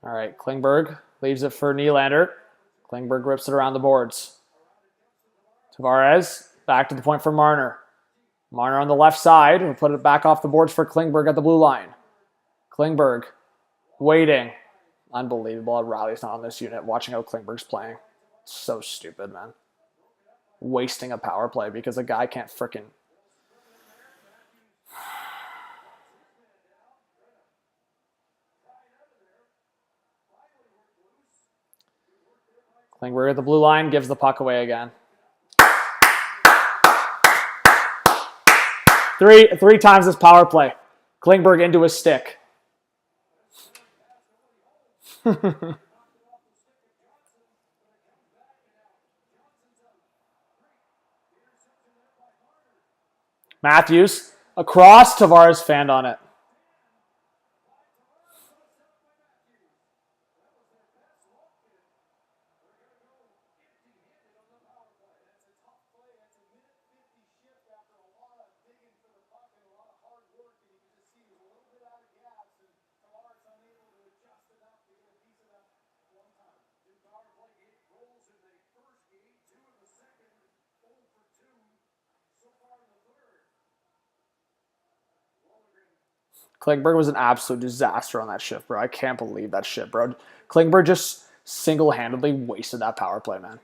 All right, Klingberg leaves it for Nylander. Klingberg rips it around the boards. Tavares back to the point for Marner. Marner on the left side. We'll put it back off the boards for Klingberg at the blue line. Klingberg waiting. Unbelievable. Riley's not on this unit. Watching how Klingberg's playing. So stupid, man. Wasting a power play because a guy can't frickin'... Klingberg at the blue line gives the puck away again. Three times this power play. Klingberg into his stick. Matthews across. Tavares fanned on it. Klingberg was an absolute disaster on that shift, bro. I can't believe that shit, bro. Klingberg just single-handedly wasted that power play, man.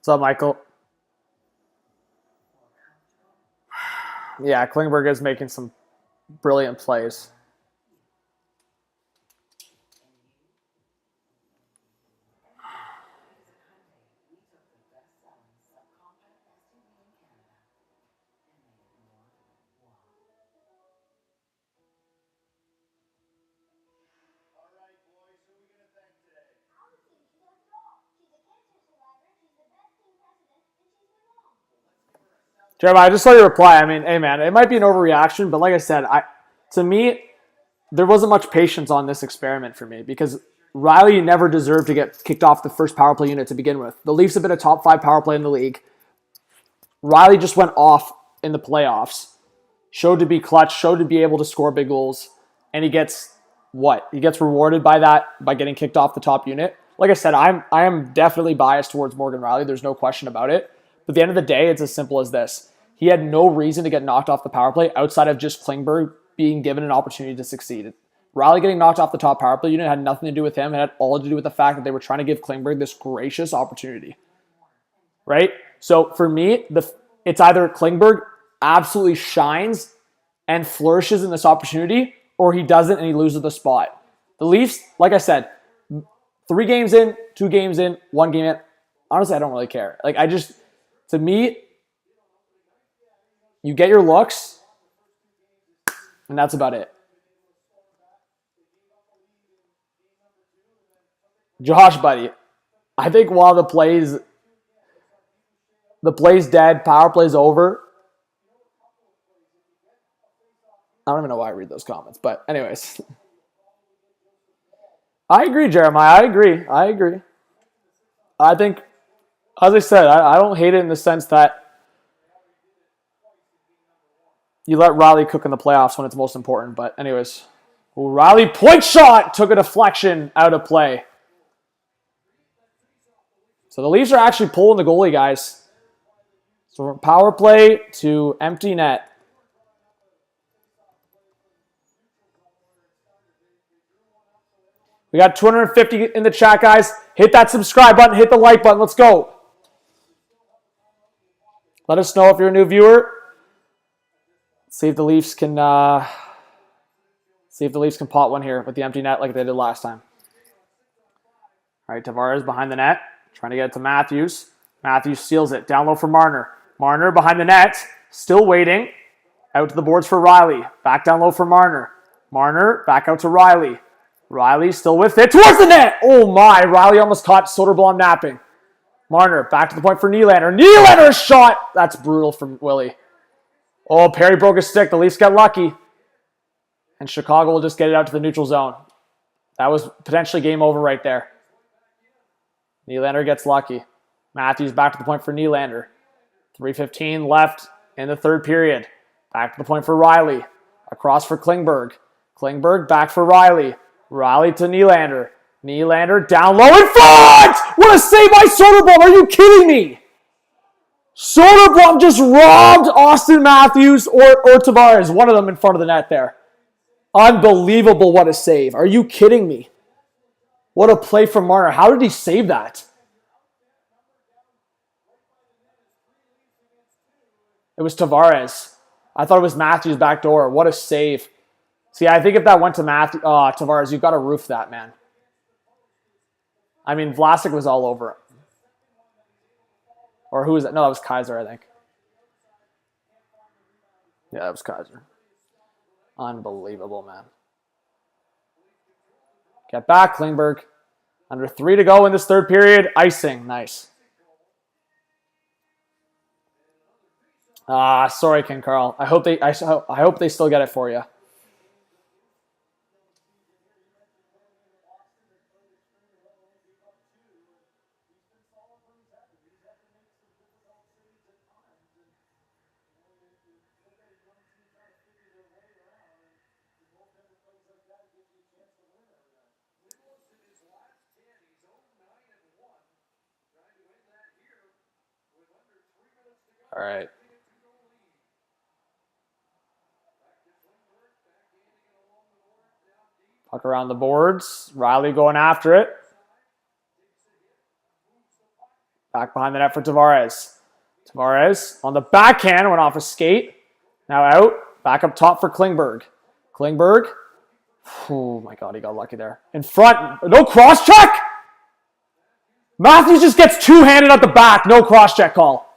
What's up, Michael? Yeah, Klingberg is making some brilliant plays. Jeremiah, I just saw your reply. I mean, hey man, it might be an overreaction, but like I said, to me, there wasn't much patience on this experiment for me because Riley never deserved to get kicked off the first power play unit to begin with. The Leafs have been a top 5 power play in the league. Riley just went off in the playoffs, showed to be clutch, showed to be able to score big goals, and he gets what? He gets rewarded by that, by getting kicked off the top unit. Like I said, I am definitely biased towards Morgan Riley. There's no question about it. But at the end of the day, it's as simple as this. He had no reason to get knocked off the power play outside of just Klingberg being given an opportunity to succeed. Riley getting knocked off the top power play unit had nothing to do with him. It had all to do with the fact that they were trying to give Klingberg this gracious opportunity. Right? So for me, it's either Klingberg absolutely shines and flourishes in this opportunity, or he doesn't and he loses the spot. The Leafs, like I said, 3 games in, 2 games in, 1 game in. Honestly, I don't really care. To me, you get your looks, and that's about it. Josh, buddy, I think while the play's dead, power play's over. I don't even know why I read those comments, but anyways. I agree, Jeremiah. I agree. I think, as I said, I don't hate it in the sense that you let Riley cook in the playoffs when it's most important. But anyways, Riley point shot took a deflection out of play. So the Leafs are actually pulling the goalie, guys. So from power play to empty net. We got 250 in the chat, guys. Hit that subscribe button. Hit the like button. Let's go. Let us know if you're a new viewer. See if the Leafs can pot one here with the empty net like they did last time. All right, Tavares behind the net, trying to get it to Matthews. Matthews steals it. Down low for Marner. Marner behind the net, still waiting. Out to the boards for Riley. Back down low for Marner. Marner back out to Riley. Riley still with it. Towards the net! Oh my, Riley almost caught Soderblom napping. Marner back to the point for Nylander. Nylander's shot! That's brutal from Willie. Oh, Perry broke his stick. The Leafs got lucky. And Chicago will just get it out to the neutral zone. That was potentially game over right there. Nylander gets lucky. Matthews back to the point for Nylander. 3:15 left in the third period. Back to the point for Riley. Across for Klingberg. Klingberg back for Riley. Riley to Nylander. Nylander down low in front! What a save by Soderblom! Are you kidding me? Soderblom just robbed Austin Matthews or Tavares. One of them in front of the net there. Unbelievable, what a save. Are you kidding me? What a play from Marner. How did he save that? It was Tavares. I thought it was Matthews' back door. What a save. See, I think if that went to Tavares, you've got to roof that, man. I mean, Vlasic was all over it. Or who was that? No, that was Kaiser, I think. Yeah, that was Kaiser. Unbelievable, man. Get back, Klingberg. Under 3 to go in this third period. Icing. Nice. Sorry, King Carl. I hope they still get it for you. All right. Puck around the boards. Riley going after it. Back behind the net for Tavares. Tavares on the backhand, went off a skate. Now out. Back up top for Klingberg. Klingberg. Oh my God, he got lucky there. In front. No cross check. Matthews just gets two-handed at the back. No cross check call.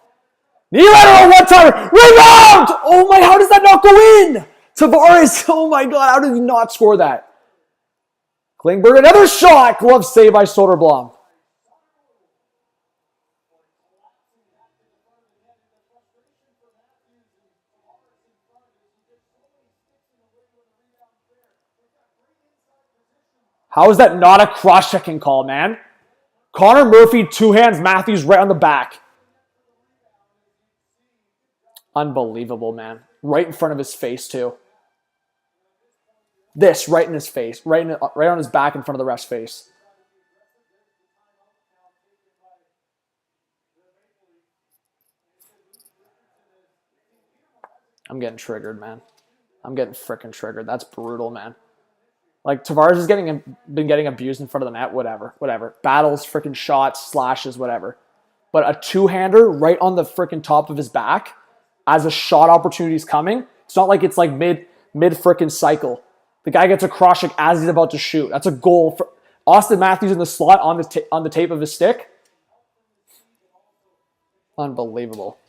Nylander on one timer. Rebound! Oh my, how does that not go in? Tavares. Oh my God, how did he not score that? Klingberg, another shot. Glove save by Soderblom. How is that not a cross-checking call, man? Connor Murphy, two hands, Matthews right on the back. Unbelievable, man. Right in front of his face, too. This, right in his face. Right on his back in front of the ref's face. I'm getting triggered, man. I'm getting freaking triggered. That's brutal, man. Like, Tavares has been getting abused in front of the net, whatever. Battles, freaking shots, slashes, whatever. But a two-hander right on the freaking top of his back as a shot opportunity is coming. It's not like it's like mid freaking cycle. The guy gets a cross check as he's about to shoot. That's a goal for Austin Matthews in the slot on the tape of his stick. Unbelievable.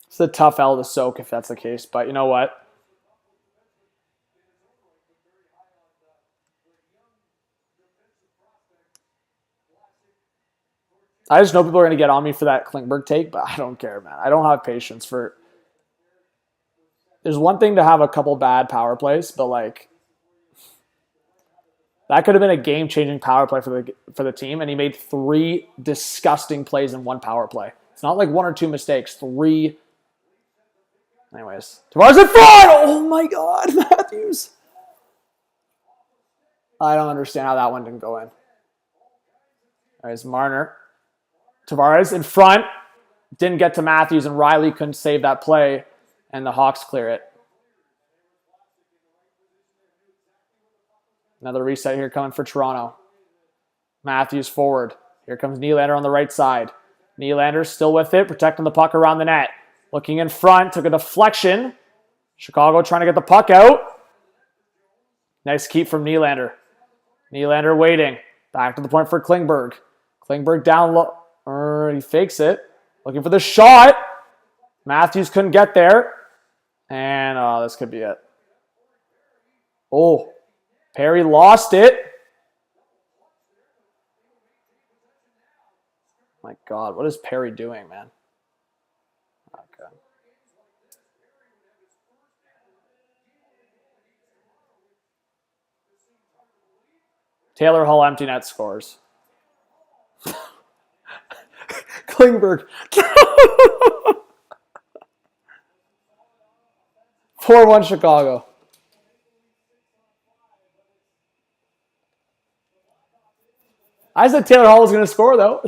It's a tough L to soak if that's the case, but you know what? I just know people are going to get on me for that Klingberg take, but I don't care, man. I don't have patience for... There's one thing to have a couple bad power plays, but like... That could have been a game-changing power play for the team, and he made 3 disgusting plays in one power play. It's not like 1 or 2 mistakes. 3... Anyways. Tavares in front! Oh my God, Matthews! I don't understand how that one didn't go in. There's Marner. Tavares in front. Didn't get to Matthews, and Riley couldn't save that play, and the Hawks clear it. Another reset here coming for Toronto. Matthews forward. Here comes Nylander on the right side. Nylander still with it, protecting the puck around the net. Looking in front, took a deflection. Chicago trying to get the puck out. Nice keep from Nylander. Nylander waiting. Back to the point for Klingberg. Klingberg down low. He fakes it. Looking for the shot. Matthews couldn't get there. And this could be it. Oh, Perry lost it. My God, what is Perry doing, man? Okay. Taylor Hall empty net scores. Klingberg. 4-1 Chicago. I said Taylor Hall was going to score, though.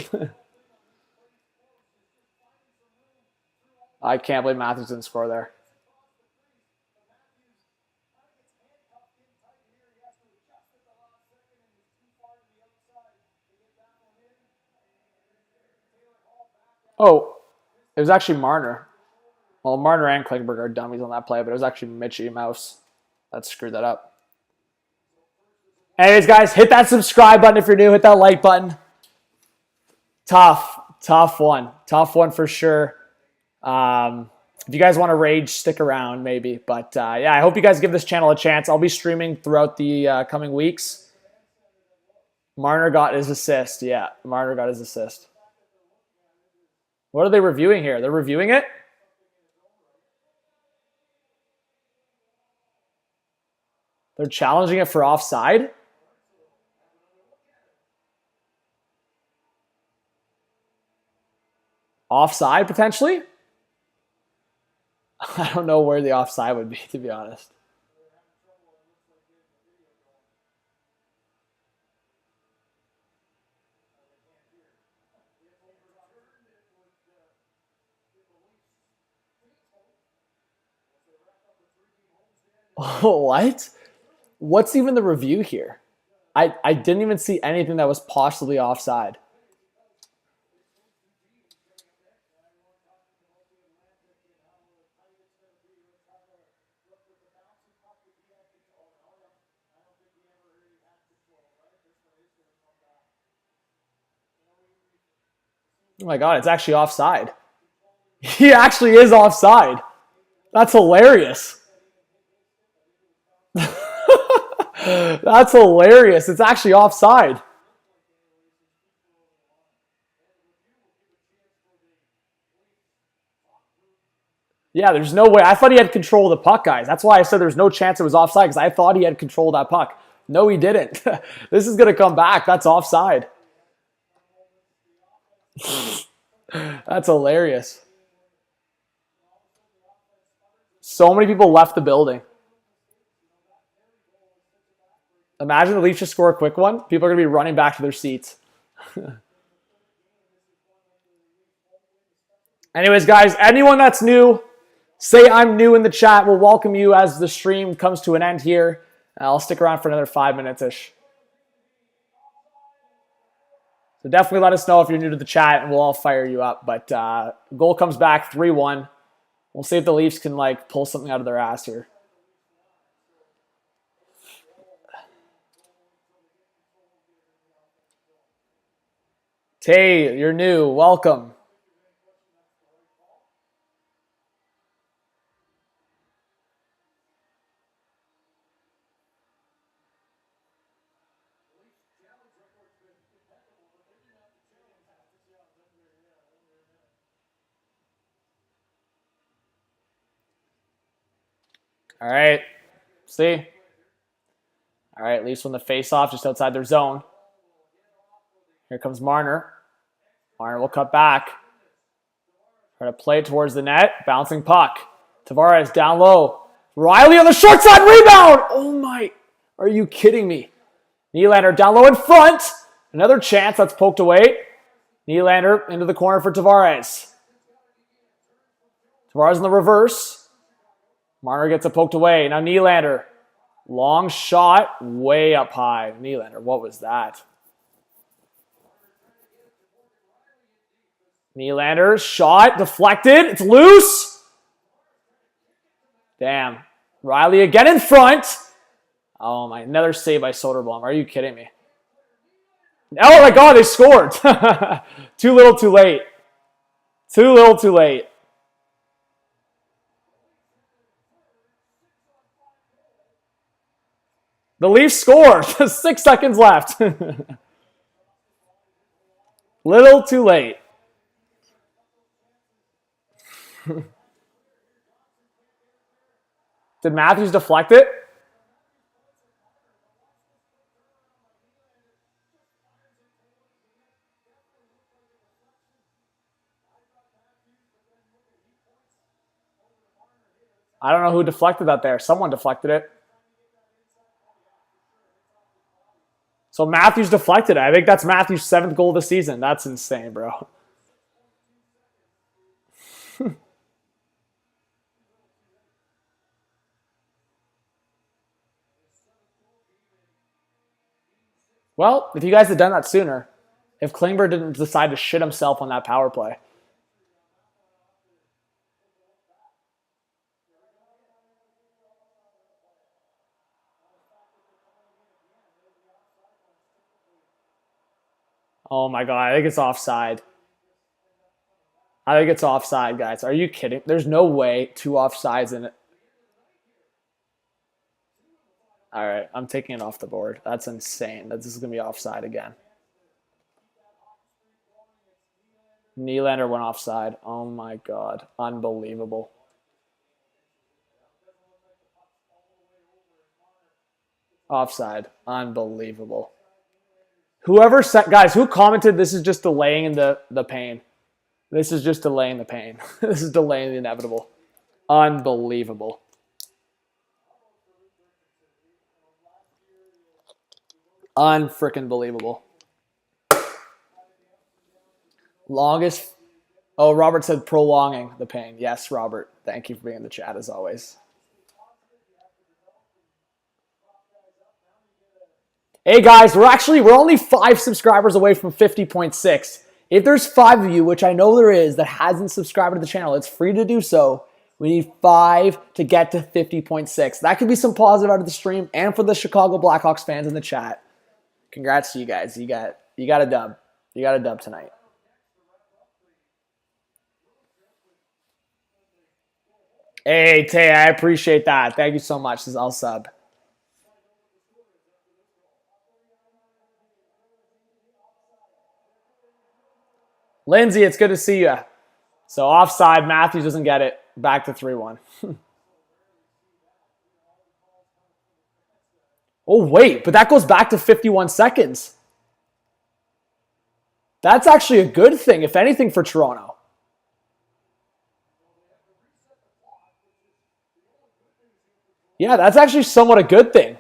I can't believe Matthews didn't score there. Oh, it was actually Marner. Well, Marner and Klingberg are dummies on that play, but it was actually Mitchie Mouse that screwed that up. Anyways, guys, hit that subscribe button if you're new. Hit that like button. Tough one. Tough one for sure. If you guys want to rage, stick around maybe. But yeah, I hope you guys give this channel a chance. I'll be streaming throughout the coming weeks. Marner got his assist. Yeah, Marner got his assist. What are they reviewing here? They're reviewing it? They're challenging it for offside? Offside, potentially? I don't know where the offside would be, to be honest. What? What's even the review here? I didn't even see anything that was possibly offside. Oh my God, it's actually offside. He actually is offside. That's hilarious. That's hilarious. It's actually offside. Yeah, there's no way. I thought he had control of the puck, guys. That's why I said there's no chance it was offside, because I thought he had control of that puck. No, he didn't. This is going to come back. That's offside. That's hilarious. So many people left the building. Imagine the Leafs just score a quick one. People are going to be running back to their seats. Anyways, guys, anyone that's new, say I'm new in the chat. We'll welcome you as the stream comes to an end here. I'll stick around for another 5 minutes-ish. So definitely let us know if you're new to the chat, and we'll all fire you up. But goal comes back 3-1. We'll see if the Leafs can pull something out of their ass here. Tay, you're new. Welcome. All right. See? All right, Leafs win the face-off just outside their zone. Here comes Marner. Marner will cut back. Try to play it towards the net. Bouncing puck. Tavares down low. Riley on the short side. Rebound! Oh my. Are you kidding me? Nylander down low in front. Another chance. That's poked away. Nylander into the corner for Tavares. Tavares in the reverse. Marner gets it poked away. Now Nylander. Long shot. Way up high. Nylander, what was that? Nylander, shot, deflected. It's loose. Damn. Riley again in front. Oh my, another save by Soderblom. Are you kidding me? Oh my God, they scored. Too little, too late. Too little, too late. The Leafs scored. 6 seconds left. Little too late. Did Matthews deflect it? I don't know who deflected that there. Someone deflected it. So Matthews deflected it. I think that's Matthews' 7th goal of the season. That's insane, bro. Well, if you guys had done that sooner, if Klingberg didn't decide to shit himself on that power play. Oh my God, I think it's offside. I think it's offside, guys. Are you kidding? There's no way 2 offsides in it. All right, I'm taking it off the board. That's insane. This is going to be offside again. Nylander went offside. Oh my God. Unbelievable. Offside. Unbelievable. Whoever said, guys, who commented this is just delaying the pain? This is just delaying the pain. This is delaying the inevitable. Unbelievable. Unfreaking believable. Longest. Oh, Robert said prolonging the pain. Yes, Robert. Thank you for being in the chat as always. Hey guys, we're only 5 subscribers away from 50.6. If there's 5 of you, which I know there is, that hasn't subscribed to the channel, it's free to do so. We need 5 to get to 50.6. That could be some positive out of the stream and for the Chicago Blackhawks fans in the chat. Congrats to you guys. You got a dub. You got a dub tonight. Hey, Tay, I appreciate that. Thank you so much. I'll sub. Lindsay, it's good to see you. So offside, Matthews doesn't get it. Back to 3-1. Oh, wait, but that goes back to 51 seconds. That's actually a good thing, if anything, for Toronto. Yeah, that's actually somewhat a good thing.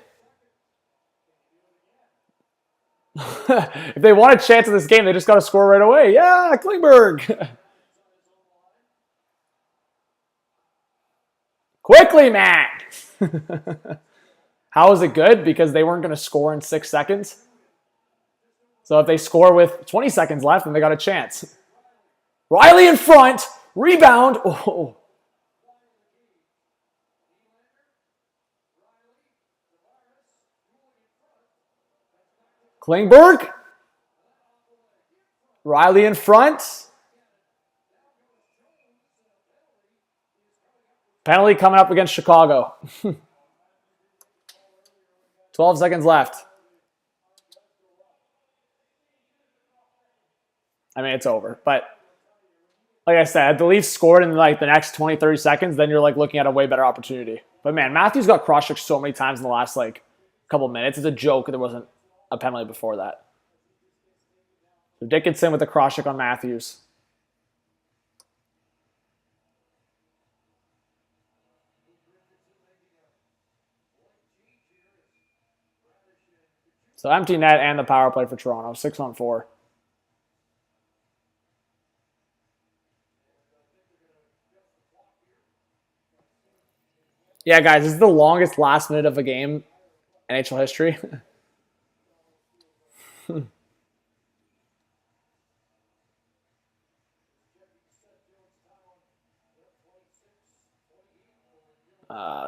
If they want a chance in this game, they just got to score right away. Yeah, Klingberg. Quickly, man. How is it good? Because they weren't going to score in 6 seconds. So if they score with 20 seconds left, then they got a chance. Riley in front. Rebound. Oh. Klingberg. Riley in front. Penalty coming up against Chicago. 12 seconds left. I mean, it's over. But like I said, if the Leafs scored in like the next 20, 30 seconds, then you're like looking at a way better opportunity. But man, Matthews got cross-checked so many times in the last like couple minutes. It's a joke there wasn't a penalty before that. So Dickinson with the cross-check on Matthews. So empty net and the power play for Toronto. 6-on-4. Yeah, guys, this is the longest last minute of a game in NHL history.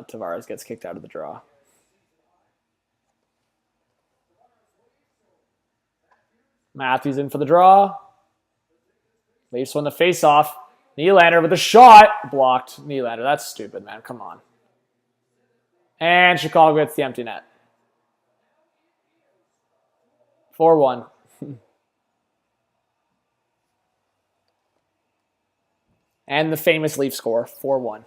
Tavares gets kicked out of the draw. Matthews in for the draw. Leafs win the face-off. Nylander with a shot. Blocked. Nylander. That's stupid, man. Come on. And Chicago gets the empty net. 4-1. And the famous Leaf score. 4-1.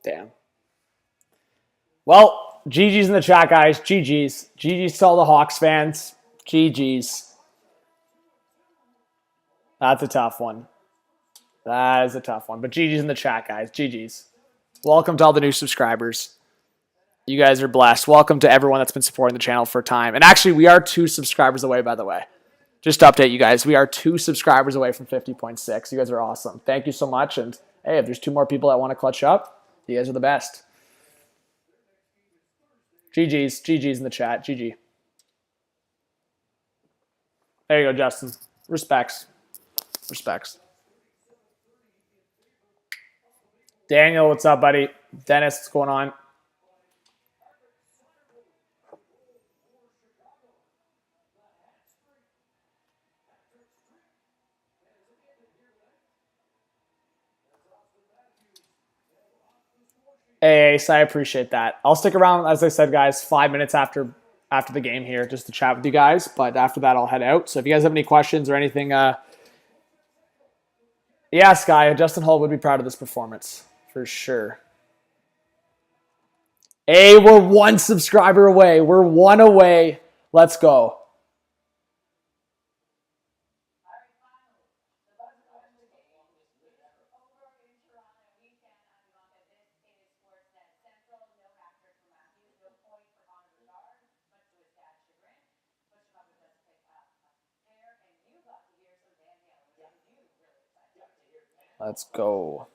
Damn. Well, GG's in the chat, guys. GG's. GG's to all the Hawks fans. GG's. That's a tough one. That is a tough one. But GG's in the chat, guys. GG's. Welcome to all the new subscribers. You guys are blessed. Welcome to everyone that's been supporting the channel for a time. And actually, we are 2 subscribers away, by the way. Just to update you guys, we are 2 subscribers away from 50.6. You guys are awesome. Thank you so much. And hey, if there's 2 more people that want to clutch up, you guys are the best. GG's. GG's in the chat. GG. There you go, Justin. Respects. Respects. Daniel, what's up, buddy? Dennis, what's going on? Hey, Ace, I appreciate that. I'll stick around, as I said, guys, 5 minutes after the game here just to chat with you guys. But after that, I'll head out. So if you guys have any questions or anything, yeah, Sky, Justin Hull would be proud of this performance for sure. Hey, we're 1 subscriber away. We're 1 away. Let's go. Let's go.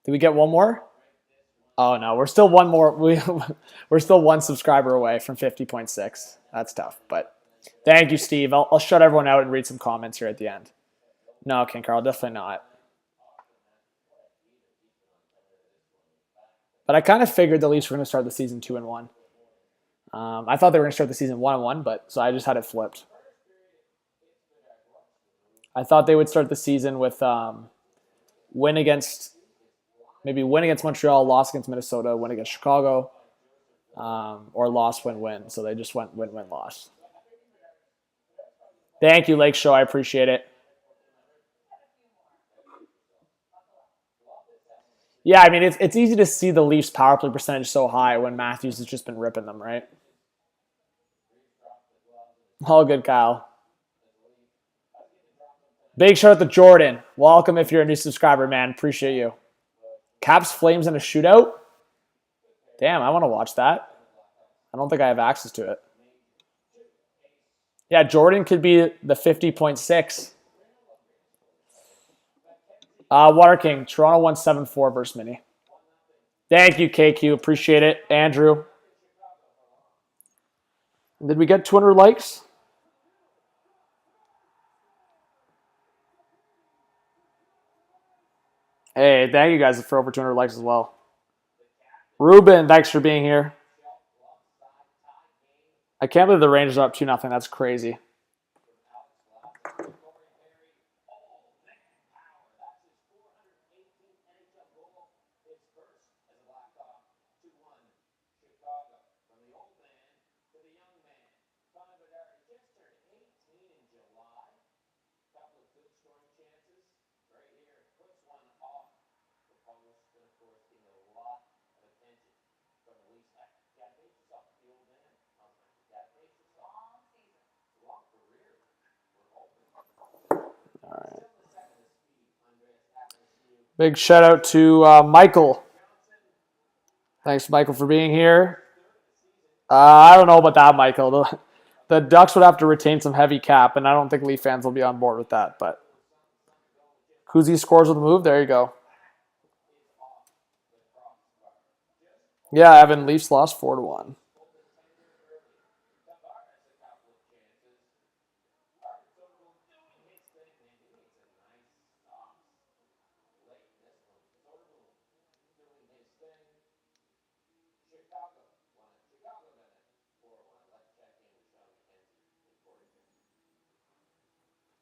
Did we get one more? Oh no, we're still one more. We're still one subscriber away from 50.6. That's tough, but thank you, Steve. I'll shut everyone out and read some comments here at the end. No, King Carl, definitely not. But I kind of figured the Leafs were going to start the season 2-1. I thought they were going to start the season 1-1, but so I just had it flipped. I thought they would start the season with win against Montreal, loss against Minnesota, win against Chicago, or loss, win, win. So they just went win, win, loss. Thank you, Lake Show. I appreciate it. Yeah, I mean, it's easy to see the Leafs' power play percentage so high when Matthews has just been ripping them, right? All good, Kyle. Big shout out to Jordan. Welcome if you're a new subscriber, man. Appreciate you. Caps Flames in a shootout? Damn, I want to watch that. I don't think I have access to it. Yeah, Jordan could be the 50.6. Water King, Toronto 174 versus Mini. Thank you, KQ. Appreciate it. Andrew. Did we get 200 likes? Hey, thank you guys for over 200 likes as well. Ruben, thanks for being here. I can't believe the Rangers are up 2-0. That's crazy. Big shout out to Michael. Thanks, Michael, for being here. I don't know about that, Michael. The Ducks would have to retain some heavy cap, and I don't think Leaf fans will be on board with that. But Kuzi scores with a move. There you go. Yeah, Evan, Leafs lost 4-1.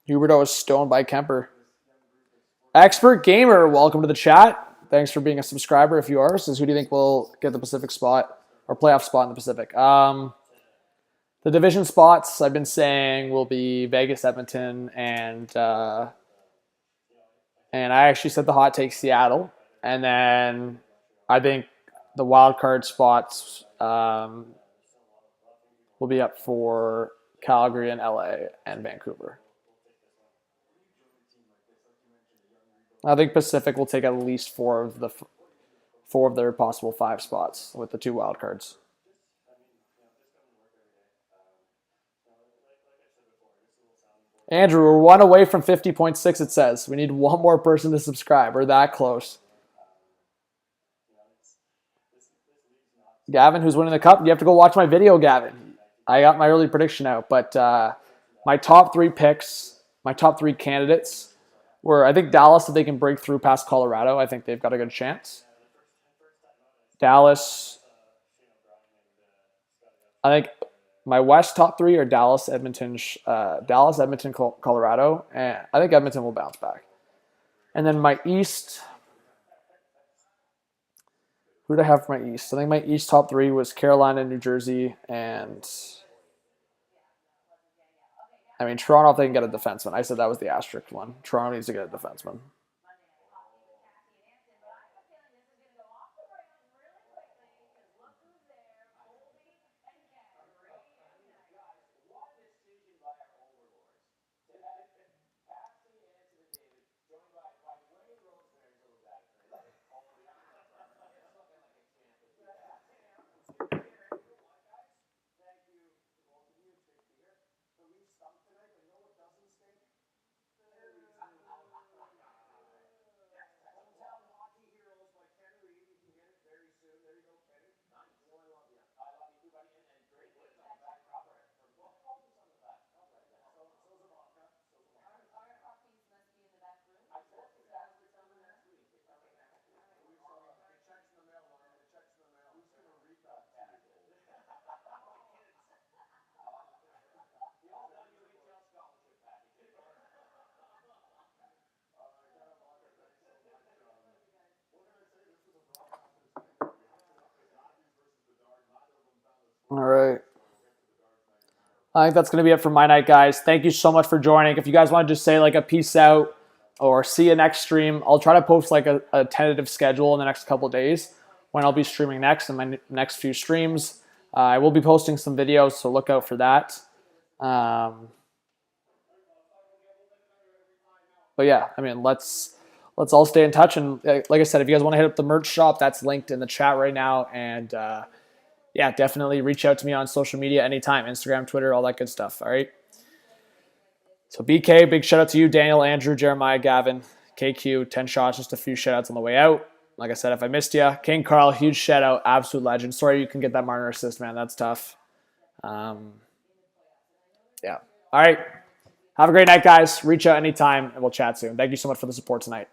Huberto is stoned by Kemper. Expert Gamer, welcome to the chat. Thanks for being a subscriber if you are. So who do you think will get the Pacific spot or playoff spot in the Pacific? The division spots I've been saying will be Vegas, Edmonton, and I actually said the hot take Seattle. And then I think the wild card spots will be up for Calgary and LA and Vancouver. I think Pacific will take at least four of their possible 5 spots with the 2 wild cards. Andrew, we're 1 away from 50.6, it says. We need 1 more person to subscribe. We're that close. Gavin, who's winning the cup? You have to go watch my video, Gavin. I got my early prediction out. But my top 3 picks, my top 3 candidates were, I think Dallas, if they can break through past Colorado, I think they've got a good chance. Dallas. I think my West top 3 are Dallas, Edmonton, Colorado, and I think Edmonton will bounce back. And then my East, who did I have for my East? I think my East top 3 was Carolina, New Jersey, and I mean Toronto if they can get a defenseman. I said that was the asterisk one. Toronto needs to get a defenseman. All right. I think that's going to be it for my night, guys. Thank you so much for joining. If you guys want to just say like a peace out or see you next stream, I'll try to post like a tentative schedule in the next couple of days when I'll be streaming next in my next few streams. I will be posting some videos, so look out for that. But yeah, I mean, let's all stay in touch. And like I said, if you guys want to hit up the merch shop, that's linked in the chat right now. And yeah, definitely reach out to me on social media anytime, Instagram, Twitter, all that good stuff. All right. So BK, big shout out to you, Daniel, Andrew, Jeremiah, Gavin, KQ, 10 shots, just a few shout outs on the way out. Like I said, if I missed you, King Carl, huge shout out, absolute legend. Sorry you can get that Marner assist, man. That's tough. Yeah. All right. Have a great night, guys. Reach out anytime, and we'll chat soon. Thank you so much for the support tonight.